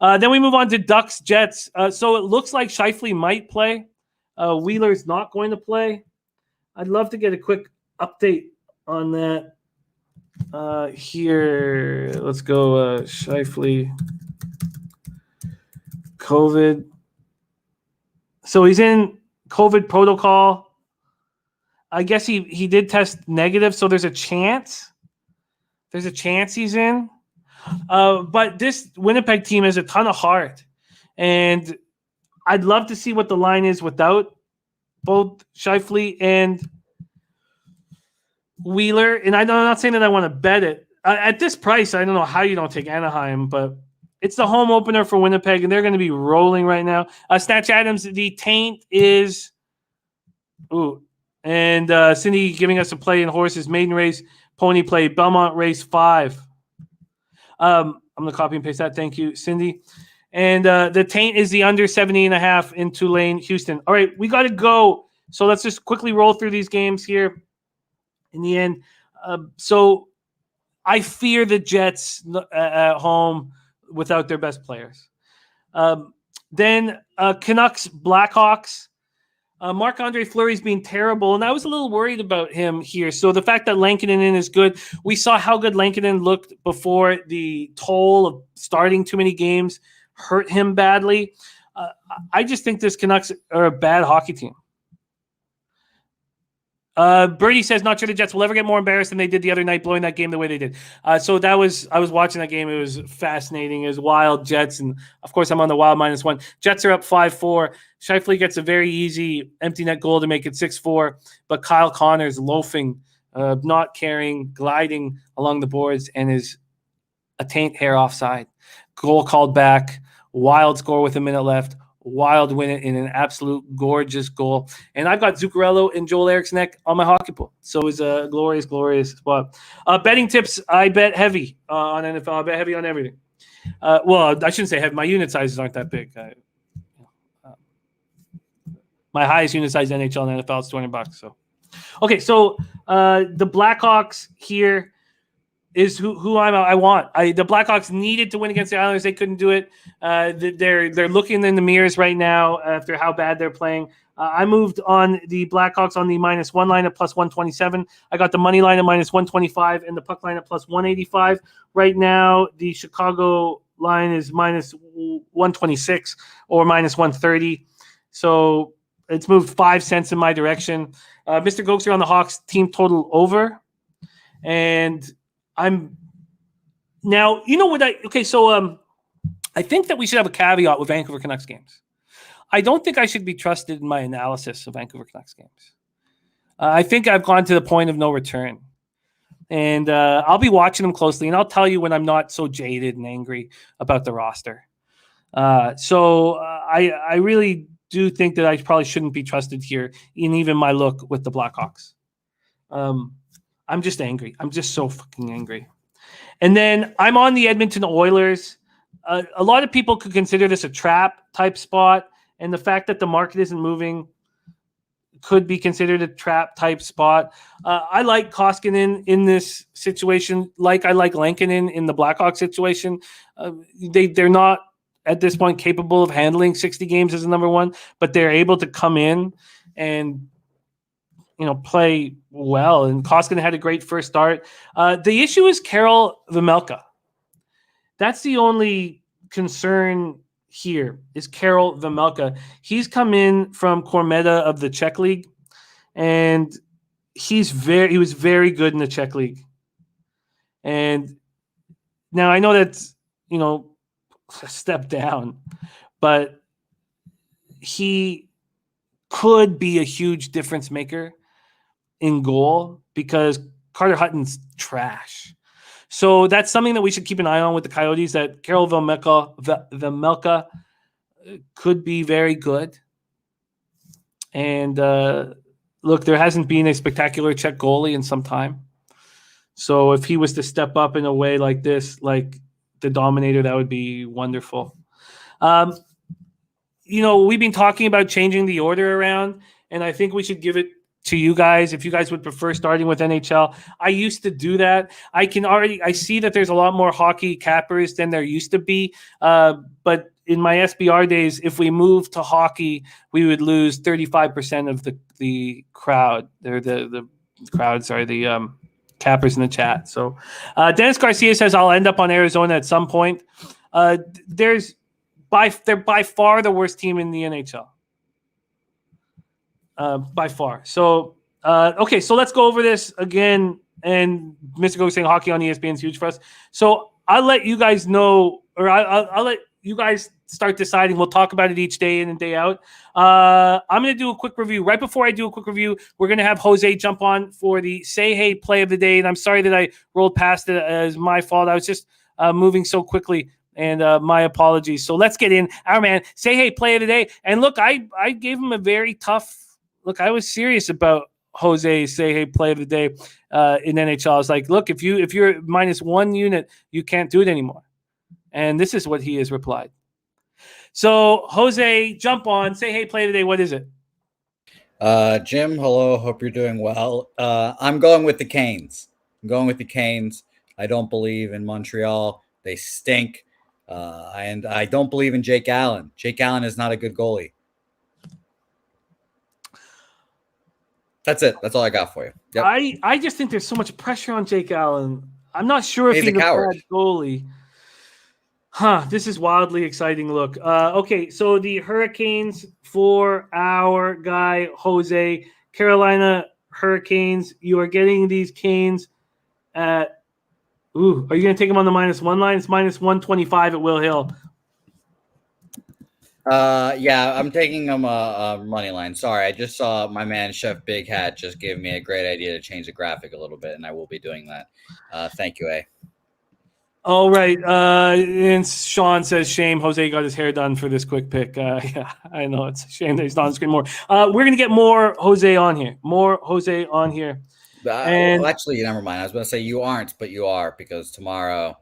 Then we move on to Ducks Jets. So it looks like Scheifele might play. Wheeler's not going to play. I'd love to get a quick update on that. Here, let's go. Scheifele, COVID. So he's in COVID protocol. I guess he did test negative, so there's a chance. There's a chance he's in. But this Winnipeg team has a ton of heart. And I'd love to see what the line is without both Scheifele and Wheeler. And I'm not saying that I want to bet it. At this price, I don't know how you don't take Anaheim, but it's the home opener for Winnipeg, and they're going to be rolling right now. Snatch Adams, the taint is and Cindy giving us a play in horses, maiden race, pony play, Belmont race 5. I'm going to copy and paste that. Thank you, Cindy. And the taint is the under 70.5 in Tulane, Houston. All right, we got to go. So let's just quickly roll through these games here in the end. So I fear the Jets at home without their best players. Then Canucks Blackhawks. Marc-Andre Fleury's been terrible, and I was a little worried about him here. So the fact that Lankinen is good, we saw how good Lankinen looked before the toll of starting too many games hurt him badly. I just think this Canucks are a bad hockey team. Birdie says, not sure the Jets will ever get more embarrassed than they did the other night, blowing that game the way they did. I was watching that game. It was fascinating. It was wild Jets. And of course I'm on the wild -1. Jets are up 5-4. Scheifele gets a very easy empty net goal to make it 6-4. But Kyle Connor's loafing, not caring, gliding along the boards, and is a taint hair offside. Goal called back. Wild score with a minute left. Wild win it in an absolute gorgeous goal. And I've got Zuccarello and Joel Eriksson on my hockey pool. So it's a glorious, glorious spot. Betting tips, I bet heavy on NFL. I bet heavy on everything. Well, I shouldn't say heavy. My unit sizes aren't that big. My highest unit size NHL and NFL is $200. So, okay, so the Blackhawks here is who I want. The Blackhawks needed to win against the Islanders. They couldn't do it. They're looking in the mirrors right now after how bad they're playing. I moved on the Blackhawks on the -1 line at +127. I got the money line at -125 and the puck line at +185. Right now, the Chicago line is -126 or -130. So it's moved 5 cents in my direction. Mr. Gokes on the Hawks team total over. And I'm now, you know what I think that we should have a caveat with Vancouver Canucks games. I don't think I should be trusted in my analysis of Vancouver Canucks games. I think I've gone to the point of no return. And I'll be watching them closely, and I'll tell you when I'm not so jaded and angry about the roster. So I really do think that I probably shouldn't be trusted here in even my look with the Blackhawks. I'm just angry. I'm just so fucking angry. And then I'm on the Edmonton Oilers. A lot of people could consider this a trap type spot, and the fact that the market isn't moving could be considered a trap type spot. I like Koskinen in this situation, like I like Lankinen in the Blackhawks situation. They're not at this point capable of handling 60 games as a number one, but they're able to come in and play well. And Koskinen had a great first start. The issue is Karel Vejmelka. That's the only concern here is Karel Vejmelka. He's come in from Kormeda of the Czech League, and he was very good in the Czech League. And now I know that's, a step down, but he could be a huge difference maker in goal because Carter Hutton's trash. So that's something that we should keep an eye on with the Coyotes, that Karel Vejmelka could be very good. And look, there hasn't been a spectacular Czech goalie in some time. So if he was to step up in a way like this, like the Dominator, that would be wonderful. We've been talking about changing the order around, and I think we should give it to you guys if you guys would prefer starting with NHL. I used to do that. I see that there's a lot more hockey cappers than there used to be. But in my SBR days, if we moved to hockey, we would lose 35% of the crowd. They're the crowd, sorry, the cappers in the chat. So Dennis Garcia says I'll end up on Arizona at some point. They're by far the worst team in the NHL. By far. So, okay, so let's go over this again. And Mr. Go saying hockey on ESPN is huge for us. So I'll let you guys know, or I'll let you guys start deciding. We'll talk about it each day in and day out. I'm going to do a quick review. Right before I do a quick review, we're going to have Jose jump on for the Say Hey play of the day. And I'm sorry that I rolled past it as my fault. I was just moving so quickly. And my apologies. So let's get in. Our man, Say Hey play of the day. And look, I gave him a very tough look. I was serious about Jose Say Hey play of the day in NHL. I was like, look, if you're -1 unit, you can't do it anymore. And this is what he has replied. So Jose, jump on. Say Hey play of the day. What is it? Jim, hello. Hope you're doing well. I'm going with the Canes. I don't believe in Montreal. They stink. And I don't believe in Jake Allen. Jake Allen is not a good goalie. That's it. That's all I got for you. Yep. I just think there's so much pressure on Jake Allen. I'm not sure if he's a bad goalie. This is wildly exciting. Look. Okay, so the Hurricanes for our guy, Jose. Carolina Hurricanes. You are getting these Canes at are you going to take them on the -1 line? It's -125 at Will Hill. Yeah, I'm taking them a money line. Sorry, I just saw my man Chef Big Hat just gave me a great idea to change the graphic a little bit, and I will be doing that. Thank you, A. All right. And Sean says, shame Jose got his hair done for this quick pick. Yeah, I know it's a shame that he's not on the screen more. We're going to get more Jose on here. Well, actually, never mind. I was going to say you aren't, but you are, because tomorrow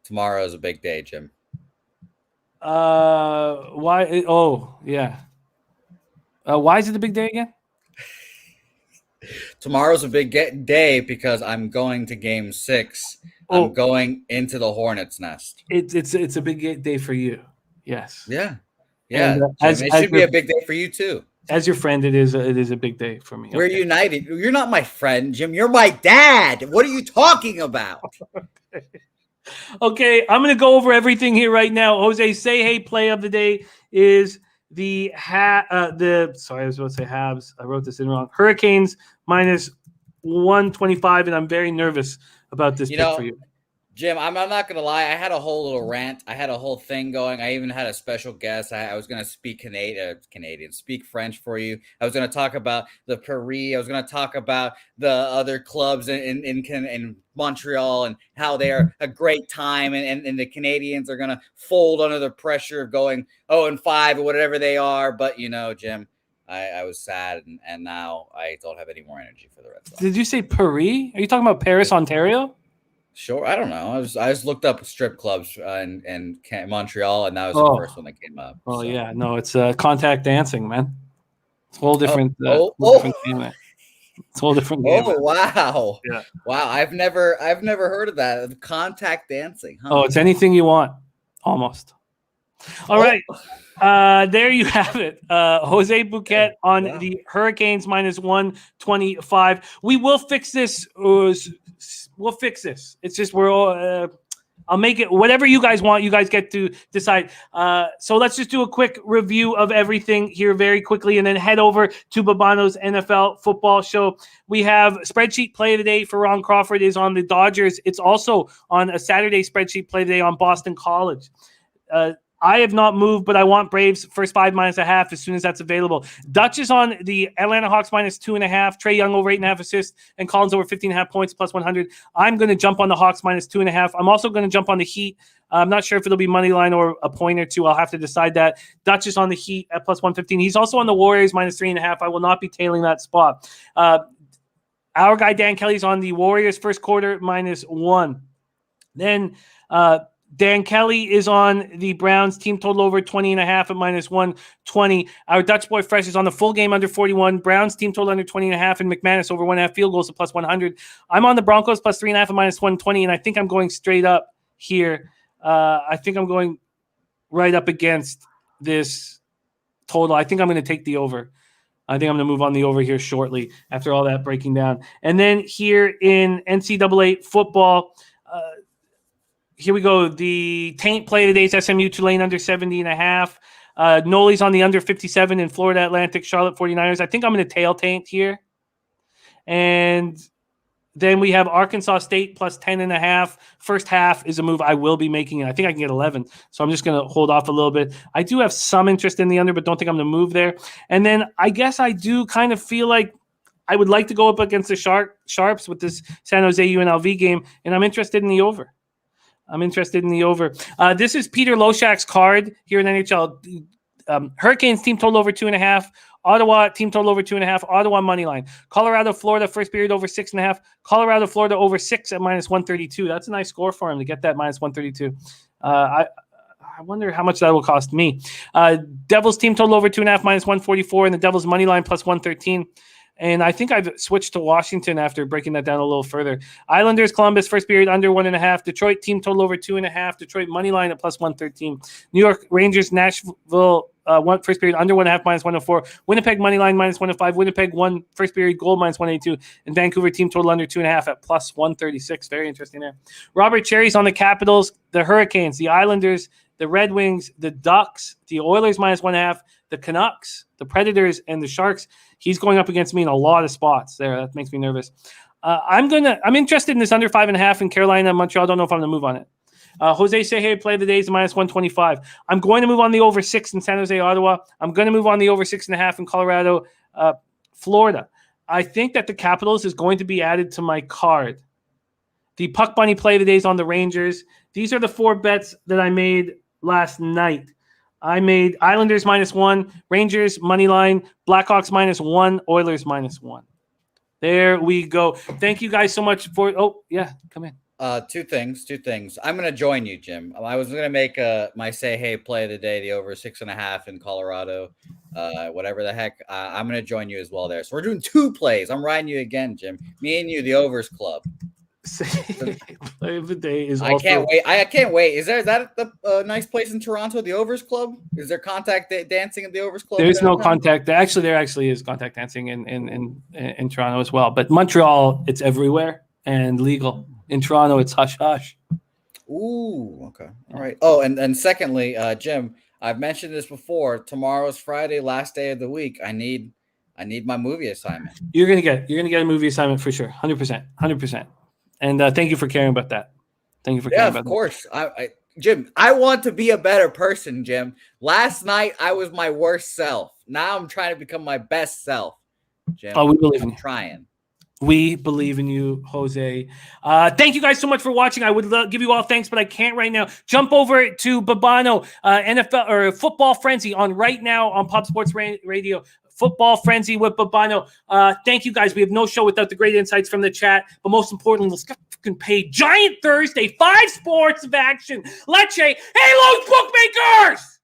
is a big day, Jim. Why? Oh, yeah. Why is it a big day again? Tomorrow's a big day because I'm going to Game 6. I'm going into the Hornets' nest. It's a big day for you. Yes. Yeah. And, it should be a big day for you too. As your friend, it is a big day for me. We're united. You're not my friend, Jim. You're my dad. What are you talking about? Okay, I'm going to go over everything here right now. Jose, say hey play of the day is sorry, I was about to say Habs. I wrote this in wrong. Hurricanes minus 125, and I'm very nervous about this pick for you. Jim, I'm not going to lie. I had a whole little rant. I had a whole thing going. I even had a special guest. I was going to speak speak French for you. I was going to talk about the Paris. I was going to talk about the other clubs in Montreal and how they're a great time. And the Canadiens are going to fold under the pressure of going 0-5 or whatever they are. But, Jim, I was sad. And now I don't have any more energy for the Red Sox. Did you say Paris? Are you talking about Paris, Ontario? Sure, I don't know. I just looked up strip clubs in Montreal, and that was the first one that came up. Oh yeah, no, it's contact dancing, man. It's a whole different, different game. It's a whole different game. Oh wow, yeah, wow. I've never heard of that. Contact dancing. Huh? Oh, it's anything you want, almost. All right. There you have it. Jose Bouquet on the Hurricanes minus 125. We will fix this. We'll fix this. It's just I'll make it whatever you guys want. You guys get to decide. So let's just do a quick review of everything here very quickly and then head over to Babano's NFL football show. We have spreadsheet play of the day for Ron Crawford is on the Dodgers. It's also on a Saturday spreadsheet play of the day on Boston College. I have not moved, but I want Braves first 5 minus a half as soon as that's available. Dutch is on the Atlanta Hawks minus 2.5. Trae Young over 8.5 assists and Collins over 15.5 points plus 100. I'm going to jump on the Hawks minus 2.5. I'm also going to jump on the Heat. I'm not sure if it'll be money line or a point or two. I'll have to decide that. Dutch is on the Heat at plus 115. He's also on the Warriors minus 3.5. I will not be tailing that spot. Our guy Dan Kelly's on the Warriors first quarter minus 1. Then Dan Kelly is on the Browns team total over 20.5 at minus 120. Our Dutch boy Fresh is on the full game under 41. Browns team total under 20.5 and McManus over 1.5 field goals at plus 100. I'm on the Broncos plus 3.5 at minus 120, and I think I'm going straight up here. I think I'm going right up against this total. I think I'm going to take the over. I think I'm going to move on the over here shortly after all that breaking down. And then here in NCAA football, here we go. The taint play today is SMU Tulane under 70.5. Noli's on the under 57 in Florida Atlantic Charlotte 49ers. I think I'm going to tail taint here. And then we have Arkansas State plus 10.5. First half is a move I will be making. I think I can get 11. So I'm just going to hold off a little bit. I do have some interest in the under, but don't think I'm going to move there. And then I guess I do kind of feel like I would like to go up against the Sharps with this San Jose UNLV game, and I'm interested in the over. This is Peter Loshak's card here in NHL. Hurricanes team total over 2.5. Ottawa team total over 2.5. Ottawa money line. Colorado, Florida first period over 6.5. Colorado, Florida over 6 at minus 132. That's a nice score for him to get that minus 132. I wonder how much that will cost me. Devils team total over 2.5 minus 144, and the Devils money line plus 113. And I think I've switched to Washington after breaking that down a little further. Islanders, Columbus, first period under 1.5. Detroit, team total over 2.5. Detroit, money line at plus 113. New York Rangers, Nashville, first period under 1.5, minus 104. Winnipeg, money line, minus 105. Winnipeg, first period goal, minus 182. And Vancouver, team total under 2.5 at plus 136. Very interesting there. Robert Cherry's on the Capitals, the Hurricanes, the Islanders, the Red Wings, the Ducks, the Oilers, minus 1.5. The Canucks, the Predators, and the Sharks. He's going up against me in a lot of spots there. That makes me nervous. I'm interested in this under 5.5 in Carolina and Montreal. I don't know if I'm going to move on it. Jose Sehe play of the day is minus 125. I'm going to move on the over 6 in San Jose, Ottawa. I'm going to move on the over 6.5 in Colorado, Florida. I think that the Capitals is going to be added to my card. The Puck Bunny play of the day is on the Rangers. These are the 4 bets that I made last night. I made Islanders minus 1, Rangers money line, Blackhawks minus 1, Oilers minus 1. There we go. Thank you guys so much for. Oh yeah, come in. Two things. I'm going to join you, Jim. I was going to make my say hey play of the day, the over 6.5 in Colorado, whatever the heck. I'm going to join you as well there. So we're doing 2 plays. I'm riding you again, Jim. Me and you, the overs club. Play of the day is I also. can't wait. I can't wait. Is that the nice place in Toronto, the Overs Club? Is there contact dancing at the Overs Club? There's no contact. There actually is contact dancing in Toronto as well. But Montreal, it's everywhere and legal. In Toronto, it's hush hush. Ooh, okay. All right. Oh, and secondly, Jim, I've mentioned this before. Tomorrow's Friday, last day of the week. I need my movie assignment. You're gonna get a movie assignment for sure. 100%. And thank you for caring about that. Thank you for caring about that. Of course. Jim, I want to be a better person, Jim. Last night I was my worst self. Now I'm trying to become my best self. Jim. Oh, we believe in you. Trying. We believe in you, Jose. Thank you guys so much for watching. I would give you all thanks, but I can't right now. Jump over to Babano, NFL or Football Frenzy on right now on Pop Sports Radio. Football Frenzy with Babano. Thank you guys. We have no show without the great insights from the chat. But most importantly, let's get fucking paid. Giant Thursday, 5 sports of action. Lecce, Halos Bookmakers!